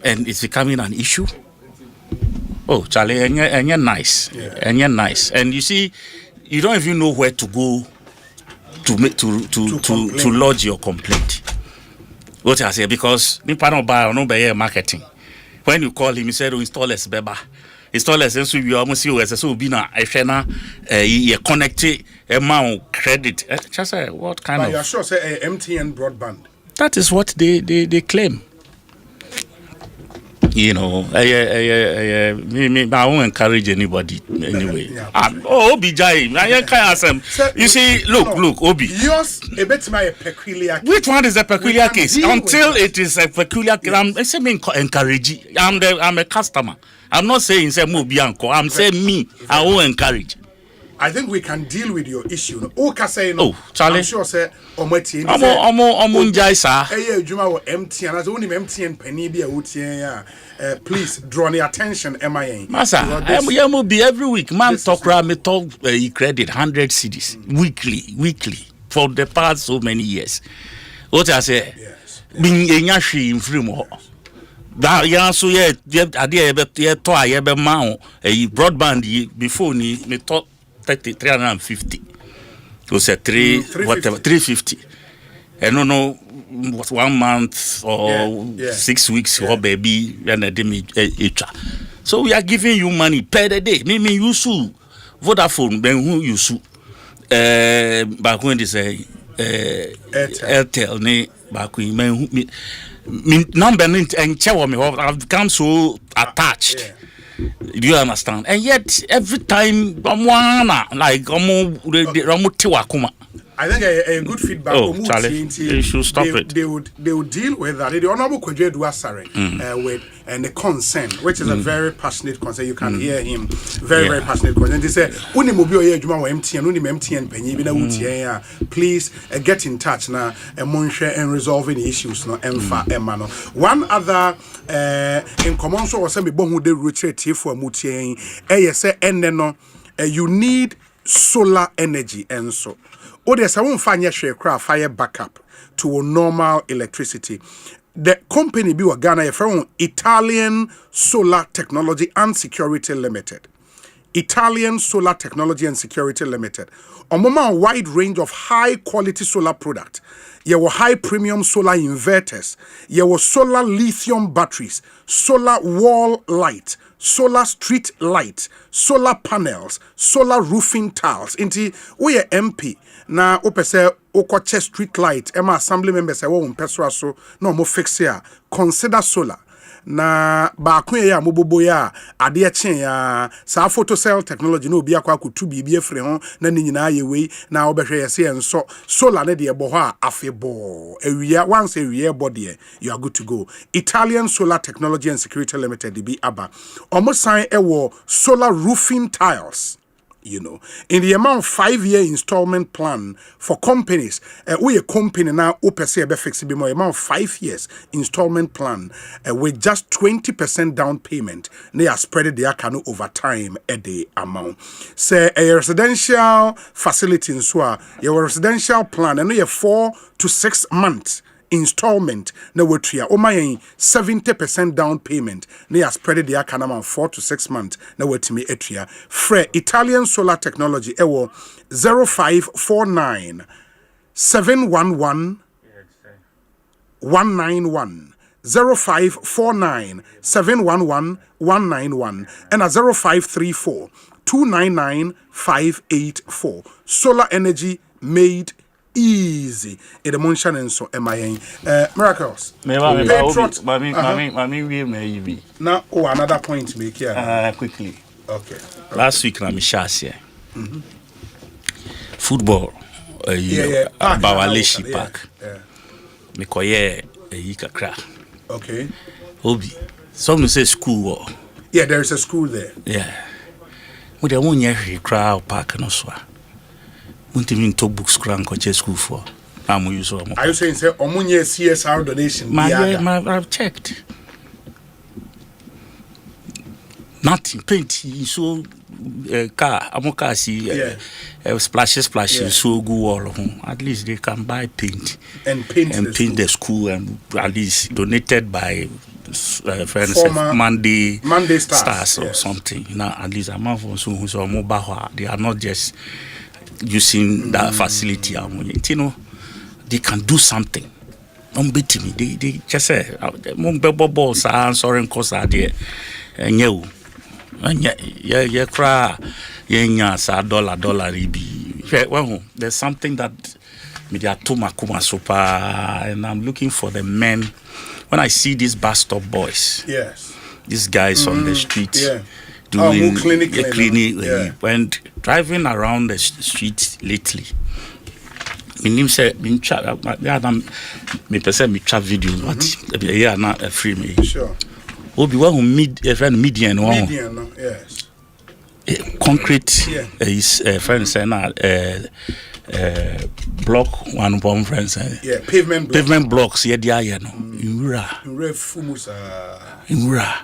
and it's becoming an issue. Oh, Charlie, and you're nice. And you're nice. And you see, you don't even know where to go to lodge your complaint. What I say, because marketing. When you call him, he said, installers, beba. Installers, and so you almost see as a bina, a connected amount credit. Just say, what kind of. You're sure, say, MTN broadband. That is what they claim. You know, I won't encourage anybody anyway. Obi Jai, you see, look, Obi. Yours a bit my peculiar case. Which one is a peculiar case? Until it is a peculiar case, I'm saying encourage. I'm a customer. I'm not saying say Mobi Anko. I'm saying me. I won't encourage. I think we can deal with your issue. Charlie. I'm sure say ometi. Juma MTN. As only MTN penny be a please draw the attention. MIA. Masa, I'm be every week. Man talk credit 100 CDs weekly for the past so many years. What I say? Being a yashi in free more. That so a broadband before me talk 350. It was a 350. I don't know what 1 month or 6 weeks or baby and a demi. So we are giving you money per day. Maybe you sue Vodafone, then who you sue? Back when they say Airtel, ne back when me number and check me. I've become so attached. Do you understand? And yet every time I think a good feedback. Charlie, you should stop it. They would deal with that. The Honorable Kwejo Duasare with the concern, which is a very passionate concern. You can hear him very passionate concern. They say, MTN penny, please get in touch now and resolve any issues. One other in common so was me bon de retreat for mutien. You need solar energy and so. There's a one fire backup to normal electricity. The company be Ghana from Italian Solar Technology and Security Limited. Italian Solar Technology and Security Limited. A wide range of high quality solar product. There were high premium solar inverters. There were solar lithium batteries, solar wall light, solar street light, solar panels, solar roofing tiles. Inti we MP na opese okoche street light. Emma assembly members say wo mpeswa so no mo fix here. Consider solar. na baako ya mobobo ya ade chen ya sa photocell technology no obi akwa akutu bibi afre ho na ni nyina ye wei na obehwe yese enso solar ne de ebo ho a afebo awia once awia body you are good to go. Italian Solar Technology and Security Limited DB aba almost sign ewo solar roofing tiles. You know, in the amount 5-year installment plan for companies, we a company now OPC be flexible amount 5 years installment plan with just 20% down payment. They are spread the account over time at the amount. Say a residential facility in Swa, your residential plan, and you 4 to 6 months. Installment na wetria o mayen 70% down payment na ya spread the account 4 to 6 months na wetimi etria free Italian Solar Technology ewo 0549 711 191 0549 711 191 and a 0534 299 584 solar energy made easy in the motion and so miracles Mami, now another point make here quickly. Okay. Last week na Mishas football Bawaleshi Park Mikoye Kakra. Okay. Obi some say school. Yeah, there is a school there. Yeah. We the one year crowd park no so. Even talk books school for. Are you saying say omunye CSR donation? I've checked. Nothing. Paint so car. Amoka see splashes. So go all of them. At least they can buy paint and paint the school and at least donated by friends Monday Stars or something. Now at least I'm not from so mobile. They are not just using that facility, you know, they can do something. Don't beat me. They just say, balls are answering cause are there. And you, cry, dollar, there's something that media Tomakuma super, and I'm looking for the men. When I see these bus stop boys, these guys on the street. Doing clinic when driving around the street lately. My name said me trap video but yeah not a free me. Sure. Obi one who median one. Yes. Concrete is friend say na block one friend say. Yeah, pavement blocks yeah there no. Inura.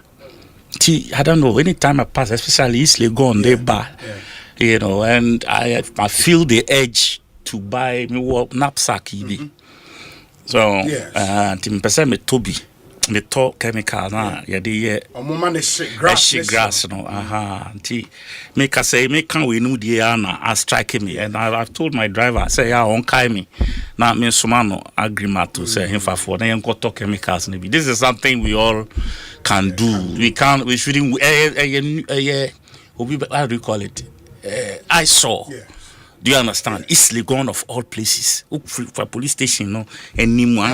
I don't know. Anytime I pass, especially East Legon, they buy, you know, and I feel the edge to buy me knapsack. So, me Toby, me talk chemical na grass no. Me can say me can we know the ana are striking me, and I've told my driver say yeah on kai me. Now me sumano agreement to say him for na yen talk chemicals maybe. This is something we all can do. We shouldn't how do you call it? I saw. Do you understand? It's Legon of all places. For police station, no anymore.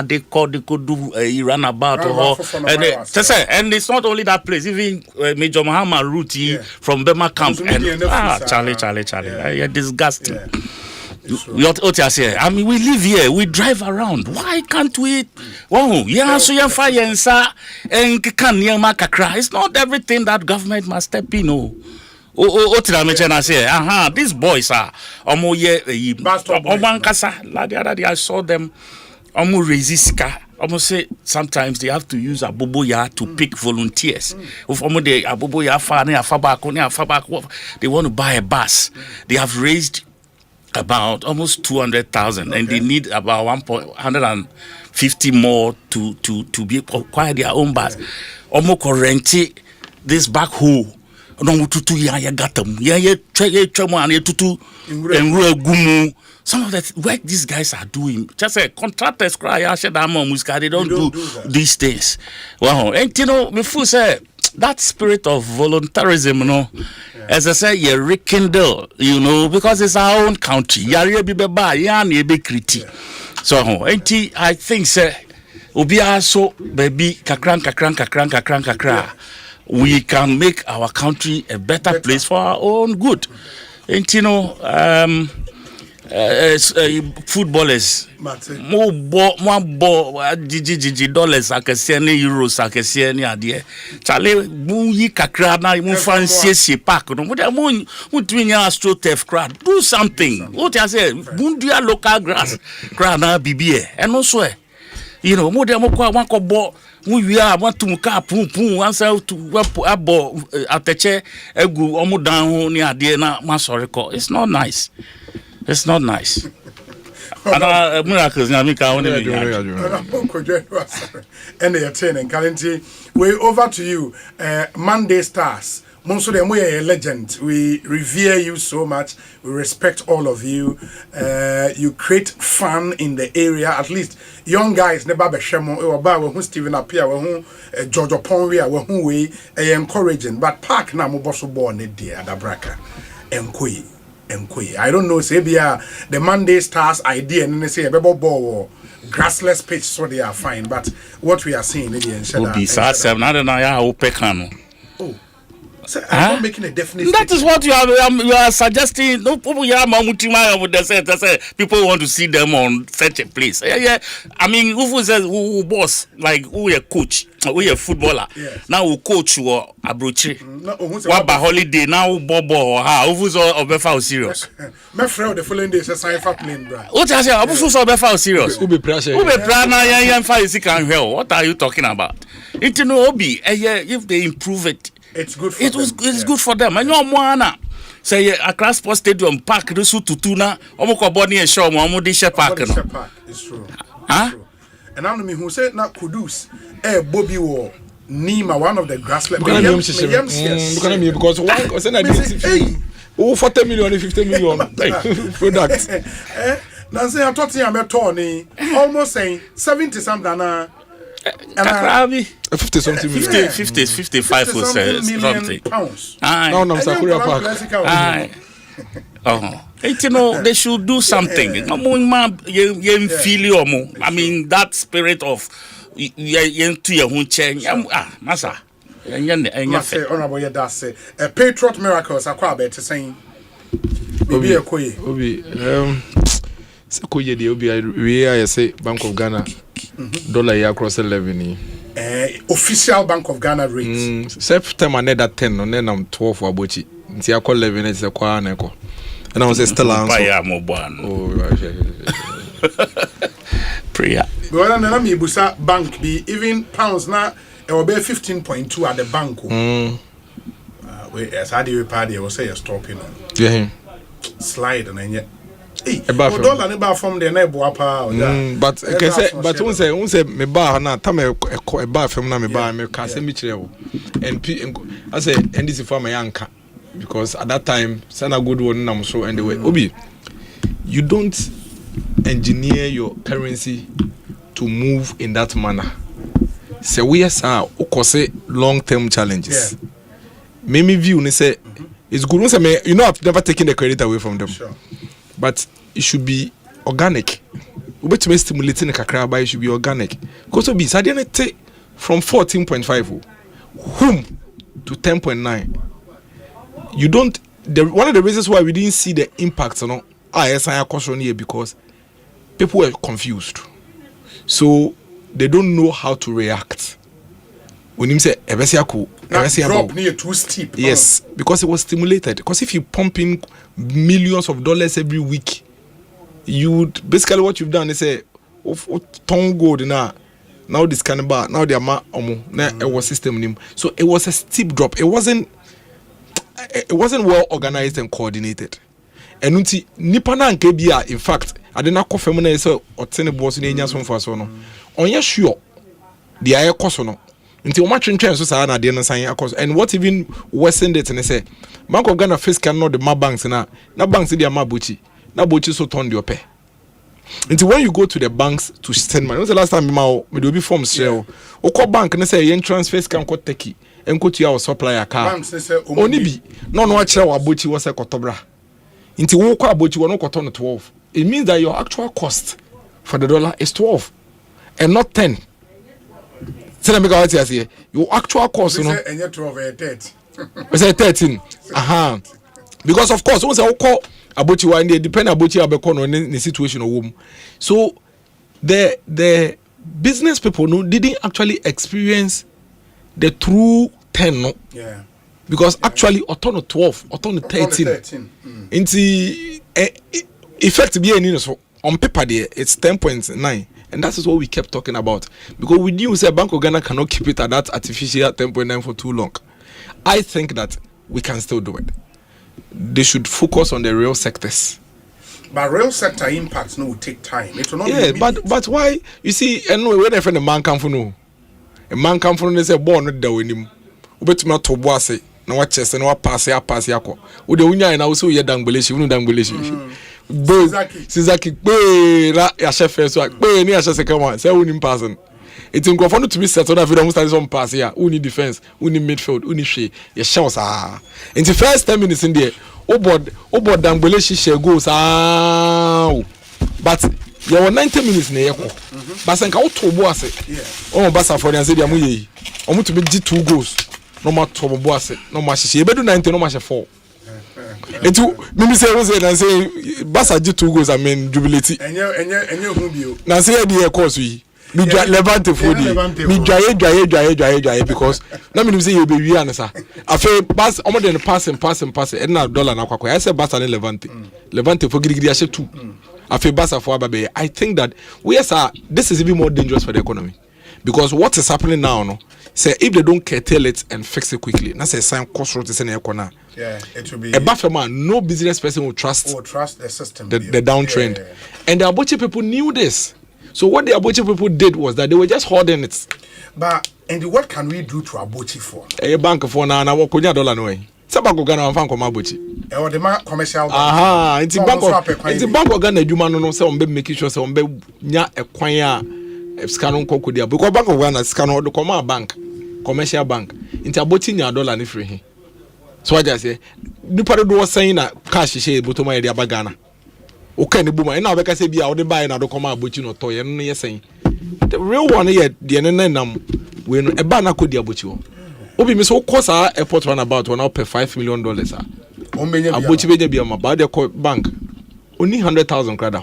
They could do run about and it's not only that place. Even Major Muhammad route from Bema camp and Charlie. Disgusting. I mean, we live here, we drive around. Why can't we? It's not everything that government must step in. These boys are the other day I saw them almost almost say sometimes they have to use a boboya to pick volunteers. They want to buy a bus. They have raised about almost 200,000 and they need about 150 more to be acquire their own bus. Almost rent this backhoe. No tutu ya gatam ya tutu and some of the work these guys are doing just a contractors cry they don't do these things. Wow. And you know before say that spirit of volunteerism, you know, as I say, you rekindle, you know, because it's our own country. So I think say Obia so baby kakran. We can make our country a better place for our own good. And you know, footballers more dollars akese ne euros akese ne ade chale mu yi kakra na mu fancy park no mu twinya AstroTurf crowd do something what I say bundia local grass crowd na bibie and also you know mo dem ko wan ko bo mu wia want to ka pum answer to abo ateche egu omo dan ho ne ade na ma sorry ko it's not nice. It's not nice. And miracles na me ka won dey. And they attend currently way over to you Monday Stars. Monso de moye a legend. We revere you so much. We respect all of you. You create fun in the area. At least young guys never be shemo e oba we hu Steven Apia we hu George Oponwe we hu we encouraging. But park na mo boso ball ne dey adabraka. Enkoyi. I don't know, say the Monday Stars idea and they say a ball or grassless pitch, so they are fine. But what we are seeing again, so I'm not making a definite. That is what you are suggesting. No people people want to see them on such a place. Yeah. I mean, who says who boss like who a coach, who a footballer. Yes. Now who coach or abrochi. What by holiday now bobo or how who's all befa serious. My friend the following day says I'm playing, bro. What I say? Who's all befa serious? Who be pressure? Who be prana? Yeah. What are you talking about? It no obi. If they improve it. It's good for it's good for them. I know Moana. Say Accra Sports Stadium Park this tutuna omoko body and show mo di park no. It's true. Huh? And I'm me who said not Kudus. Bobby War Nima one of the grassland. Because one was oh 40 million 50 million products. Now say I'm talking about Tony almost saying 70 something and 50 something million. 55 something pounds. No, Sakura Park. You know, they should do something. I mean, that spirit of Massa. Honorable Yadase. Patriot Miracles are quite better saying. Obi. Sekoye de obi we I say Bank of Ghana dollar here across 11 official Bank of Ghana rates September another 10 no then I'm 12 for abochi nti akọ 11 is kwa na eko and I was still answer prayer go na me busa bank be even pounds na e will be 15.2 at the bank we as how do you pay we say you're stopping slide and then dollar never from the neighbor but say me bar na tam e bar from na me bar me ka say me kire wo and I say and this for my anka because at that time sana good one nam so and the way obi you don't engineer your currency to move in that manner say we are say long term challenges me view ni say it's good say me you know I've never taken the credit away from them but it should be organic. We better stimulating the kakra, but it should be organic. Because be suddenly from 14.5 to 10.9. You don't. One of the reasons why we didn't see the impact on ISI caution here because people were confused, so they don't know how to react. When you say drop near too steep. Yes, because it was stimulated. Because if you pump in millions of dollars every week, you would basically what you've done is say, ton gold now this kind of bar now they are it was system. So it was a steep drop. It wasn't well organized and coordinated. And unti nipana nkebia in fact I didn't call feminine so or ten boss in Enya so for so no. On your sure the air cost no. Until much interest so say na dey no sign across and what even worsened it and say Bank of Ghana face cannot the ma banks na banks dey ma bochi na bochi so turn the pay until when you go to the banks to send money. When was the last time me do be form share o call bank na say yen transfer can ko take and go to your supplier car banks say oni bi no akire wa bochi wo say kotobra until wo kwa bochi wo no koto no 12. It means that your actual cost for the dollar is 12 and not 10 Say na make what you say. Your actual cost, you know. And yet 12 30. We say 13. Because of course, once I call about you, and they depend about you about the situation of womb. So the business people didn't actually experience the true 10. No? Yeah. Because actually, autono 12, autono 13. Into effect be so on paper there, it's 10.9. And that is what we kept talking about. Because we knew that Bank of Ghana cannot keep it at that artificial 10.9 for too long. I think that we can still do it. They should focus on the real sectors. But real sector impacts will take time. It will not be but why? You see, anyway, when a friend a man come for no, a man come from say born not there with him. Ubet me to boase. No what chest and what pass yako. Ude unya and also ye dangbeleshi. Unu dangbeleshi. Sizaki be ra ya chef so be ni ya chef second one. Say unim person. It's in conform to be settled if you don't start some pass here. Uni defense, uni midfield, uni she. Your shots are. In the first 10 minutes in there, Obod Dangbeleshi share goes but there were 90 minutes in the echo. But I can't to boss it. Oh, Bassa for the Azedia Muye. I'm to be 2 goals. No more to boss it. No more she better 90, no more 4. And to maybe say and say Bassa 2 goals. I mean jubility. And you who be now say the course we. Me Levante for the me dry because na me say you be we answer afa pass omo dey pass and na dollar na kwakwa I say Barca and Levante for gidi I say 2 afa Barca for ababe. I think that this is even more dangerous for the economy because what is happening now no say if they don't curtail it and fix it quickly na say sign cost road is in economy. It will be a buffer man. No business person will trust the system, the downtrend. And the Abuchi people knew this. So what the Abuchi people did was that they were just hoarding it. But and what can we do to Abuchi for? A bank for now na $1 no way. Sabako Ghana am fan ko Abuchi. E o the commercial bank. It's bank of Ghana adwuma no say on be making sure say on be nya ekwan a scanon kokodia because bank of Ghana scanon do come bank, commercial bank. Into Abuchi nya $1 ni free he. So I just say nipa do was saying na cash she bottom e dia Ghana. Okay, the boomer. Now, because be out the buy now, come out, but you know, toy and you're saying the real one here, the NNM, when a banner could be about you. Obi, Miss Okosa airport run about one up $5 million. I bought you be about the bank only 100,000 credit.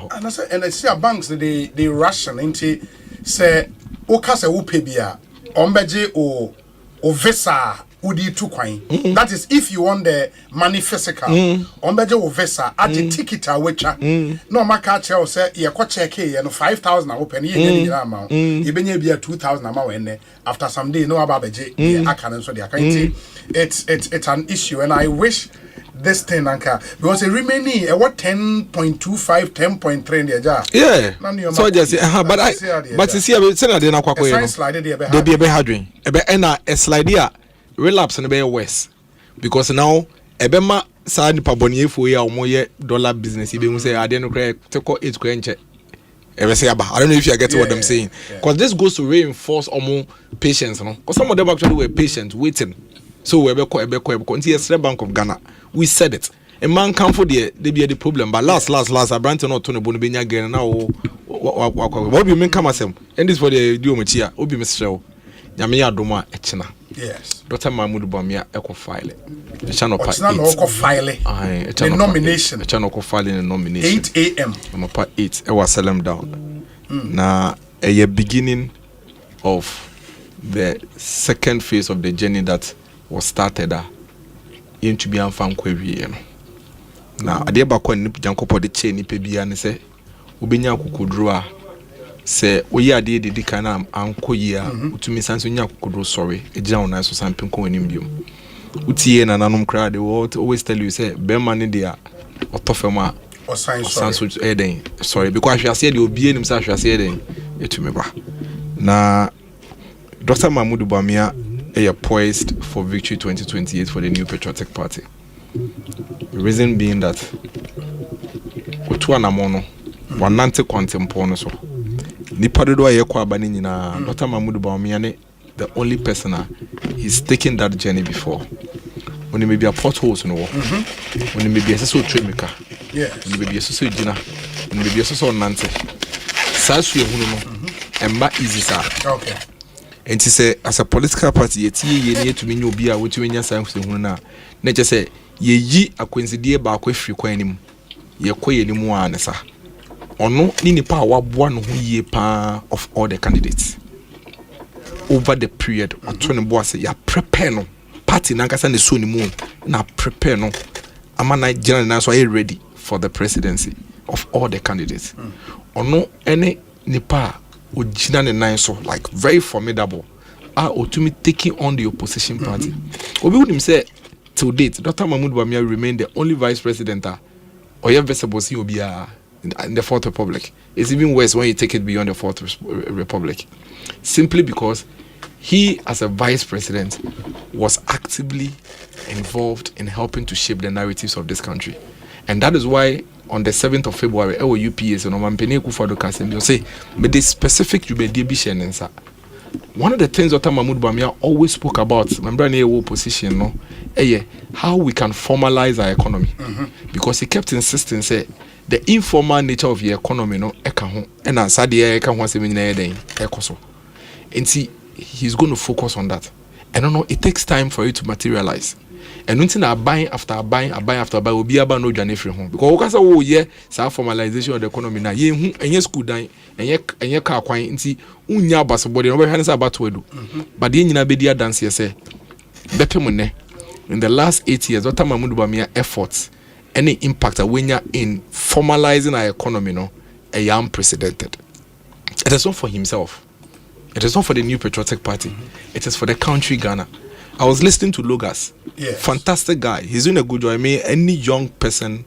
And I see banks they ration into say Okasa Upebia, Ombeje or Vesa. Udi 2 coin. That is if you want the money physical. Ombeje o vesa at the ticket awecha. No maka che o say ye ko check e no 5,000 open ye any amount. Ye benye bia 2,000 amount ene after some day no ababeje ye aka so the account. It's an issue and I wish this thing anka because it remaining what 10.25 10.3 in the jar. Yeah. So just but you see say na dey na kwakwa ye. Dey be hadwin. E be na a slide here. Relapse and be worse because now ebema sa nipa boni for ya omoye dollar business even say I didn't take 8 kwenche I don't know if you get what I'm saying because this goes to reinforce omo patience no because some of them actually were patient waiting so we be until yesterday Bank of Ghana we said it a man come for the be the problem but last a brand not to no be nya again now what do you mean come asem and this for the do machia obi mesrew nyame adoma echina. Yes. Dr. Mahmoud Bamia eco file. The channel part 8. The nomination. The channel file in the nomination. 8 a.m. I'm part 8. I was selling down. Now a beginning of the second phase of the journey that was started into be fan query. Now I did back when Janko the chain pebia and say Ubinya kukudrua. Say we are the kana anko ya utumi sanso nya kokodro sorry eja ona so sampin ko anim biom utie na nanom kra they will always tell you say be man dey otofema or sanso eden sorry because I say the obi enim say I say eden etumi ba na Dr. Mahmoud Bamia is poised for victory 2028 for the New Patriotic Party. The reason being that otu anamono wanante contemporary so nipa dodo aye kwa bani nyina Dr. Mahmoud Bamia ne the only person he's taken that journey before when he may be a potholes no when he may be a so tremika when he may be a so jina when he may be a so nante sasu ehunu no emba easy sir And to say, as a political party, ye to me no be a what you mean yourself to one. Nature say, ye a coincidence back with free coinim. Ye quay any more answer. Or no, nini power one who ye pa of all the candidates. Over the period, or 20 boys say, ya prepare no. Party Nankasan the Sony Moon, now prepare no. I'm a general now, so ready for the presidency of all the candidates. Or no, any nipa. Ojina and so like very formidable are to me taking on the opposition party. Obi would him say till date, Dr. Mahmoud Bawumia remained the only vice president or you visible see Obia in the Fourth Republic. It's even worse when you take it beyond the Fourth Republic. Simply because he as a vice president was actively involved in helping to shape the narratives of this country. And that is why on the 7th of February, our UPS and Omampene Kufado Kasem, say, but this specific you be DB. One of the things Dr. Mahmoud Bawumia always spoke about, remember in position, no, how we can formalize our economy. Because he kept insisting, say, the informal nature of the economy, no, and answer the ekoso. And see, he's going to focus on that. And no, it takes time for it to materialize. And nothing are buying after buying will be about no journey from home. Because formalization of the economy now, and school dying, and car quine, and see, unya basabody, no hands about to do. But the Bedia dance, say, Bepemone, in the last 8 years, Dr. Mahmoud Bawumia efforts, any impact in formalizing our economy, no, unprecedented. It is not for himself, it is not for the New Patriotic Party, it is for the country Ghana. I was listening to Logas. Yes. Fantastic guy. He's doing a good job. I mean, any young person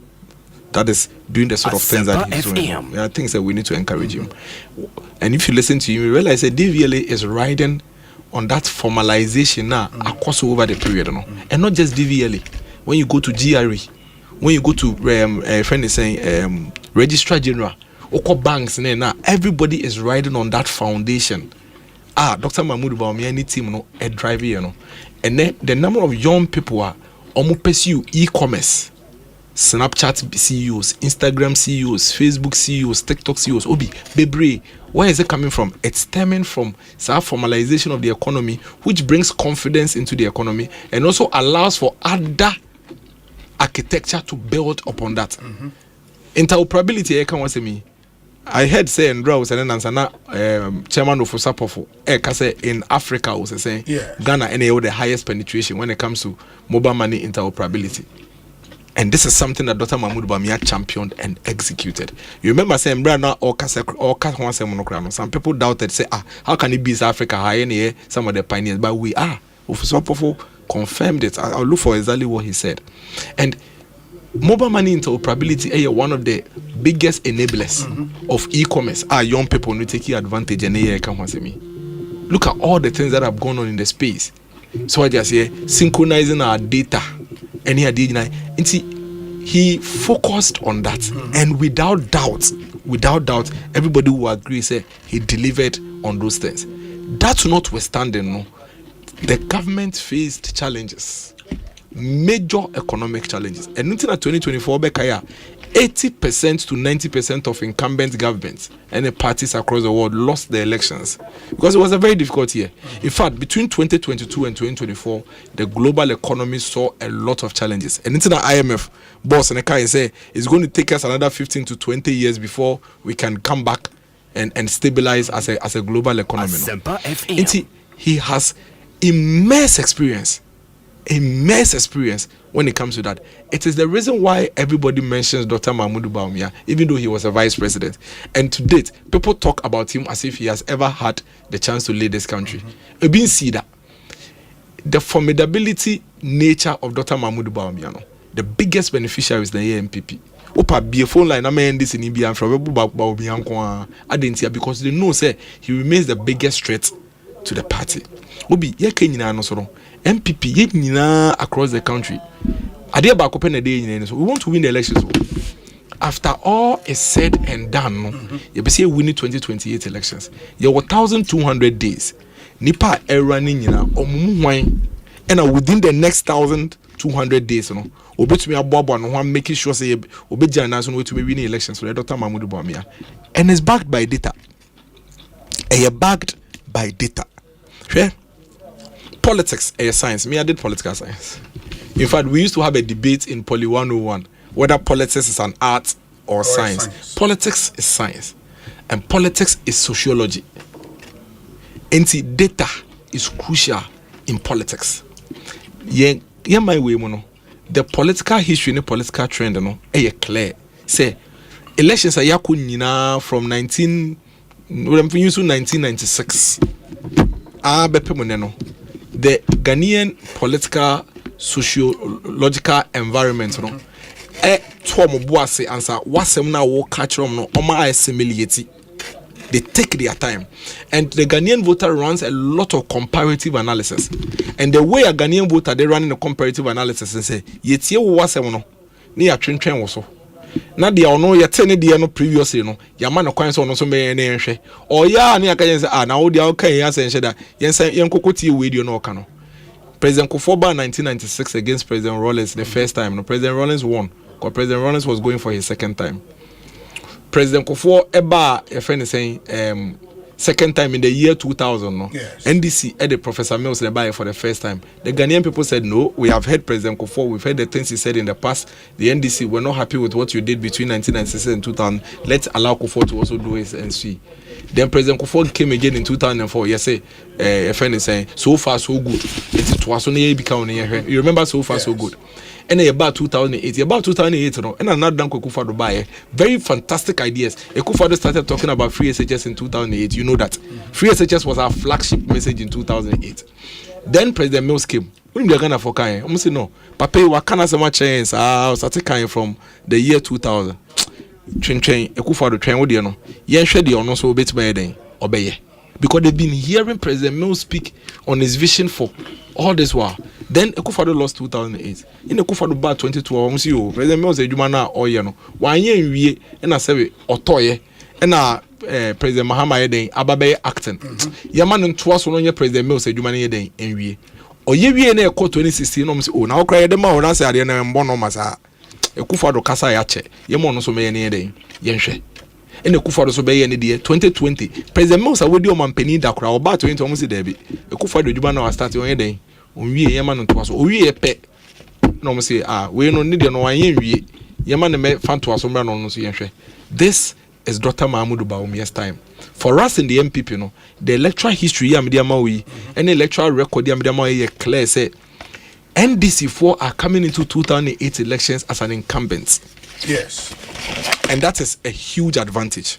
that is doing the sort of things that he's doing, I think that we need to encourage him. And if you listen to him, you realize that DVLA is riding on that formalization now across over the period. And not just DVLA. When you go to GRE, when you go to, friend is saying, Registrar General, Oko Banks, now everybody is riding on that foundation. Dr. Mahmoud Bawumia, any team, no, a driver, you know. And then the number of young people are almost pursue e-commerce, Snapchat CEOs, Instagram CEOs, Facebook CEOs, TikTok CEOs. Obi, Bebre, where is it coming from? It's stemming from formalization of the economy, which brings confidence into the economy and also allows for other architecture to build upon that. Interoperability, I can say me. I heard say and was and then chairman of Osapofo in Africa was saying Ghana and the highest penetration when it comes to mobile money interoperability. And this is something that Dr. Mahmoud Bawumia championed and executed. You remember saying some people doubted, say, how can it be South Africa high in some of the pioneers? But we are. Osapofo confirmed it. I'll look for exactly what he said. And mobile money interoperability is one of the biggest enablers of e-commerce. Our young people need to take advantage and look at all the things that have gone on in the space. So I just say synchronizing our data. And he focused on that, and without doubt, everybody will agree say he delivered on those things. That notwithstanding, no, the government faced challenges. Major economic challenges. And until 2024, 80% to 90% of incumbent governments and the parties across the world lost the elections because it was a very difficult year. In fact, between 2022 and 2024, the global economy saw a lot of challenges. And until the IMF boss and the guy say it's going to take us another 15 to 20 years before we can come back and stabilize as a global economy. He has immense experience when it comes to that. It is the reason why everybody mentions Dr. Mahmoud Bawumia, even though he was a vice president. And to date, people talk about him as if he has ever had the chance to lead this country. Ebin see that the formidability nature of Dr. Mahmoud Bawumia, the biggest beneficiary is the AMPP. Opa be a phone line. I mean this in India from because they know say he remains the biggest threat to the party. Obi ye Kenya no so MPP ye across the country. Ade ba open a day so we want to win the elections. After all is said and done, you be say winning 2028 elections. You 1,200 days. Nipa running omumwan and within the next 1,200 days, obetumi aboabo no one making sure say obeja na so to win elections for Dr. Mahmoud Bawumia. And it's backed by data. Backed by data. Politics is science. Me, I did political science. In fact, we used to have a debate in Poly 101 whether politics is an art or science. Politics is science, and politics is sociology. And data is crucial in politics. My way, the political history and the political trend, clear. Say, elections are from 1996. The Ghanaian political sociological environment, they take their time, and the Ghanaian voter runs a lot of comparative analysis. And the way a Ghanaian voter they run in a comparative analysis and say, "Yet you was near train also." Now they no you tell the no previously no your man no kwan so no so me na nhwe or ya na aka say now they okay ya say that yen kokoti we no ka no. President Kufuor 1996 against President Rawlings the first time. No, President Rawlings won because President Rawlings was going for his second time. President Kufuor a friend is saying second time in the year 2000 no. Yes. NDC the Professor Mills the buy for the first time. The Ghanaian people said no, we have heard President Kufuor, we've heard the things he said in the past. The NDC were not happy with what you did between 1996 and 2000. Let's allow Kufuor to also do his and see. Then President Kufuor came again in 2004. Yes, a friend is saying so far so good. It was only becoming you remember so far so good. And about 2008, no, and another done Kufuor buy very fantastic ideas. Kufuor started talking about free SHS in 2008. You know that free SHS was our flagship message in 2008. Then President Mills came. When they're gonna for kind, I'm saying no. Papa, what can I say much chance? I started kind from the year 2000. Train Kufuor train what you know. Yen share the honor so bit by then obey. Because they've been hearing President Mills speak on his vision for all this while. Then Kufuor lost 2008. In the Kufuor bar 2012, President Mills said, "You man or you know, 1 year in we and I say Otoye and President Mahama then Ababe acting. Yaman and twice on your President Mills said, "You man then in we." Or ye we in a court 2016. Oh, now cry the man answer at the end of Bono Masa. Kufuor Casa Yache, Yamon so many day, Yenshe. And the Kufuor so be any day 2020. President Mills would do man penny that crowd about 20 almost Debbie. Kufuor the Jubano starting on day. We Yaman to us, we a pet. No, say, we no need no we Yaman me fan to us on Yenshe. This is Dr. Mahmoud Baumia's time. For us in the MPP, the electoral history Yamdiamawi and the electoral record Yamdiamawi clear say NDC4 are coming into 2008 elections as an incumbent. Yes. And that is a huge advantage.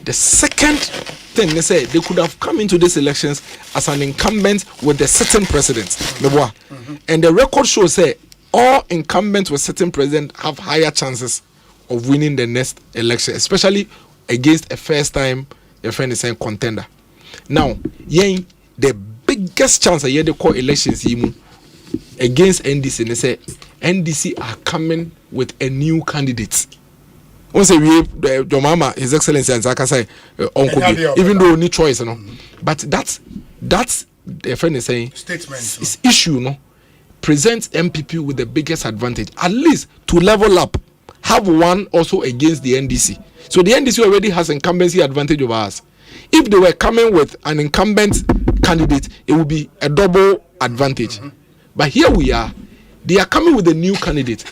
The second thing they say, they could have come into these elections as an incumbent with the sitting president. And the record shows say all incumbents with sitting president have higher chances of winning the next election, especially against a first time your friend is saying contender. Now, the biggest chance they call elections against NDC, they say NDC are coming with a new candidate. Once we your mama, His Excellency and Zaka say even though any choice, but that's the friend is saying statement this issue presents MPP with the biggest advantage, at least to level up, have one also against the NDC. So the NDC already has incumbency advantage over us. If they were coming with an incumbent candidate, it would be a double advantage. But here we are, they are coming with a new candidate.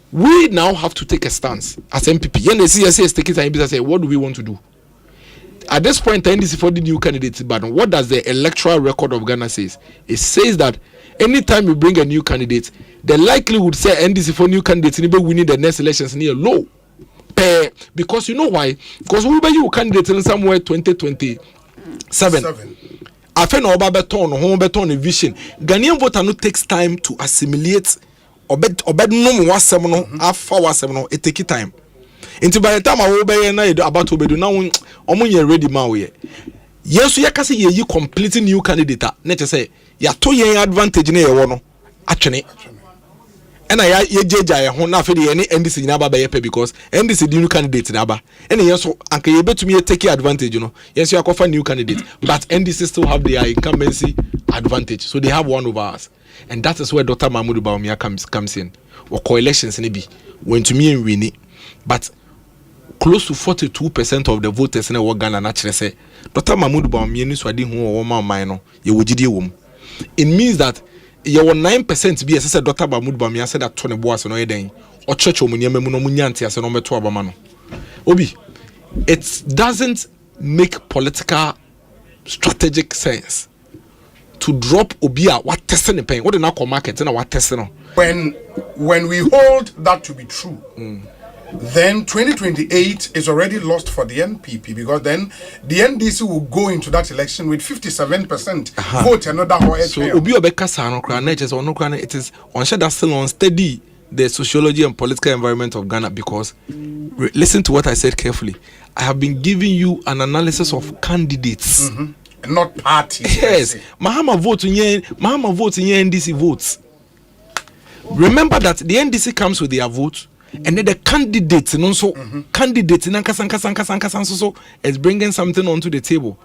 We now have to take a stance as MPP. And the CSA is taking time to say, what do we want to do? At this point, the NDC for the new candidate, but what does the electoral record of Ghana says? It says that anytime you bring a new candidate, the likelihood say NDC for new candidates will be winning the next elections near low. Because you know why? Because we will be you candidate in somewhere 2027. I feel no beton, home beton vision. Ghanaian voter no takes time to assimilate. Obed no more seminal, half hour seminal, it take time. Until by the time I will be about to be now, you're ready, Maui. Yes, you can say you completely new candidate. Let us say, you're 2 year advantage in a actually. And I judge I won't have any NDC naba by because NDC new candidate naba. And yes, so Uncle you bet to me take advantage, Yes, you are offer new candidate, but NDC still have their incumbency advantage. So they have one over us. And that is where Dr. Mahmoud Bawumia comes in. Or coalitions maybe when to me and win it. But close to 42% of the voters in the Ghana naturally say Dr. Mahmoud Bawumia ni swadi hu o ma man no ye wogide wom. It means that you were 9% be as Dr. Mahmoud Bawumia said that Tony Boas no eden or church o munia memu no munyanti ase no meto abama no. Obi, it doesn't make political strategic sense to drop Obia what testing the pain. What the now market and what testing no. When we hold that to be true, then 2028 is already lost for the NPP, because then the NDC will go into that election with 57% vote another so Obi Obeka Sano Kraneches or no Krane, it is on share that still on steady the sociology and political environment of Ghana, because listen to what I said carefully. I have been giving you an analysis of candidates, not parties. Yes, Mahama votes in NDC votes. Remember that the NDC comes with their vote, and then the candidates and also candidates in Ankasan so is bringing something onto the table.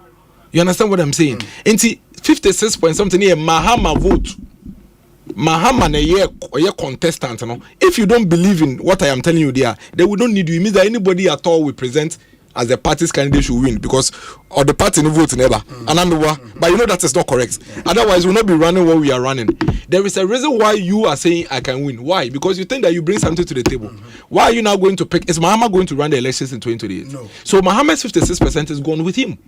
You understand what I'm saying? And see, 56 point something here, Mahama vote. Mahama na ye contestant. No? If you don't believe in what I am telling you there, they will not need you. It means that anybody at all we present as the party's candidate should win, because or the party no vote never. But you know that is not correct. Otherwise, we'll not be running what we are running. There is a reason why you are saying I can win. Why? Because you think that you bring something to the table. Why are you now going to pick? Is Mahama going to run the elections in 2028? No. So Mahama's 56% is gone with him.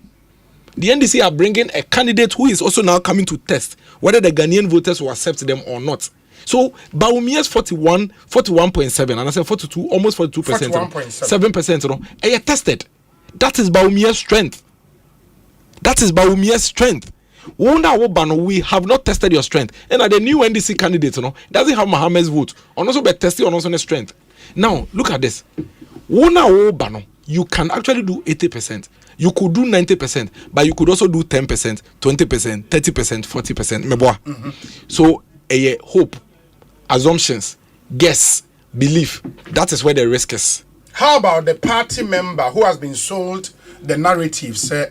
The NDC are bringing a candidate who is also now coming to test whether the Ghanaian voters will accept them or not. So Bawumia's 41.7, and I said 42, almost 42%, 7%, you know, and you tested. That is Bawumia's strength. That is Bawumia's strength. We have not tested your strength. And the new NDC candidate, you know, doesn't have Mohammed's vote. On also be tested on also the strength. Now, look at this. You can actually do 80%. You could do 90%, but you could also do 10%, 20%, 30%, 40%. So, hope, assumptions, guess, belief. That is where the risk is. How about the party member who has been sold the narrative? Say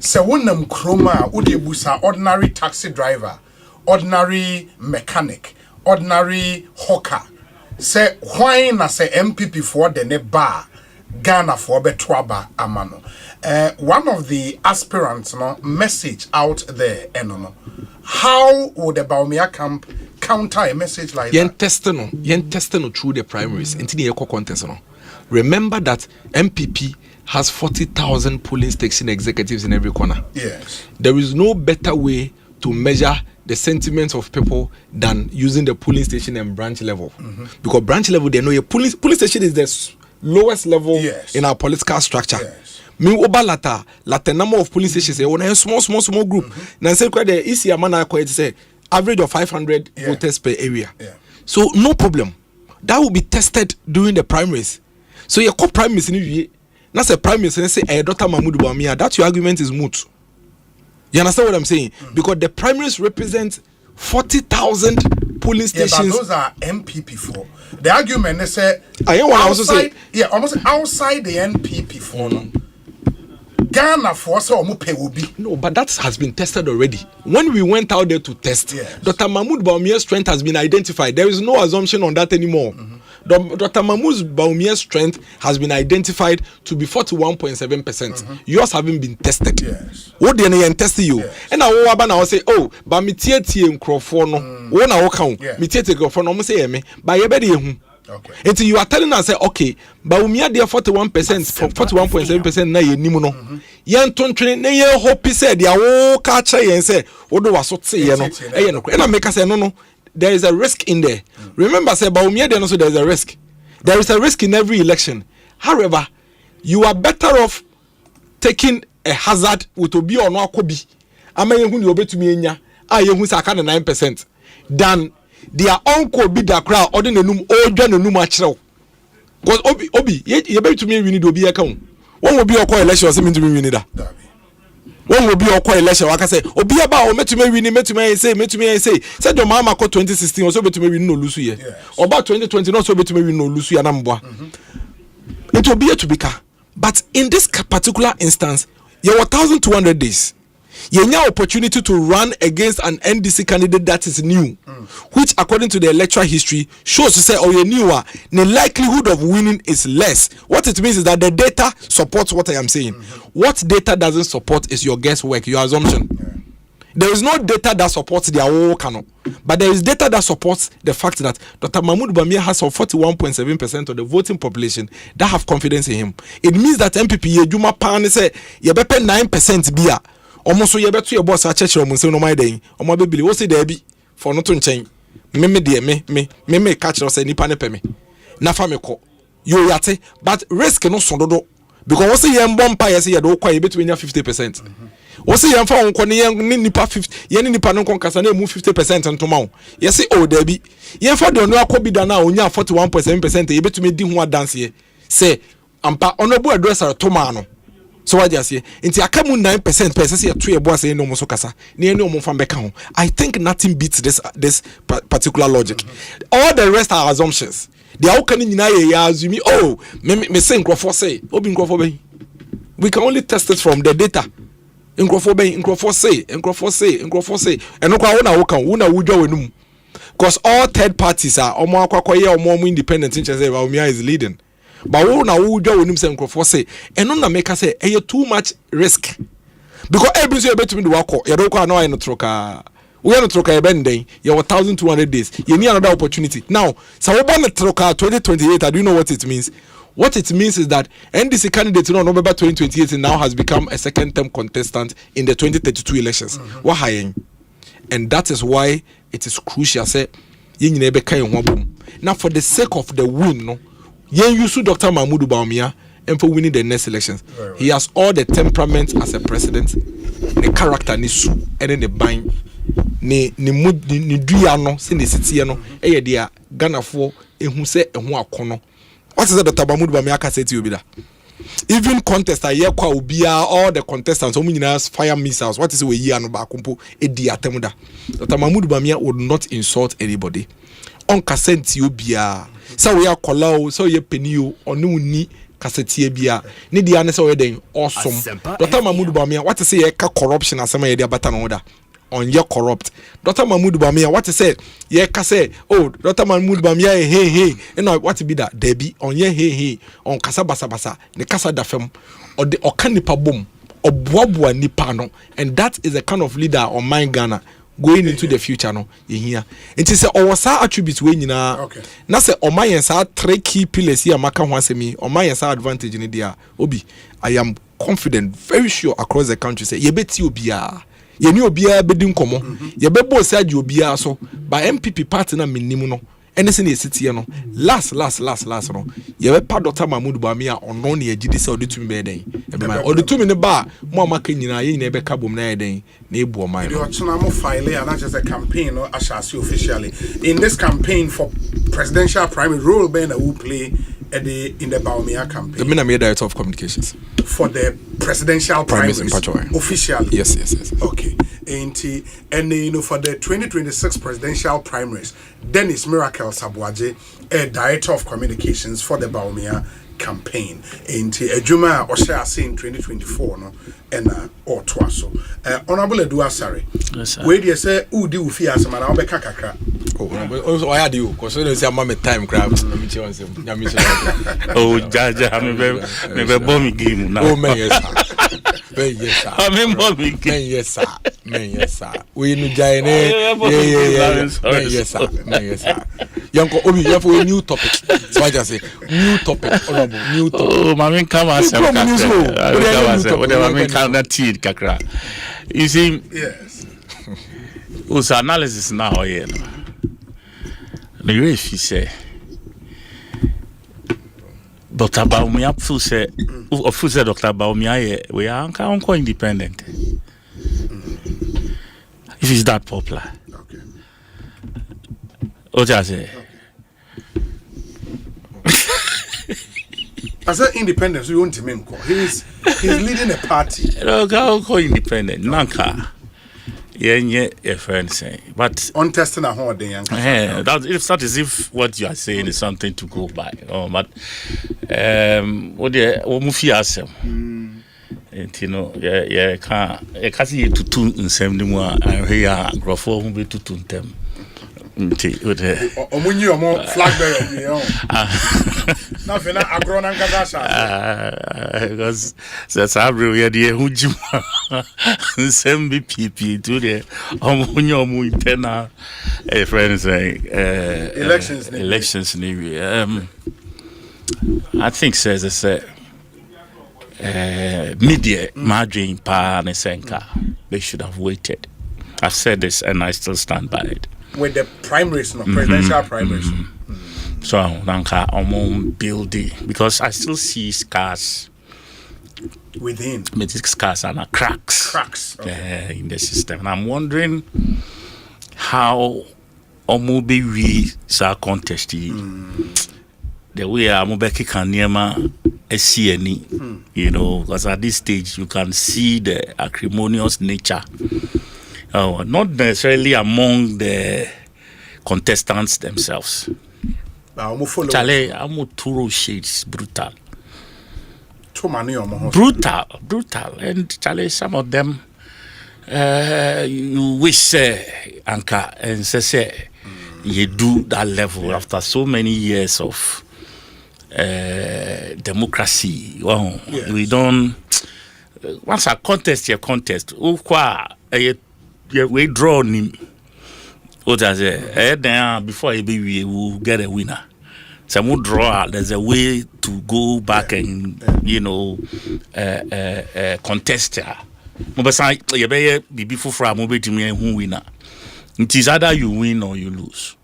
wonam kroma udebusa, ordinary taxi driver, ordinary mechanic, ordinary hawker. Say why na say MPP for the ne bar Ghana for betwaba amano. One of the aspirants message out there how would the Bawumia camp counter a message like that? Yen testano through the primaries into the eco contest. Remember that MPP has 40,000 polling station executives in every corner. Yes. There is no better way to measure the sentiments of people than using the polling station and branch level. Because branch level, they know your police station is the lowest level in our political structure. Me obalata number of police stations on a small group. Now say the easy amount say average of 500 voters per area. So no problem. That will be tested during the primaries. So your primaries in that's a primaries and say Dr. Mahmoud Bawumia, that your argument is moot. You understand what I'm saying? Because the primaries represent 40,000 polling stations. But those are MPP for. The argument they say also say almost outside the NPP for. Ghana for will be. No, but that has been tested already. When we went out there to test, Dr. Mahmoud Bawumia's strength has been identified. There is no assumption on that anymore. Dr. Mahmoud Bawumia's strength has been identified to be 41.7%. Yours haven't been tested. What do you test you? And I will say, oh, but me tie microphone. One hour count. Me tie microphone. I'm say me. But you better. Okay. Until you are telling us, okay, Bawumia there 41%, 41.7% na ye nimu no. Yan tontwe na ye hope said ya wo ka kire yen say odo waso tse ye no. E no. And I make us say no. There is a risk in there. Remember say Bawumia there also there is a risk. There is a risk in every election. However, you are better off taking a hazard with obi or no akobi. Ama ye hu ni obetumi enya, a ye hu saka na 9% than their uncle be the crowd or the num or join num actual. Because Obi, you better to me we need to be account. One will be a election or something to me we need that. One will be a election. Like I say, Obi about met to me we need met to me say said your mama called 2016 also bet to me we no lose here. Or about 2020 also bet to me we no lose here number. It will be a to be car. But in this particular instance, you were 1,200 days. Yenya opportunity to run against an NDC candidate that is new, which according to the electoral history shows to say, oh, you newer, the likelihood of winning is less. What it means is that the data supports what I am saying. What data doesn't support is your guesswork, your assumption. There is no data that supports their whole canon, but there is data that supports the fact that Dr. Mahmoud Bawumia has some 41.7% of the voting population that have confidence in him. It means that MPP Yejuma Pan say yebepe 9% bia. Almost so yebeto your boss a church room say no my day. Omo bebili wo say there be for no to nchen. Me catch no say nipa ne pe me. Na fa me ko. Yo yate but risk no sondodo because wo say yembo mpa yesi yedo kwa yebeto 50%. Wose yɛn fa onko ne yɛn nipa 50 yɛn nipa no nkasa na emu 50% ntoma wo yɛse o da bi yɛn fa de no akɔ bi da na onya 41.7% yɛbetumi di ho adanse yɛ sɛ ampa onobu addresser toma no so what you say nti aka mu 9% pɛ sɛ yɛto yɛbo ase no mo so kasa ne yɛn ne mo fa bɛka ho. I think nothing beats this particular logic. All the rest are assumptions. The outcome nyina yɛ assume oh me say nkrofo say obi nkrofo bɛn. We can only test it from the data. Nkrofo say eno kwa wona wo kan wona wudwa wenum because all third parties are omo akwakoye omo independent in say Bawumia is leading but wona wudwa wenum say nkrofo say eno na make say e too much risk because every so betumi de wakọ ye do kwa na no troka we no troka e benden ye 1200 days ye need another opportunity now so we born troka 2028. Do you know what it means? What it means is that NDC candidate in November 2028 now has become a second-term contestant in the 2032 elections. And that is why it is crucial. Say, now, for the sake of the win, no, use Dr. Mahmoud Bawumia and for winning the next elections. He has all the temperament as a president, the character, and then the bind. Ni duano, sin the citiano, dia Ghana for a who say a who akono. What is that Dr. Mahmoud Bawumia say to you, Bida? Even contest a year kwa ubia all the contestants omunyina fire missiles. What is we year no ba kompo edi atemuda. Dr. Mahmoud Bawumia would not insult anybody. On kasenti obia. So we are kola so ye penio onu ni kaseti bia. Ni dia ne so we den awesome. Dr. Mahmoud Bawumia what is say corruption asema ye dia bata no da. On your corrupt. Dr. Mahmoud Bawumia, what to say? Yeah, say, oh, Dr. Mahmoud Bawumia, hey, and now what to be that? Debbie, on ye, hey, on Kasa Basa, the Kasa da Fem, or the Okanipa boom, or Bwabwa Nipano, and that is the kind of leader on my Ghana going into the future. No, in here. It is our attributes when you know. Okay. Now say, on my answer, 3 key pillars here, Maka Wansemi, on my answer advantage in India. Obi, I am confident, very sure across the country, say, ye bet you be ye ni obia bedin komo ye bebo saji obia so by MPP party na minimu no anything e sitie no last no ye be pa Dr. Mahmoud Bawumia ono na ye gidi se odetumi be den e be ma odetumi ne ba mo amaka nyina ye nyina be ka bom na ye den na ebu o man no the mo file and just a campaign no ashasi officially in this campaign for presidential primary role ben who play in the Bawumia campaign. The Minister Director of Communications for the presidential primaries officially. Yes. Okay. And you know for the 2026 presidential primaries, Dennis Miracle Sabuaje, Director of Communications for the Bawumia campaign. Ejuma Osei in 2024 no and or twaso. Honorable Edua Sare. Yes, sir. Where do you say udi ufi asema na obeka kakra? Oh, I had you because you say mama time crab. Oh, Jaja, me be bomb game now. Oh, man, yes, sir. I mean, bomb game. Yes, sir. We no giant. Yeah. Yes, sir. Young Obi, you have a new topic. So I just say new topic. Oh, mami come as whatever come that tea kakra. You see, yes. What's analysis now here? The way she say Dr. Bawumia say Dr. Bawumia we are unco independent. If he's that popular. Okay. What I say? As an independent, so you want to make he's leading a party. Unco independent. Nanka. Yeah, a friend say, but on testing a whole day. It's not as if what you are saying is something to go by. But what the Mufia and you know, can't see to tune in same more. I hear grofo who be to tune them. Omunyi omo flag there na fena agro na nkata sha because that's how we are the hujima same BPP to the omunyi omu internal friends elections I think says media margin pa nesenka they should have waited. I've said this and I still stand by it. With the primaries, no presidential primaries. So, Nanka, building because I still see scars within. Scars and cracks in the system. And I'm wondering how Omobe we sa contest the way Amobeki can near a CNE, you know, because at this stage you can see the acrimonious nature. Not necessarily among the contestants themselves. Chale, Amuturo shades brutal. Brutal. And Chale, some of them you wish Anka and say you do that level after so many years of democracy. Well, we don't once a contest, we draw him. What I say? Then before we will get a winner. Some will draw. There's a way to go back and contest. Winner. It is either you win or you lose.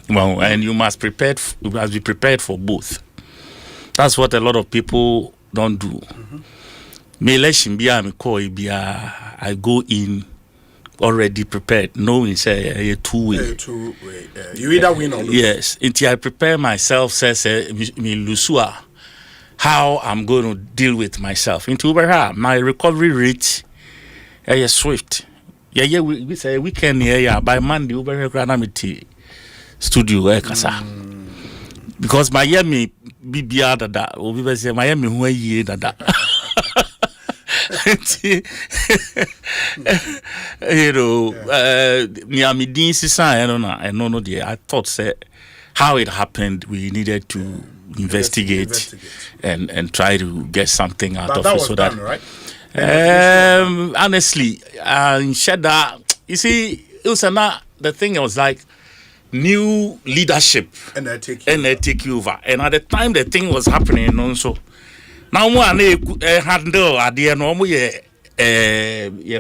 Well, and you must be prepared for both. That's what a lot of people don't do. Me election I go in already prepared, knowing say a two-way. You either win or lose. Yes, until I prepare myself, says me lusua, how I'm going to deal with myself. Into my recovery rate, swift. We say weekend here by Monday over Granamity studio kasa. Because Miami BBR that or we say Miami who ye that. Miami Dean I don't know I thought say how it happened we needed to investigate. And try to get something out of it so done, that right? Honestly, you see, the thing was like new leadership and they take you over. And at the time the thing was happening also. Now one handle at the end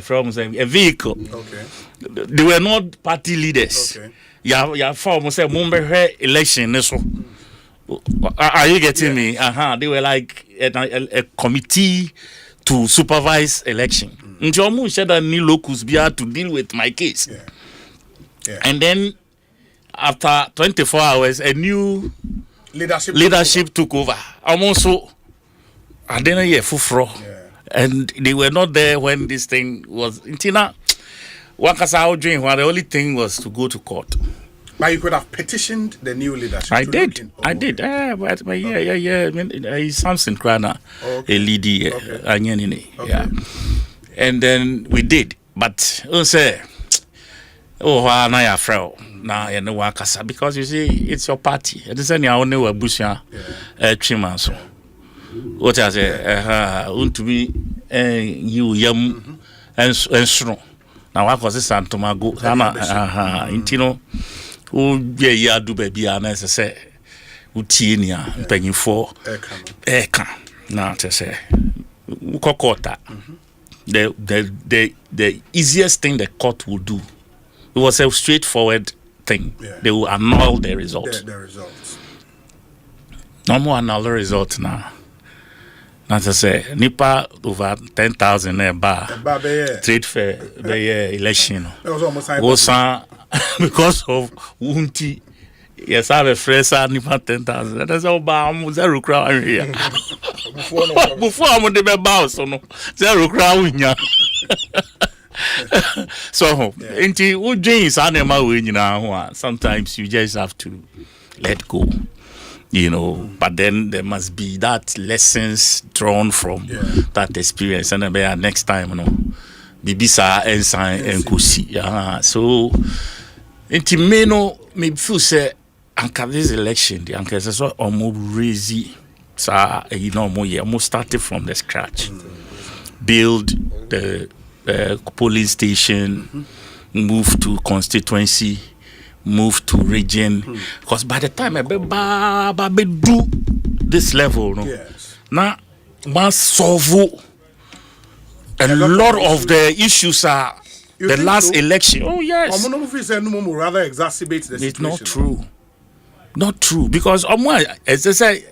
from a vehicle. Okay. They were not party leaders. Okay. Yeah, for say election so. Are you getting me? They were like a committee to supervise election. Njomu said that new locus be to deal with my case. Yeah. And then after 24 hours, a new leadership took over. Also, I didn't hear fufro. And they were not there when this thing was. Intina, the only thing was to go to court. But you could have petitioned the new leadership. I did. But Samson Krana, a lady, yeah. And then we did. But say, because you see, it's your party. It is any only a busha trimmer. So what I say, to be you young and strong. Now I was a Santomago, Intino. Yeah, do baby, and as I say, Utinia, paying for Eka. Now to say, Kokota. The easiest thing the court will do. It was a straightforward thing. They will annul the results. The results. No more annul the results now. Now to say, Nipa over 10,000 trade fair, election. That was almost because of Wunti. Yes, I have a friend, Nipa 10,000. That's all about zero crowd here. Before I'm on the bounce, no zero crowd. So, sometimes you just have to let go you know, but then there must be that lessons drawn from that experience, and then next time, you know, Bibisa ensign and Kusi. So, intimeno me feel say, anka this election, the anka is so almost crazy. So, you know, almost started from the scratch. Build the polling station, move to constituency, move to region. Because by the time I do this level, no, now must solve a lot of the issues are the last election. Oh yes. Rather exacerbate the situation. It's not true. Not true, because as I say,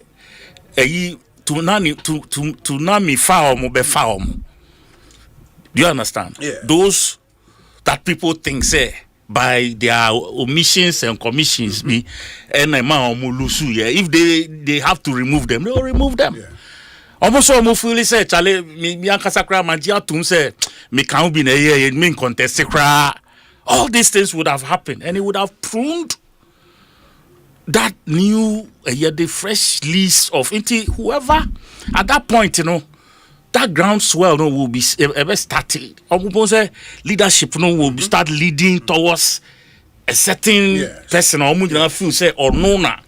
to nami farm or be farm. Do you understand? Yeah. Those that people think say by their omissions and commissions be if they have to remove them, they will remove them. Almost almost fully say Charlie me ankasakra magia tun say me can be na here me contest all these things would have happened, and it would have pruned that new the fresh list of whoever at that point, you know, that groundswell will be ever started. Leadership will start leading towards a certain person or feel say or no na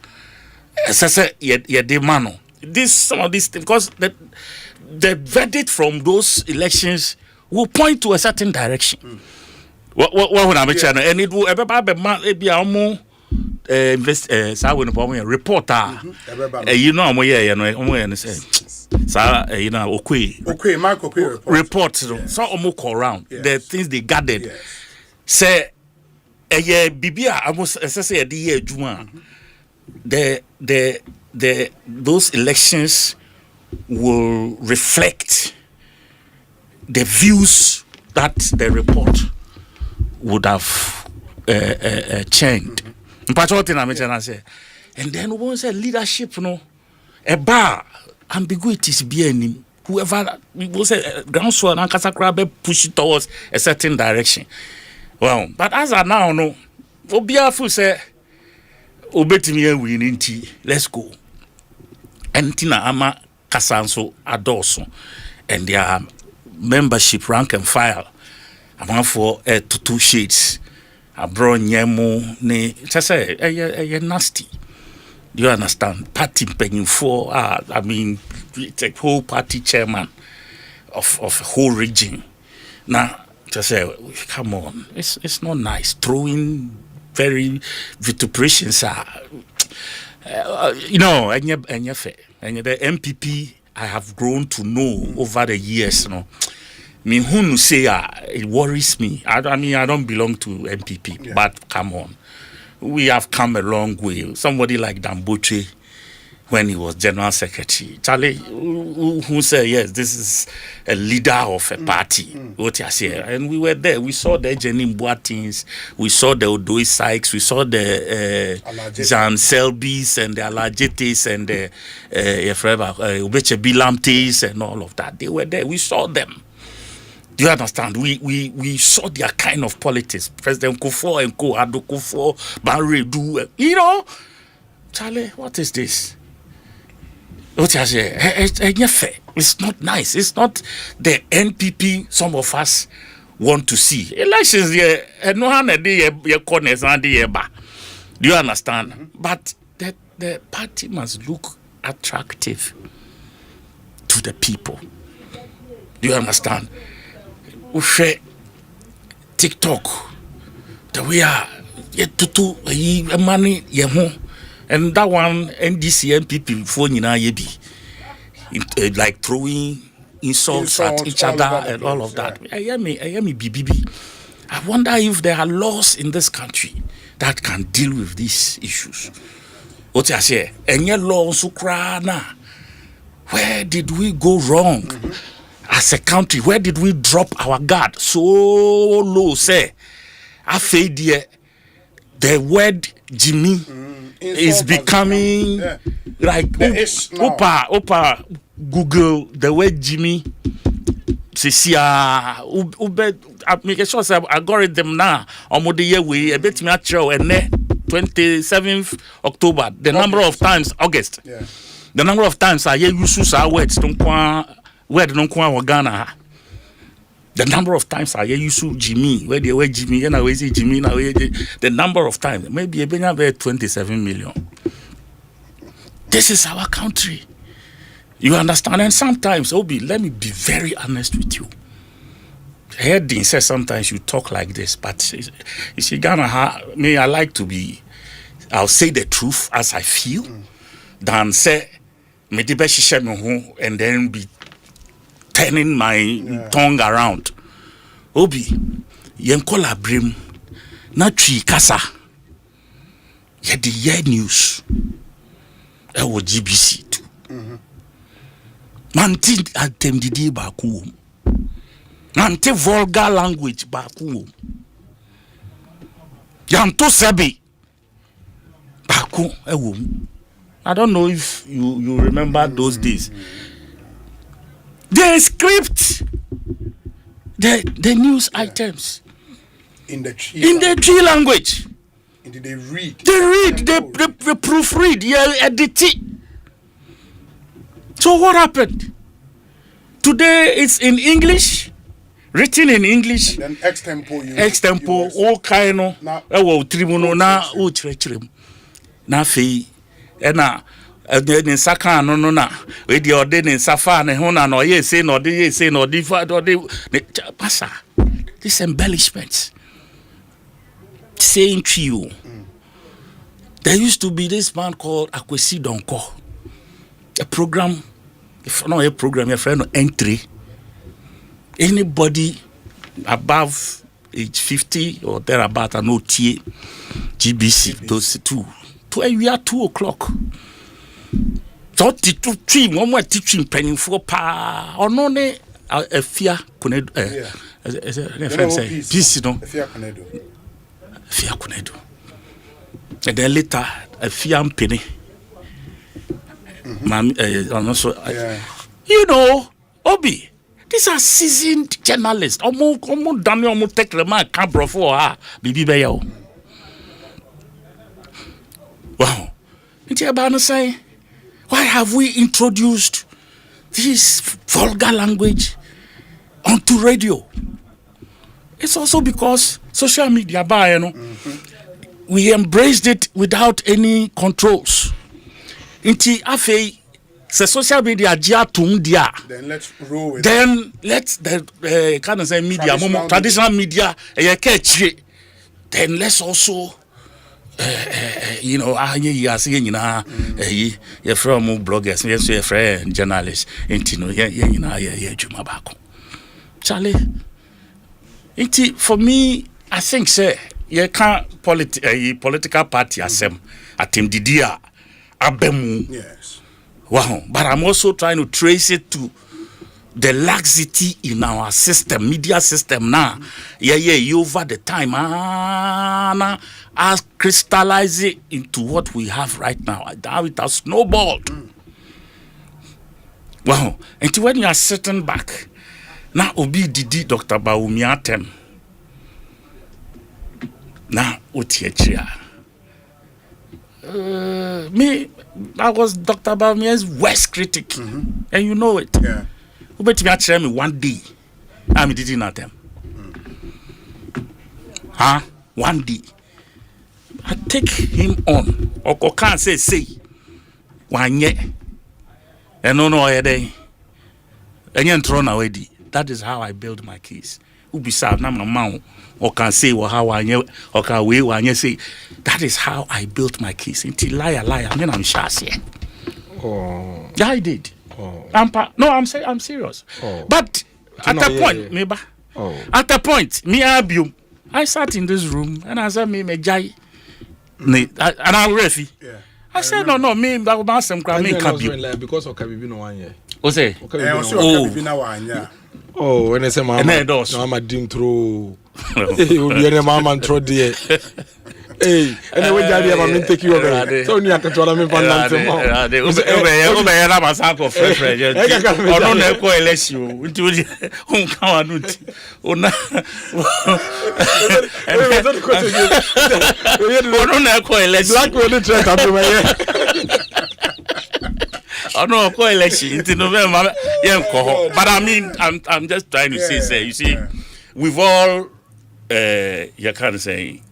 this some of these things, because the verdict from those elections will point to a certain direction. What would I mention? And it will be a reporter. You know, report. So almost call around the things they gathered. Say, Bibia almost say the year Juma. Those elections will reflect the views that the report would have changed. And then we say leadership, no, a bar ambiguities be any whoever we will say groundswell and Kasakra push it towards a certain direction. Well, but as I now know, Obiafu say Obetimi winning tea, let's go. And Tina Ama Kasanso Adoso and their membership rank and file. I'm for 2 shades. I brought Nyemo ne say a nasty. Do you understand? Party paying for I mean it's a whole party chairman of a whole region. Now just say come on, it's not nice. Throwing very vituperations are you know, and the MPP I have grown to know over the years, you know. Me who say it worries me. I mean I don't belong to MPP, but come on, we have come a long way. Somebody like Damboche, when he was General Secretary, Charlie, who said yes, this is a leader of a party. What you say? And we were there. We saw the Jenny Boatins, we saw the Odoi Sykes, we saw the Jan Selbys and the Alajetes and the Ubeche Bilamtes and all of that. They were there. We saw them. Do you understand? We saw their kind of politics. President Kufuor and Co. Ado Kufuor, Banredu, you know. Charlie, what is this? What you say? It's not nice. It's not the NPP some of us want to see. Elections here, no one corners and the do you understand? But the party must look attractive to the people. Do you understand? We share TikTok. The way to money and that one NDC MPP for like throwing insults at each other and all of that. I hear me BBB. I wonder if there are laws in this country that can deal with these issues. What I say? Any laws Ukraina? Where did we go wrong? As a country, where did we drop our guard so low? Say, I feel the word Jimmy is becoming like Opa Google the word Jimmy. See, make sure algorithm now. Omode we a bit me actual and 27th October, the number of times August. Yeah. The number of times I use our words don't word don't Ghana. The number of times I use Jimmy, where they were Jimmy, and I always say Jimmy, now the number of times, maybe a 27 million. This is our country. You understand? And sometimes, Obi, let me be very honest with you. Heading says sometimes you talk like this, but you see, Ghana, I like to be, I'll say the truth as I feel, than say, and then be turning my tongue around. Obi, yenkola brim, na tree kasa, ye the year news, ewo GBC too. Manti atem didi baku, nante vulgar language baku, yanto sebi baku ewo. I don't know if you remember those days. They script the news items in the tree language. They read. They proofread. Yeah, edit it. So what happened? Today it's in English, written in English. And then extempo. All kind of. Tribuno na uchrechrim. Na fee. Ena. In Saka no na we the ordain in Safa ne hona no ye say no di pasa this embellishment saying to you. There used to be this man called Ekosiisen Donko, a program, if not a program, your friend entry. Anybody above age 50 or thereabout and OTA GBC those two we are 2 o'clock. So team one more teaching penny for pa or no ne a fear kunedo peace no fear kunedo and then later a fear penny also you know Obi, these are seasoned journalists almost damn almost take the man camera for her bibi beyo. Wow, it's about say, why have we introduced this vulgar language onto radio? It's also because social media, we embraced it without any controls. Inti afei, se social media dia. Then let's roll with then let's the kind of say media, traditional media, then let's also. You know, you see, you're from bloggers, you're from journalists, and you know, Charlie, for me, I think, say, you can't political party asem atem didia abemu. Yes. Wow, but I'm also trying to trace it to the laxity in our system, media system now. Over the time, as crystallize it into what we have right now. Now it has snowballed. Wow. And when you are sitting back, now Obi Didi Dr. Baumiatem. Now Utiechia. Me, I was Dr. Baumia's worst critic. And you know it. Yeah. Who bet me actually me one day. I'm Didi Natem. One day. I take him on. Or can't say. One year. And no day. And you thrown away. That is how I build my case. Who be sad na mama or can say or how I knew or can we when you say that is how I built my case. Until liar. I mean I'm sure. Oh. Yeah, I did. Oh. I'm serious. Oh. But at a point, maybe. Oh. At a point, I sat in this room and I said, me jai. And I'm ready. Yeah. I said, no, me, that was some crime. Because of Kabibi no 1 year. Osei. Oh, when I say, Mama, I'm a dim through. You'll be a mama and throw the Hey, and then we got the man take you over. So you can tell me for nothing more. Ube na masako fresh. Ono na ko election. Nti o kan anuti. Ona. Ono na ko election. Black will trend up I know ko election into November. But I mean, I'm just trying to say, you see, we've all, you can't say,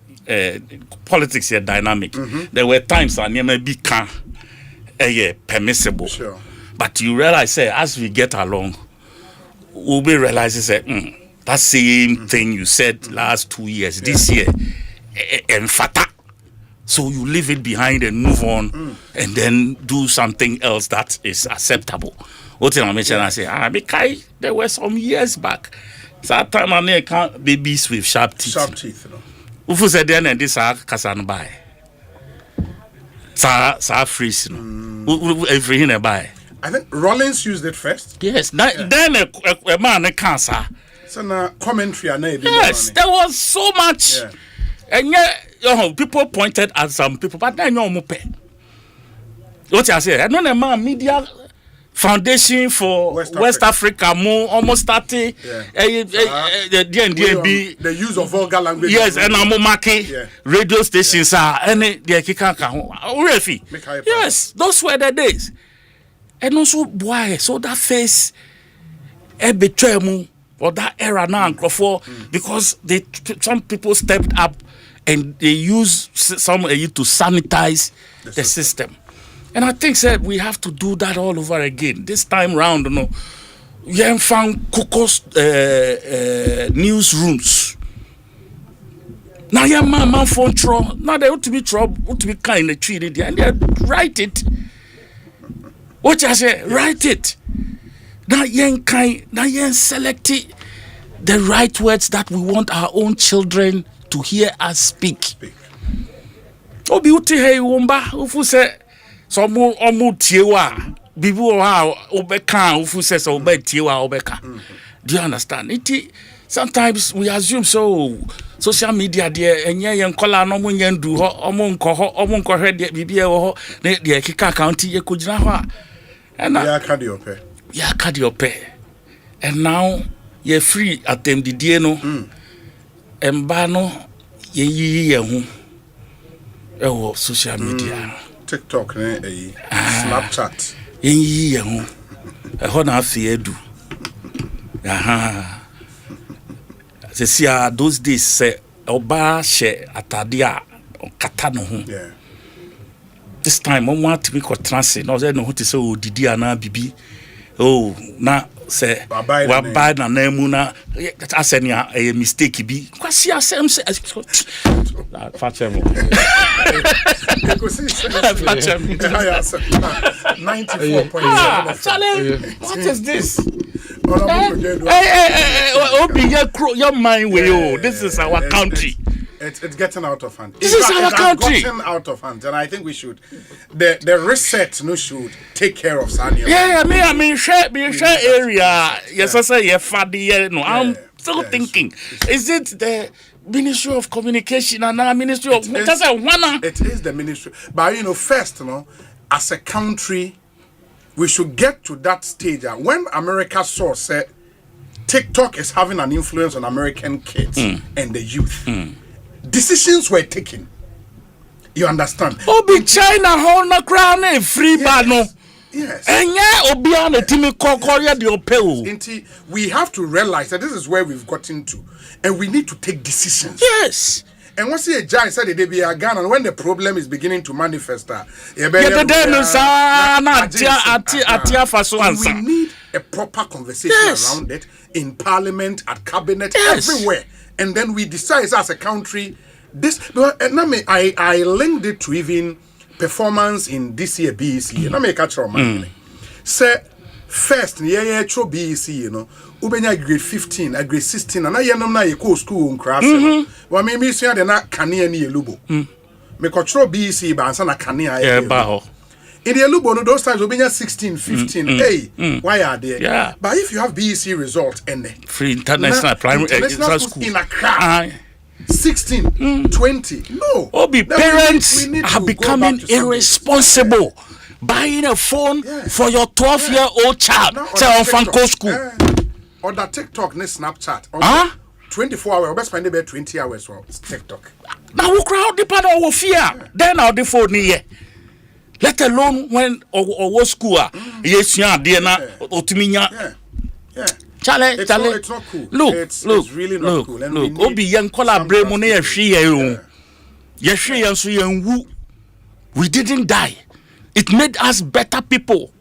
politics here dynamic. There were times I never become permissible. Sure. But you realize, as we get along, we'll be realizing, that same thing you said last 2 years, this year, emphatic. So you leave it behind and move on, and then do something else that is acceptable. What I mentioned, I say, because there were some years back, that time I can't babies with sharp teeth. Sharp teeth, you know. Who said then and this are Kasan buy? Sa freeze, you know. Every buy. I think Rollins used it first. Yes. Then a man a cancer. So now commentary and yes, there was so much. Yeah. And yet, people pointed at some people, but then you know, what I say, I know the man media foundation for West Africa almost 30. The use of vulgar language. Yes, and I'm marking radio stations are any the yes, those were the days. And also, why? So that face a betrayal or that era now, because some people stepped up. And they use some to sanitize the system. And I think that we have to do that all over again. This time round, you know, we found Coco's newsrooms. Now, yeah, man, phone trouble. Now they ought to be trouble, ought to be kind of treated, and they write it. What I say, write it. Now, yeah, select it. The right words that we want our own children to hear us speak. Obi uti hey wumba ufu se so mu omu tiewa bibu wa obeka ufu se so obe tiewa obeka. Do you understand? Sometimes we assume so social media there enye yen kola no mu nyendu ho omu nko hwe de bibie ho ne de kika account ye kojina ho and ya kadiope. And now you're free at them the day no. Embano ye hu social media TikTok Snapchat ye hu ho na afi edu se sia those days se oba she atade a kata no ho this time I want to be ko transit no say no ho te se odidi ana bibi na say wa buy na nemu na asenia a mistake bi kwasi asem say fachem Ekosiisen 94.7. What is this? Obi your mind way this is our country. It's getting out of hand. This is our country. Getting out of hand, and I think we should. The reset should take care of Sanya. Yeah, I mean, share area. Yes, I say no. I'm still thinking. Is it the Ministry of Communication and our Ministry of? It is the ministry, but first, as a country, we should get to that stage. When America saw say TikTok is having an influence on American kids and the youth. Decisions were taken. You understand? Obi China hona crown free bano. Yes. We have to realize that this is where we've gotten to, and we need to take decisions. Yes. And once a giant said they be a gun, and when the problem is beginning to manifest, we need a proper conversation around it in Parliament, at Cabinet, everywhere. And then we decide as a country, I linked it to even performance in this year BEC. And I make a trauma. Say, first, through BEC, ubenya grade 15, grade 16, and I na go school on class. Well, maybe see they're not Kania ni Lubo. Me control BEC, but answer na Kania. In the Lubo, those times ubenya 16, 15. Hey, why are they? Yeah. But if you have BEC results and free international primary international schools in a crowd, 16, 20. No. Obi, parents are becoming irresponsible. Buying a phone for your 12-year-old child. Say on Fanco school. Or the TikTok, ne Snapchat. 24 hours. Best spend about 20 hours for TikTok. Now we crowd the part of fear. Then our the phone here. Let alone when or school. Yes, yeah, dear na otiminya. Chale. It's not cool. Look, it's really not cool. And look. Obi young collaborate money yehwe so yenwu. We didn't die. It made us better people.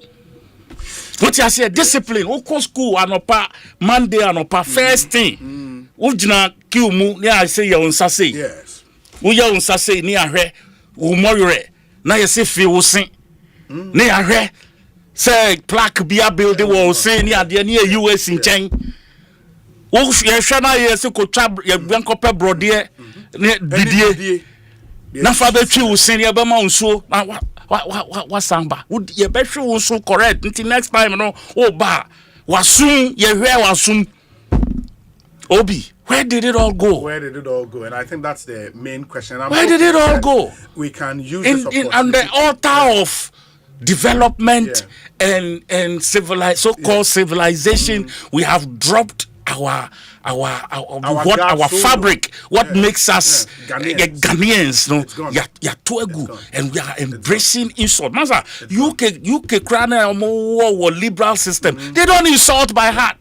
What you say? Discipline. Oko school anopa Monday anopa first thing. Ujina kill mu ni I say your unsase. Yes. Uya unsase ni ahwe umorure. Na you say fi usin. Ni ahwe say plaque bia building wo say ni ade ni US in chen. Wo hwe na ye say ko twa ye biankope brode ni didie. Na fa be twi usin ye be ma unso. What samba? Would you be sure so correct until next time? No, oh, ba, wasum, ye where wasum. Obi, where did it all go? Where did it all go? And I think that's the main question. Where did it all go? We can use on the altar of development and so-called civilization. We have dropped our fabric, what makes us Ghanaians, no, ya tuegu, and we are embracing insult. Master, UK crown or liberal system, they don't insult by heart.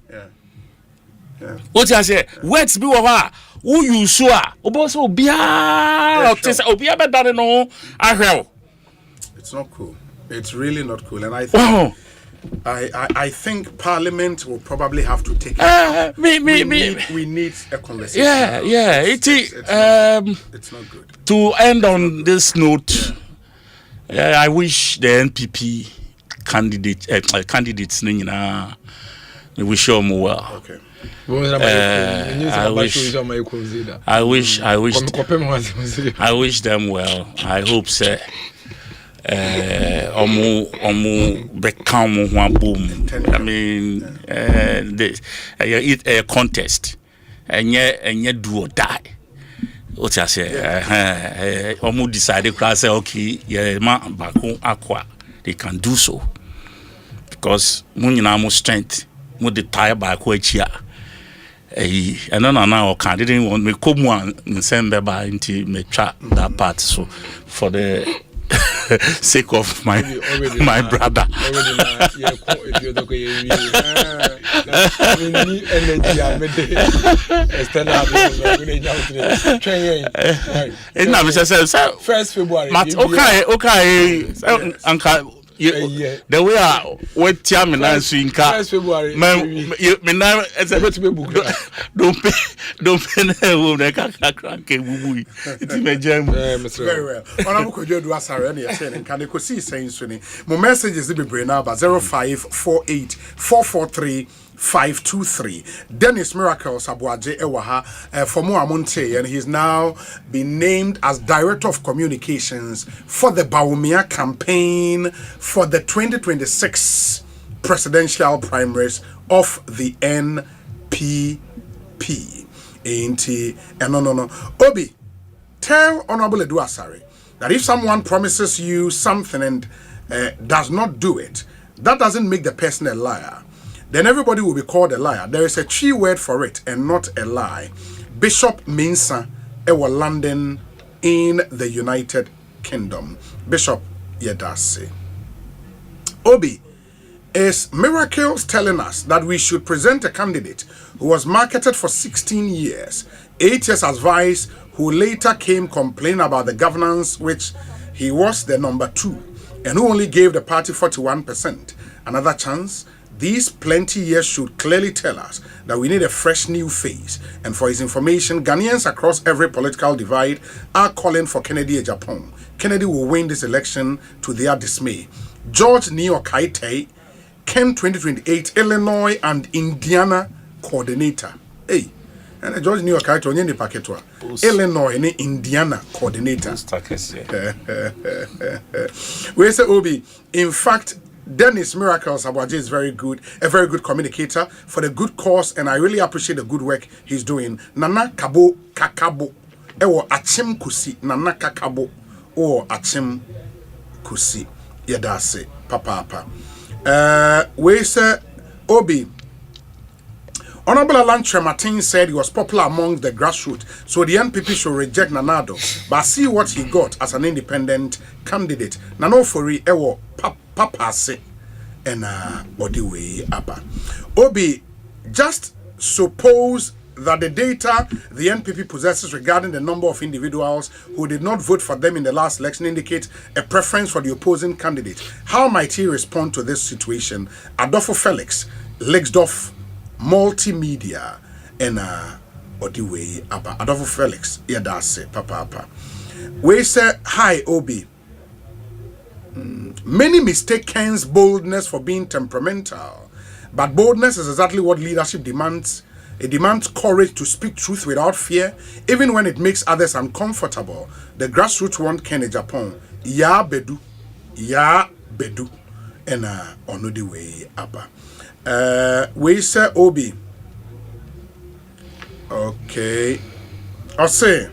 What I say? Words be over. Who you saw? Oboso obia, obia better no. It's not cool. It's really not cool, and I think. I think Parliament will probably have to take it. We need a conversation. Yeah. It's not good. To end on this note, I wish the NPP candidates, we wish them well. Okay. I wish them well. I hope so. Become one boom. I mean, a contest, and yet do or die. What I say, almost decided class say, okay, yeah, man, back home, aqua, they can do so because Muninamo strength, would the tire back which ya. And no, didn't want me come one and send by into me chat that part. So for the sake of my brother. First February. Okay. Uncle. The way I wait time and answer in car. Don't very well. Honorable Kojo do us already saying can Ekosiise saying my message is be brain number 0548 443 523. Dennis Miracles Abuaje Ewaha for more Amonte, and he's now been named as Director of Communications for the Bawumia campaign for the 2026 presidential primaries of the NPP. No. Obi, tell Honorable Edu Asare that if someone promises you something and does not do it, that doesn't make the person a liar. Then everybody will be called a liar. There is a tree word for it and not a lie. Bishop Mensah Ewa London in the United Kingdom. Bishop Yedase. Obi, is Miracles telling us that we should present a candidate who was marketed for 16 years, 8 years as vice, who later came complaining about the governance, which he was the number 2, and who only gave the party 41%. Another chance? These plenty years should clearly tell us that we need a fresh new face. And for his information, Ghanaians across every political divide are calling for Kennedy Japan. Kennedy will win this election to their dismay. George Neo Kaite, Ken 2028 Illinois and Indiana coordinator. Hey, and George Neo Kaite onye ni paketwa. Illinois and Indiana coordinator. We say Obi, in fact, Dennis Miracles Abuaje is a very good communicator for the good cause, and I really appreciate the good work he's doing. Nana Kabo Kakabo ewo achim kusi na nakakabo o achim kusi yedase papa we say Obi Honorable Alan Trematin said he was popular among the grassroots, so the NPP should reject Nanado, but see what he got as an independent candidate. Nano Fori ewo papa se and Odiwe Abba. Obi, just suppose that the data the NPP possesses regarding the number of individuals who did not vote for them in the last election indicate a preference for the opposing candidate. How might he respond to this situation? Adolfo Felix, Lexdorf Multimedia, and Odiwe Abba. Adolfo Felix, Yadase, Papa. We say, hi, Obi. Many mistake Ken's boldness for being temperamental, but boldness is exactly what leadership demands. It demands courage to speak truth without fear, even when it makes others uncomfortable. The grassroots want Ken in Japan. Ya bedu, and Odiwe Abba. We say Obi. Okay. Osei.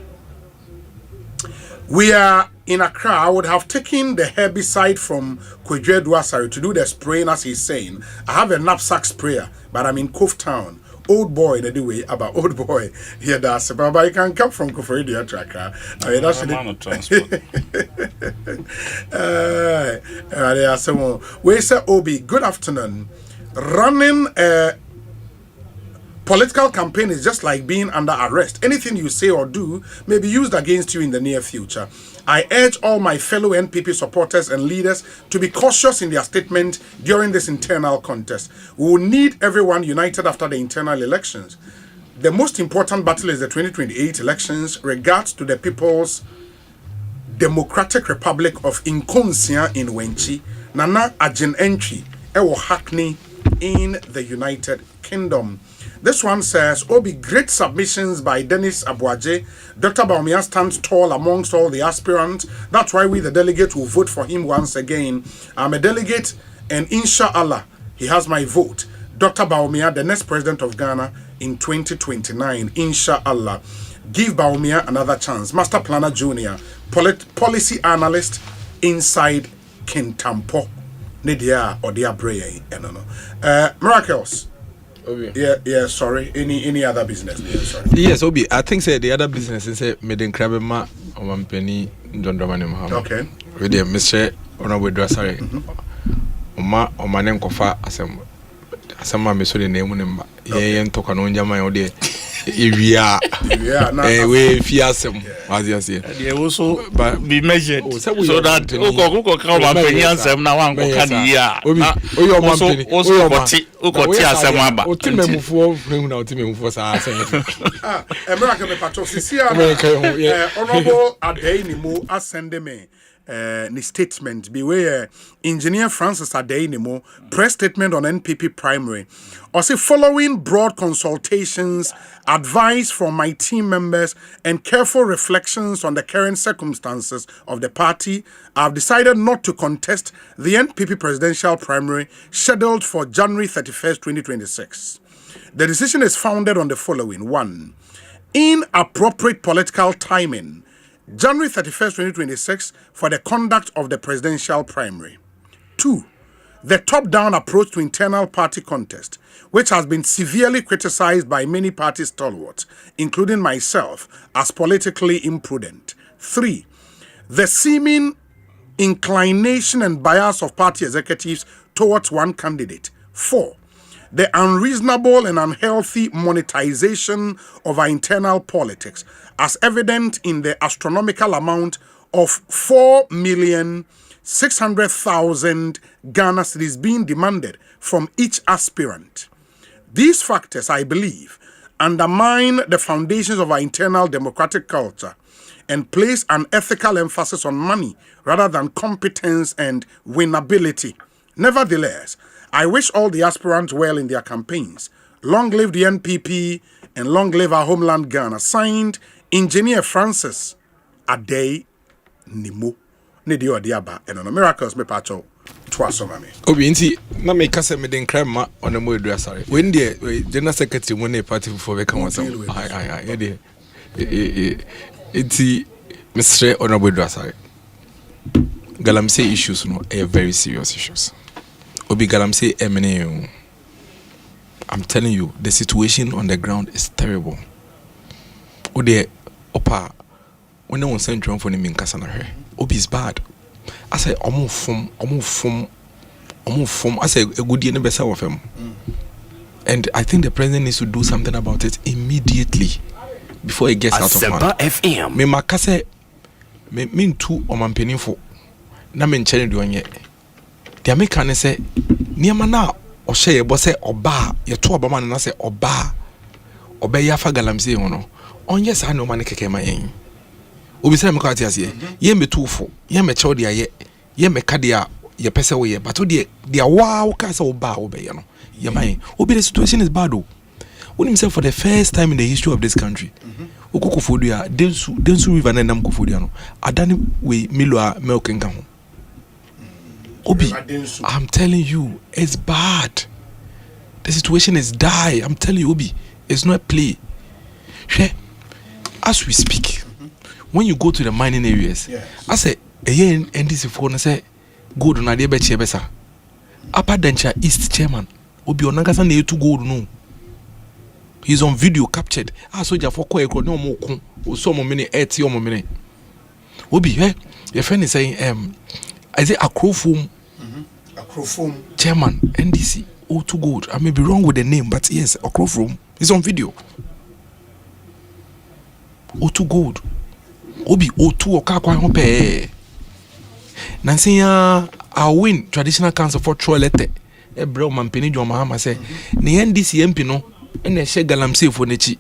We are in Accra. I would have taken the herbicide from Kwadwo Duasari to do the spraying, as he's saying. I have a knapsack sprayer, but I'm in Cove Town. Old boy, the way about old boy. Here, that's but you can come from Koforidua to Accra. I mean, that's the we say Obi. Good afternoon. Running a political campaign is just like being under arrest. Anything you say or do may be used against you in the near future. I urge all my fellow NPP supporters and leaders to be cautious in their statement during this internal contest. We will need everyone united after the internal elections. The most important battle is the 2028 elections regards to the People's Democratic Republic of Nkonsia in Wenchi, Nana Ajin Entry, Ewo Hackney in the United Kingdom. This one says, Obi, great submissions by Dennis Abuaje. Dr. Baumia stands tall amongst all the aspirants. That's why we, the delegate, will vote for him once again. I'm a delegate, and inshallah, he has my vote. Dr. Baumia, the next president of Ghana in 2029. Inshallah. Give Baumia another chance. Master Planner Junior, policy analyst inside Kintampo. Nidia or dia Bray. Miracles. Obi. Yeah, sorry. Any other business? Yeah, sorry. Yes, Obi. I think say the other business is say made in Krabema or one penny John Dramani Muhammad. Okay. With the Mr. Honorable Drasare. Oma or my name Kofa Asama Missouri name him. Ye and Tokano Jama or the Ivia. Yeah, we fiasem, as you say. They also be measured so that Oko come and answer now and can hear. Also, Honorable Adeynimu Asendeme. Ni statement beware Engineer Francis Adeynimu press statement on NPP primary. Also, following broad consultations, advice from my team members, and careful reflections on the current circumstances of the party, I've decided not to contest the NPP presidential primary scheduled for January 31st, 2026. The decision is founded on the following: 1. Inappropriate political timing. January 31st, 2026 for the conduct of the presidential primary. 2. The top-down approach to internal party contest, which has been severely criticized by many party stalwarts, including myself, as politically imprudent. 3. The seeming inclination and bias of party executives towards one candidate. 4. The unreasonable and unhealthy monetization of our internal politics, as evident in the astronomical amount of 4,600,000 Ghana cedis being demanded from each aspirant. These factors, I believe, undermine the foundations of our internal democratic culture and place an ethical emphasis on money rather than competence and winnability. Nevertheless, I wish all the aspirants well in their campaigns. Long live the NPP and long live our homeland Ghana. Signed, Engineer Francis Adeynimu. Nidi Odiaba and on Miracles me pacho twasomame. Obi nti na me kase me den krema on the modu asare. When the general secretary when party for we can was It's Mr. Honorable Drasari. Galamsey issues no are very serious issues. Obi Galamsey MNA. I'm telling you, the situation on the ground is terrible. Ode opa when no one sent drum for him in Kasana. Obi is bad. I say omo form. I say a good year never saw of him. And I think the president needs to do something about it immediately before it gets out of hand. Asempa FM. Me makase me too omampeni for na me nchene do onye. The American say niema na ohye yebo say oba ye to obama na say oba obeya fa Galamsey hono. Onye sa na o ma ne keke ma yen. Obi say me kwati ase ye me tufo ye me chew de aye ye me ka de a ye pese wo ye but de wow ka say oba obeya no. Yamai. Obi the situation is bad. When himself for the first time in the history of this country, Okukufodia, Densu River and Namkufodiano, Adani we Milwa Melkengaho. Obi, I'm telling you, it's bad. The situation is die. I'm telling you, Obi, it's not play. As we speak, when you go to the mining areas, I say, again, NDC phone say, go to Nadia Bechebesa, Upper Dencha East Chairman. Obi onagasa na etu gold no. He's on video captured. Soldier for ko ekro no mo kun. O so mo mene eti o mo mene. Obi your friend is saying I say Akrofum. Akrofum chairman NDC O2 Gold. I may be wrong with the name but yes, Akrofum is on video. O2 Gold. Obi O2 okakwa ho pe. Nansi ya I win traditional council for Trollete. Ebro mampeni jo mahama say ne NDC MP no na ehye Galamsey for nechi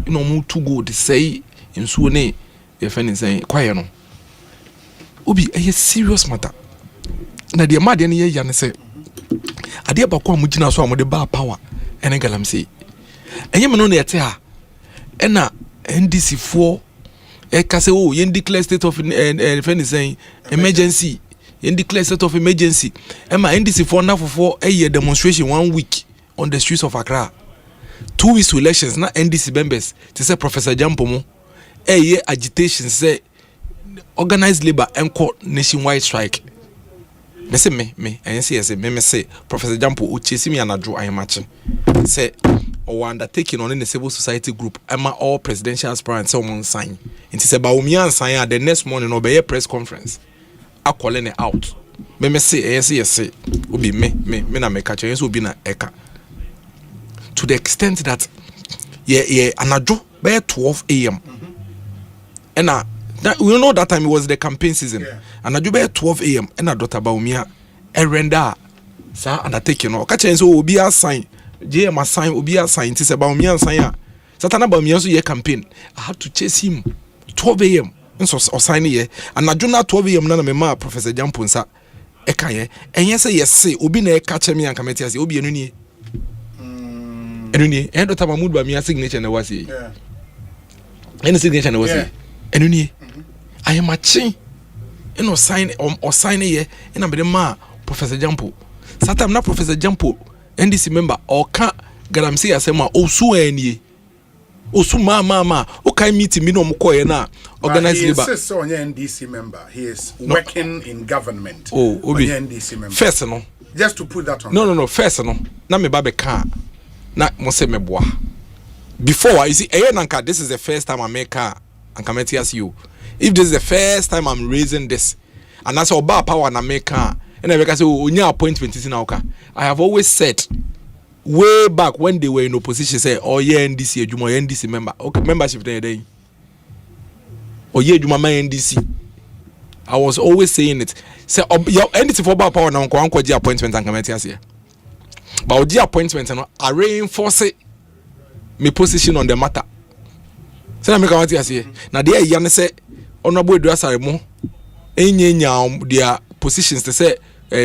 no mu to go de say nsuo ne e fe ne say kwaye no obi a serious matter na de made ne ye ya ne say ade ba kwa mu gina so amode ba power ene Galamsey enye me no na yete ha na NDC for e ka say oh ye declare state of fe ne say emergency in declare state of emergency. Emma NDC for now for a year demonstration 1 week on the streets of Accra. 2 weeks to elections, not NDC members. To say Professor Jampomo, a year agitation say organized labor and court nationwide strike. Me say me, and say me say Professor Jampo who chase me and I draw I am matching. Say or undertaking on in the civil society group. Emma all presidential aspirants someone sign. It is about me and sign the next morning or by a press conference. I calling it out. Me say yes. Obi me na me catch yes obi na eka. To the extent that anajo by 12 a.m. And we know that time it was the campaign season. Anajo by 12 a.m. and a daughter Baumia render sa undertaking no catch yes obi a sign. JM a sign obi a sign it is about me and sign. Satana Baumia so ye campaign. I had to chase him 12 a.m. So sign here and I do not 12 a.m. na me ma Professor Jamponsa eka ye and yes say obi na catch me and committee as obi enuni and Dr. Mahmoud ba me signature na wasi any signature na wasi enuni I am matching sign or sign here and I be ma Professor Jampo satam na Professor Jampo NDC member or ka Galamsey asema osu enie osu ma okay meeting me no mkoye na organize labor. He is on NDC member. He is working in government. Oh, Obi. NDC member. First no. Just to put that on. No. First no. Na me babe can. Na mo se me boa. Before you see, nanka, this is the first time I make car and come to you. If this is the first time I'm raising this, and that's about power na make car, and I say onya appointment is now. I have always said. Way back when they were in opposition, say, oh yeah, NDC, Juma NDC member, okay, membership there. Oh yeah, Juma NDC. I was always saying it. Say, your NDC for power now, uncle G appointment and committee here. But G appointment, I reinforce it. My position on the matter. Say, I make a matter here. Now there, Yan say, honorable Drasari mo, their positions to say,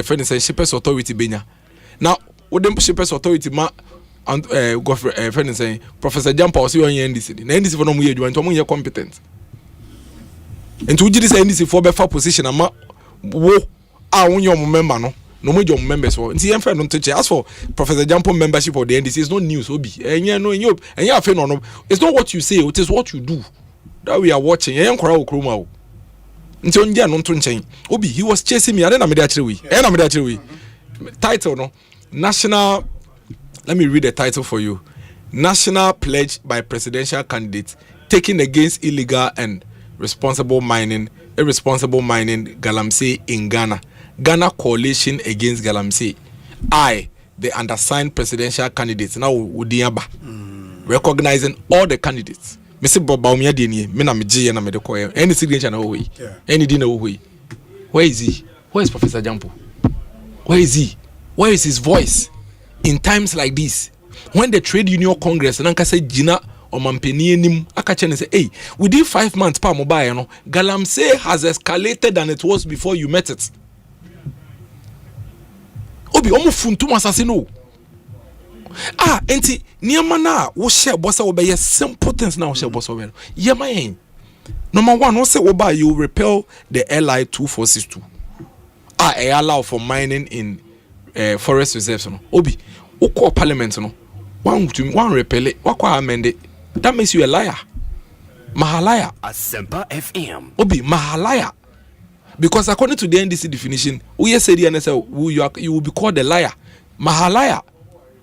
friend say, shippers authority benya. Now. What them shippers authority ma and friend saying Professor Jampa was on NDC. Na NDC for no mu edwan to mu competent. And to this NDC for better position ama wo a won member no mo jom members for. Nti em friend no to as for Professor Jampa membership of the NDC is not news obi. Enye no enye afa no. It's not what you say, it is what you do. that we are watching. Yen kwara okroma o. Nti onja no nto nchen. Obi, he was chasing me. I na me dey akire we. Na me dey akire we. Title no. National. Let me read the title for you. National Pledge by Presidential Candidates taken against illegal and irresponsible mining Galamsey in Ghana. Ghana Coalition Against Galamsey. I, the undersigned presidential candidates, now Udiaba, recognizing all the candidates. Mr. Baumia Dini, Minamiji and Amedekoya, any signature no way, any dinner way. Where is he? Where is Professor Jampo? Where is he? Where is his voice? In times like this, when the Trade Union Congress, Nanka say Gina or Mampeni nim, Akachen say, hey, within 5 months, pa mobile, no, Galamsey has escalated than it was before you met it. Obi, omo funtum assassino. Enti, niyama na, wo share bossa obe, ye simple things na wo share bossa obe. Yema yen. Number one, wo say oba, you repel the LI 2462. Allow for mining in forest reserves. No. Obi, oko parliament no. One repel it, wakwa amend it. That makes you a liar. Mahalaya. Asempa FM. Obi, mahalaya. Because according to the NDC definition, you will be called a liar. Mahalaya.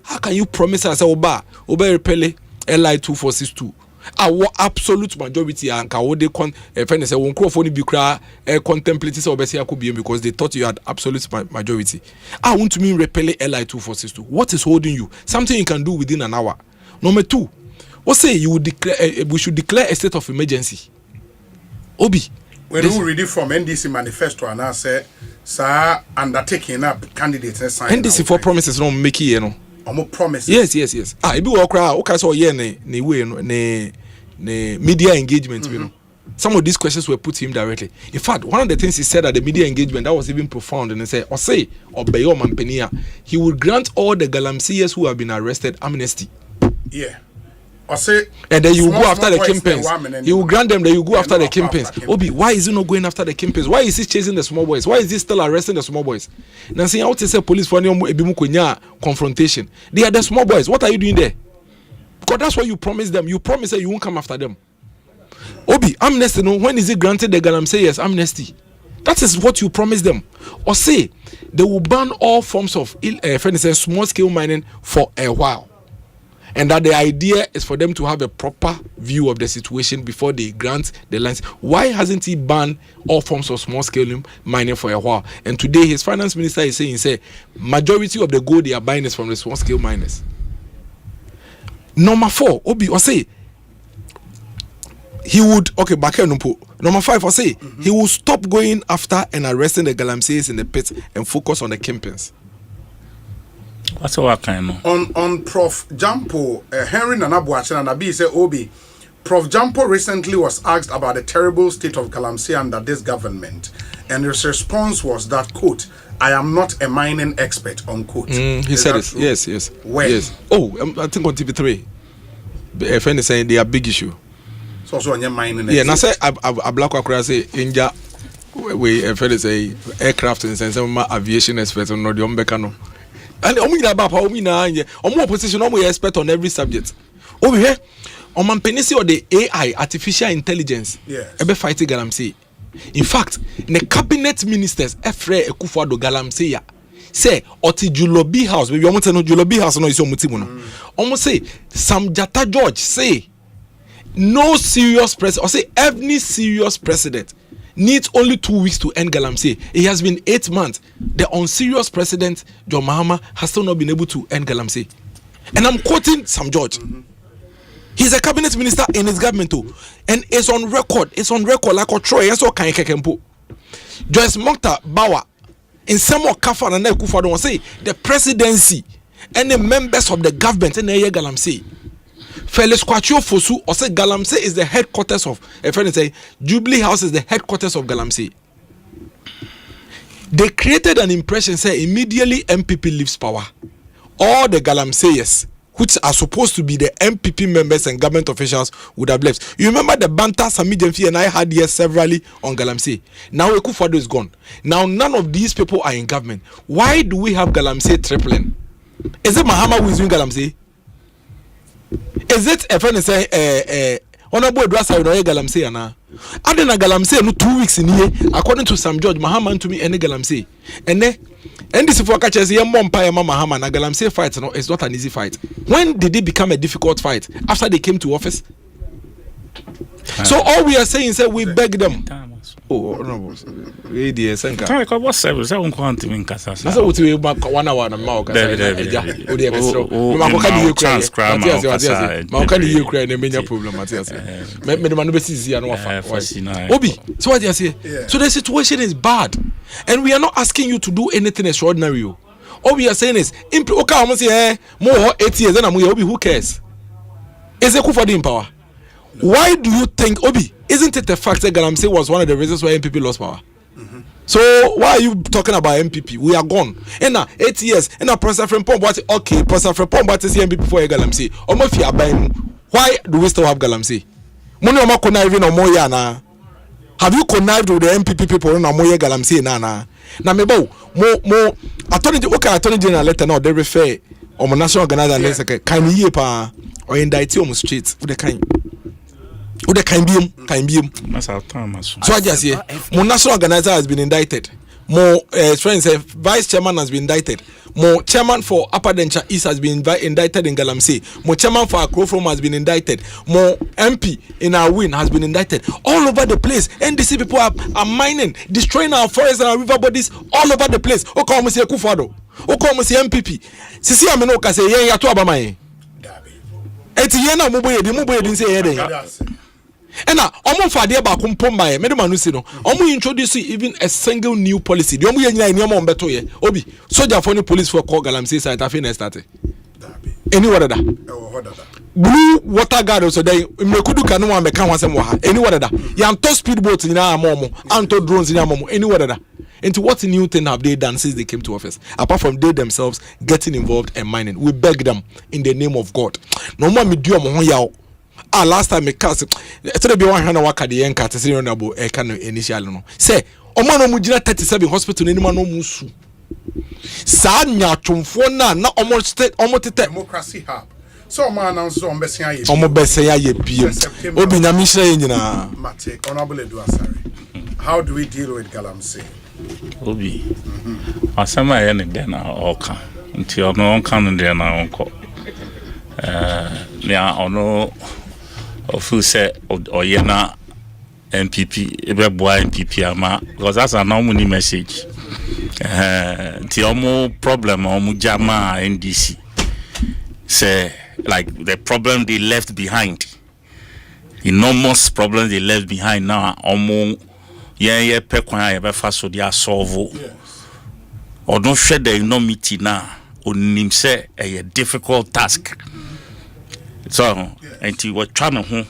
How can you promise us oba repel LI 2462? Our absolute majority and they say won crofoni bi kra contemplate say obesi akobiem because they thought you had absolute majority. I want to mean repel LI 2462. What is holding you? Something you can do within an hour. Number two, what say you would declare we should declare a state of emergency. Obi, when you read it from NDC manifesto and I say sir undertaking up candidates and sign NDC for promises no make it, you know. Promises. Yes. It be work crowd. Okay, so yeah, ne way ne media engagement. You know, some of these questions were put to him directly. In fact, one of the things he said at the media engagement that was even profound, and he said, "Osei Obeyo Mampenia, he will grant all the Galamseyers who have been arrested amnesty." Yeah. Osei, and then you go after the kingpins. He will grant them. Then you go after the kingpins. Obi, why is he not going after the kingpins? Why is he chasing the small boys? Why is he still arresting the small boys? Now, see how to say police for any confrontation. They are the small boys. What are you doing there? Because that's what you promised them. You promised that you won't come after them. Obi, amnesty. No, when is it granted the Galamseyers amnesty? That is what you promised them. Or say they will ban all forms of small scale mining for a while. And that the idea is for them to have a proper view of the situation before they grant the lands. Why hasn't he banned all forms of small-scale mining for a while? And today his finance minister is saying, majority of the gold they are buying is from the small-scale miners. Number 4, Obi, or say, he would, okay, back here, number 5, or say, he will stop going after and arresting the Galamseys in the pit and focus on the kingpins. What's what kind of? On Prof Jampo, Henry Nanabuachen and Abi say Obi, Prof Jampo recently was asked about the terrible state of Galamsey under this government, and his response was that, quote, "I am not a mining expert," unquote. He said it. True? Yes. When? Yes. Oh, I think on TV3. A friend is saying they are big issue. So also on your mining. Yeah, now say a black across say India. We a friend is say aircraft and some aviation expert on the Ombekano. And opposition expert on every subject. Over here, on Mampenisi or the AI, artificial intelligence, ebe fighting Galamsey. In fact, the cabinet ministers Efre Ekufuado Galamsey say oti Julobi house. Maybe almost no Julobi house no is your mutimuno. Almost say Sam Jata George say no serious president or say every serious president needs only 2 weeks to end Galamsey. It has been 8 months. The unserious president, John Mahama, has still not been able to end Galamsey. And I'm quoting Sam George. He's a cabinet minister in his government too. And it's on record. It's on record like a Troy. Yes, okay, Kempo. Joyce Mokta Bawa in some more Kafan and Kufa don't say the presidency and the members of the government in the Galamsey. Felix Kwachio Fosu or say Galamsey is the headquarters of a friend say Jubilee House is the headquarters of Galamsey. They created an impression say immediately MPP leaves power. All the Galamseyers, which are supposed to be the MPP members and government officials, would have left. You remember the banter Sami Jemfi and I had here severally on Galamsey. Now Ekufuado is gone. Now none of these people are in government. Why do we have Galamsey tripling? Is it Mahama who is doing Galamsey? Is it a friend say Honorable Drasa no Galamsey ana. Adena Galamsey no 2 weeks in here according to Sam George Mahama to me any Galamsey. And this for catches your mom pay Mama Mahama na Galamsey fight no it's not an easy fight. When did it become a difficult fight? After they came to office? So all we are saying is that we beg them. Oh, honorable. Lady Senka. What service? I won't want to win Casa. That's what we back 1 hour and Mao. Obi, so what you say? So the situation is bad, and we are not asking you to do anything extraordinary. All we are saying is, okay, I'm saying more 8 years, and I'm Obi. Who cares? Is it for the in power? Why do you think, Obi, isn't it the fact that Galamsey was one of the reasons why MPP lost power? So why are you talking about MPP? We are gone. And now 8 years. And now Professor Frempong, what? Okay, Professor Frempong, what is MPP for Galamsey? Why do we still have Galamsey? Have you connived with the MPP people in Amoye Galamsey? Now mebo more attorney general letter now they refer or national organizer can you pa or indict on streets for the kind. Ude can be. So I just say, more national organizer has been indicted. More friends, vice chairman has been indicted. More chairman for Upper Denture East has been indicted in Galamsey. More chairman for Akrofrom has been indicted. More MP in our win has been indicted. All over the place. NDC people are mining, destroying our forests and our river bodies all over the place. O come say Kufado. O come say MPP. Sisi ameno ka say yen ya to abamaye. Eti yen na muboye din say yen. And now, almost for the about Kumpomba, Medamanu Sino, almost introduce even a single new policy. The only in your mom better, Obi, soldier for the police for call Galamsey side, I think started. Anywhere that blue water guard, so they Mekudu Kanu and Mekan was anywhere that Yanto speedboats in our momo, Anto drones in our momo, anywhere that. Into what new thing have they done since they came to office? Apart from they themselves getting involved and mining, we beg them in the name of God. No more medium yao. Last time me cast so be 100 waka the enka to say honorable e kan initial no say o man no mugina 37 hospital ni ma no musu sa nya twomfo na almost democracy hub so o man announce on besia ye biem obi nyame hira nyina mate honorable Edu Asare. How do we deal with Galamsey? Obi asema ye ne den na oka nti ono kan den na onko ya ono ofu say oyena MPP ebe boy MPP ama because that's a normal message the omo problem omo jama NDC say like the problem they left behind, enormous problem they left behind now omo ye pe kwan ye be fa so dia solve or don't share the enormity now onim say a difficult task. So, and you were trying to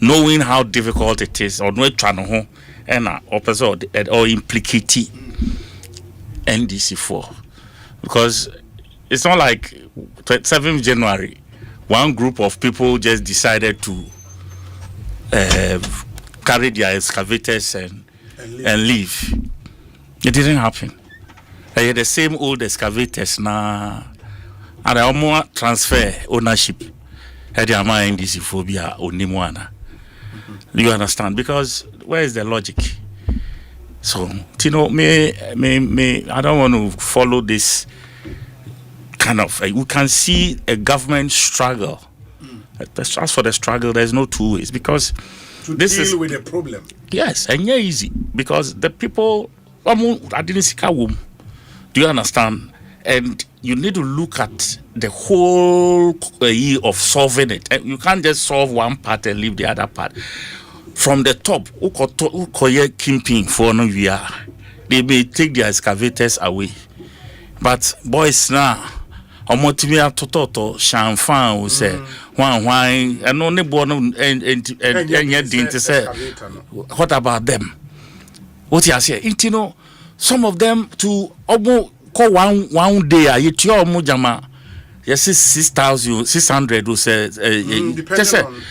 knowing how difficult it is, or not trying to and opposite or implicate NDC for because it's not like 7th January, one group of people just decided to carry their excavators and leave. It didn't happen. They had the same old excavators now, and they almost transfer ownership. NDC phobia onimwana. You understand? Because where is the logic? So, you know, I don't want to follow this kind of. We can see a government struggle. As for the struggle, there's no two ways because this deal with the problem. Yes, and yeah, easy because the people. I didn't see womb. Do you understand? And you need to look at the whole year of solving it. And you can't just solve one part and leave the other part. From the top, they may take their excavators away. But boys now, omotimia tototo shanfan will say why and only born and didn't say what about them? What you say? You know, some of them to almost call one day you tell mujama yes 6,600 will say depending on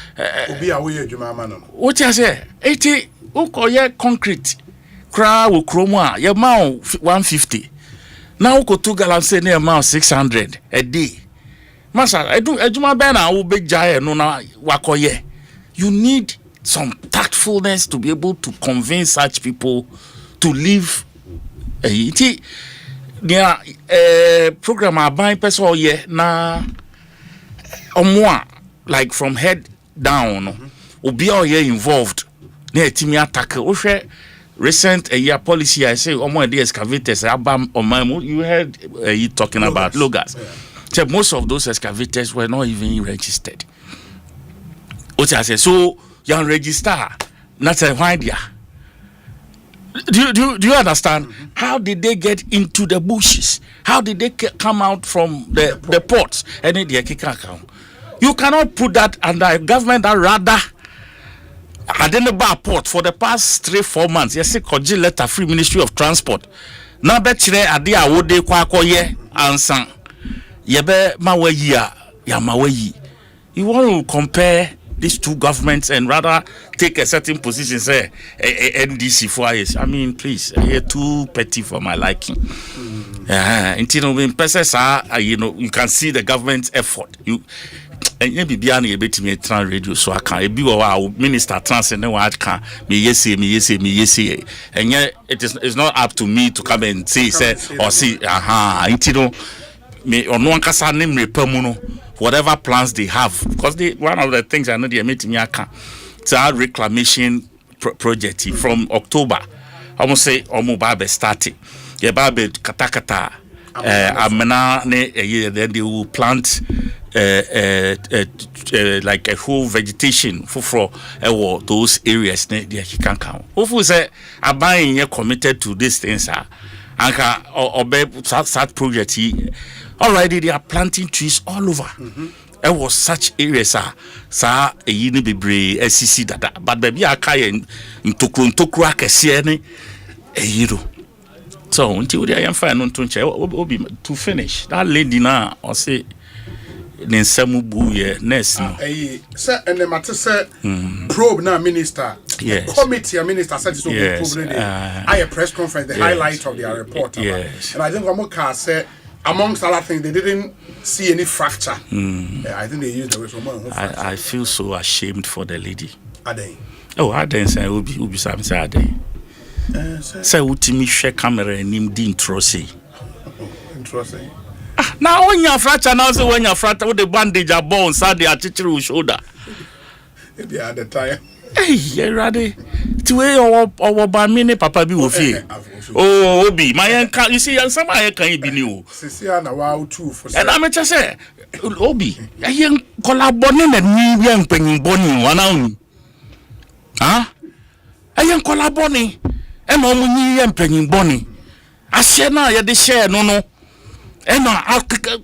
obi away juma man. What you say 80 uko concrete kra wo kroma ye ma 150 now uko to Galamsey near ma 600 a day masa edu ejuma be na wo be jaye no na wakoye you need some tactfulness to be able to convince such people to leave. Program aban person ye na omwa like from head down obi ye involved na etimi attack o hwe recent a year policy I say omo the excavators abam omamu you heard you talking about logos. So most of those excavators were not even registered. What I say so you register not a why dia. Do you understand? How did they get into the bushes? How did they come out from the ports? And you cannot put that under a government that rather I didn't buy a port for the past 3-4 months. Yes, Koji letter free Ministry of Transport. Now betchre adia wode kwa koye ansan. Yebe maweyi ya maweyi. You want to compare these two governments and rather take a certain position, say NDC for years. I mean, please, you're too petty for my liking. You can see the government's effort. And you be on a bit me trans radio, so I can't be our minister trans and no I can't me yes, and yet it's not up to me to come and say or see me or no one can say name repamuno. Whatever plans they have, because one of the things I know they made me it's our reclamation project from October. I must say, Babe started. Yeah, Babe katakata. Amena ne then they will plant like a whole vegetation for those areas. They can count. Hopefully, say Abai committed to these things. Anka or start project. Already they are planting trees all over. There was such areas sa a yini bebre SCC dada but baby akaya in tokru akese a hero. So until they am fine on to finish that lady na or say then samubu ye nurse no sir and the matter say probe na minister committee minister said so I a press conference the highlight of their report and I think Omoka said amongst other things, they didn't see any fracture. I think they used the word from I feel so ashamed for the lady. Are they? Oh, I didn't say Ubi Sam say say Utimi share camera and him din trosy. Interesting. Now when you fracture, now so when you fracture with the bandage a bone, sad the attitude shoulder. Maybe at the time. Hey, you ready? To where our bamine papa be with you. Oh, Obi, my uncle, you see, and some I can't be new. Sisiana, wow, too. And I'm just say, Obi, a young collaborating and new young penny bonnie one on. Ah, a young collaborating and no new young penny bonnie. I share now, you the share, no. And no,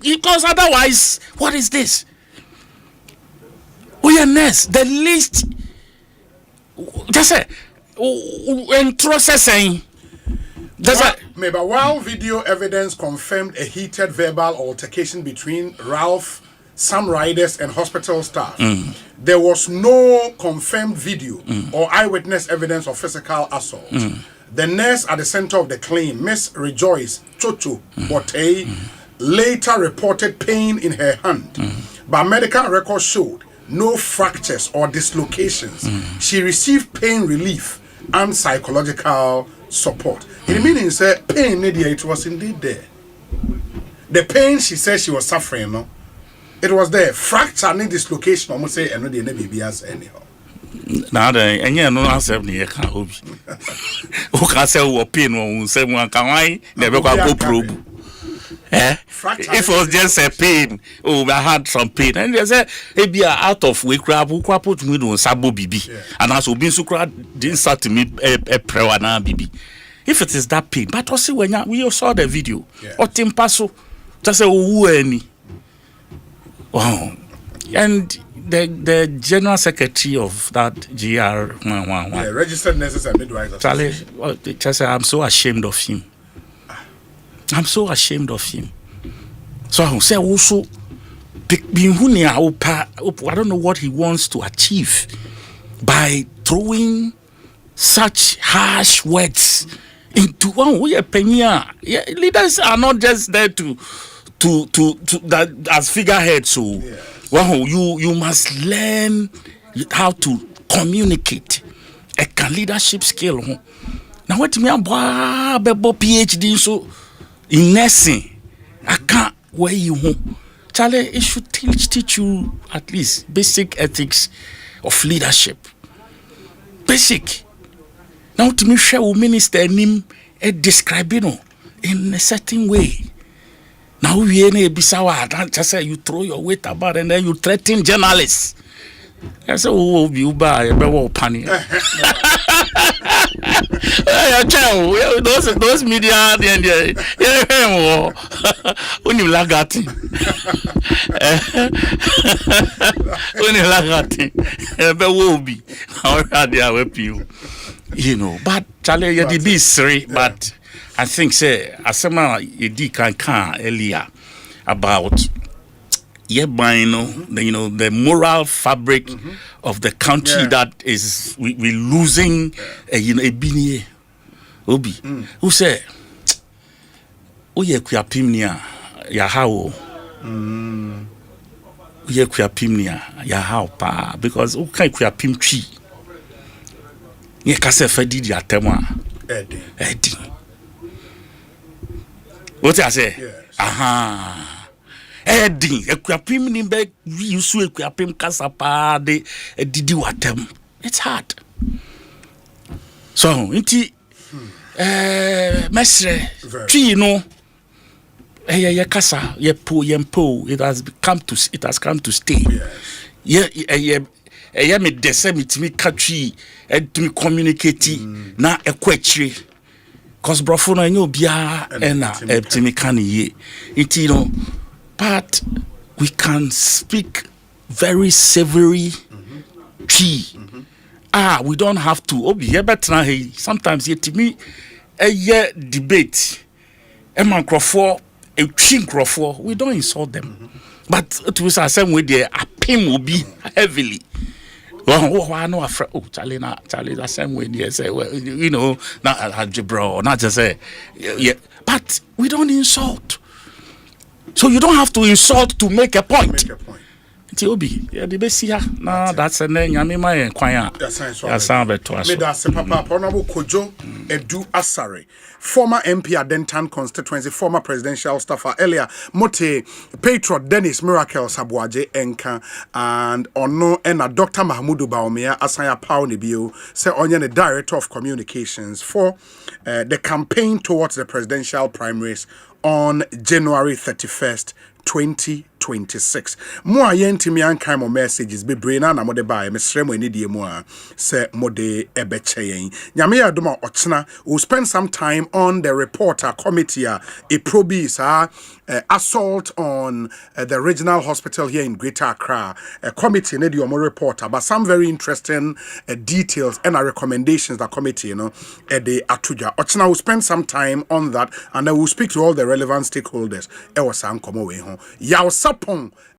because otherwise, what is this? We are next, the least. Just say, and processing. Maybe while video evidence confirmed a heated verbal altercation between Ralph, some riders, and hospital staff, there was no confirmed video or eyewitness evidence of physical assault. The nurse at the center of the claim, Miss Rejoice Chocho Botei, later reported pain in her hand, but medical records showed no fractures or dislocations. She received pain relief and psychological support. In the meaning, said pain, it was indeed there. The pain she said she was suffering, no, it was there. Fracture and dislocation, almost say, and the baby as anyhow. Now, and you know, I said, you can't hope. Who can say what pain when someone can I never go probe? If it was just a pain, I had some pain, and they said, "Hey, be out of way, crab, who put me on Sabo Bibi, and also being so crowd didn't start to me a prayer now, Bibi. If it is that pain, but also when we saw the video, or Timpaso, just say, who any? Wow, and the general secretary of that GR, registered nurses and midwives. Charlie, just say, I'm so ashamed of him. I'm so ashamed of him. So I say also, I don't know what he wants to achieve by throwing such harsh words into one way. Leaders are not just there to that as figureheads. So you must learn how to communicate. A leadership skill. Now what me about PhD so in nursing, I can't wear you home. Charlie, it should teach you at least basic ethics of leadership. Basic. Now to me share with minister him describe in a certain way. Now we ain't bisawa. Just say you throw your weight about and then you threaten journalists. I said, oh, you buy a better penny. Those media, when you lag at it, will be how they are with you, But Charlie, you did this, but I think say Asempa you did can earlier about. The moral fabric of the country that is we losing a binie obi who say oye kuapimnia ya how oye kuapimnia ya how pa because o kan kuapim twi ye ka se fa di atema edi what I say aha Edding, equipim nimbe use equipim casapa de didi watem. It's hard. So, inti mesre tree no ye casa ye po it has come to stay. Ye me desemit me catchy and to me communicate na equetri. Cause brofo na nyo bia ena eptimi kan ye. Inti but we can speak very savory tree. We don't have to. Sometimes to me, a year debate. A man crofo, a chin crofo. We don't insult them, but it was the same way. Their pim will be heavily. I know. Charlie, the same way. They say, well, not algebra, not just say, yeah. But we don't insult. So you don't have to insult to make a point. Tiobi, the best here. No, that's a name. I mean, my inquiry. That's Papa Honorable Kojo Edu Asare, former MP at Denton constituency, former presidential staffer earlier. Mote Patron Dennis Miracle Sabuaje Enka and Ono and Dr. Mahmudu Baumia Asanya Paunibio say Onye the director of communications for the campaign towards the presidential primaries on January 31st, 2026. Mo ayentimi ankan mo messages be brain na mo de buy me sremo ani die mo a se mo de ebeche yen. Nyame ya doma ochena we'll spend some time on the reporter committee a probe assault on the regional hospital here in Greater Accra. A committee ne di omo reporter but some very interesting details and recommendations that committee de atuja. Ochena we'll spend some time on that and then we'll speak to all the relevant stakeholders. E was an komo we ho. Yaw sapon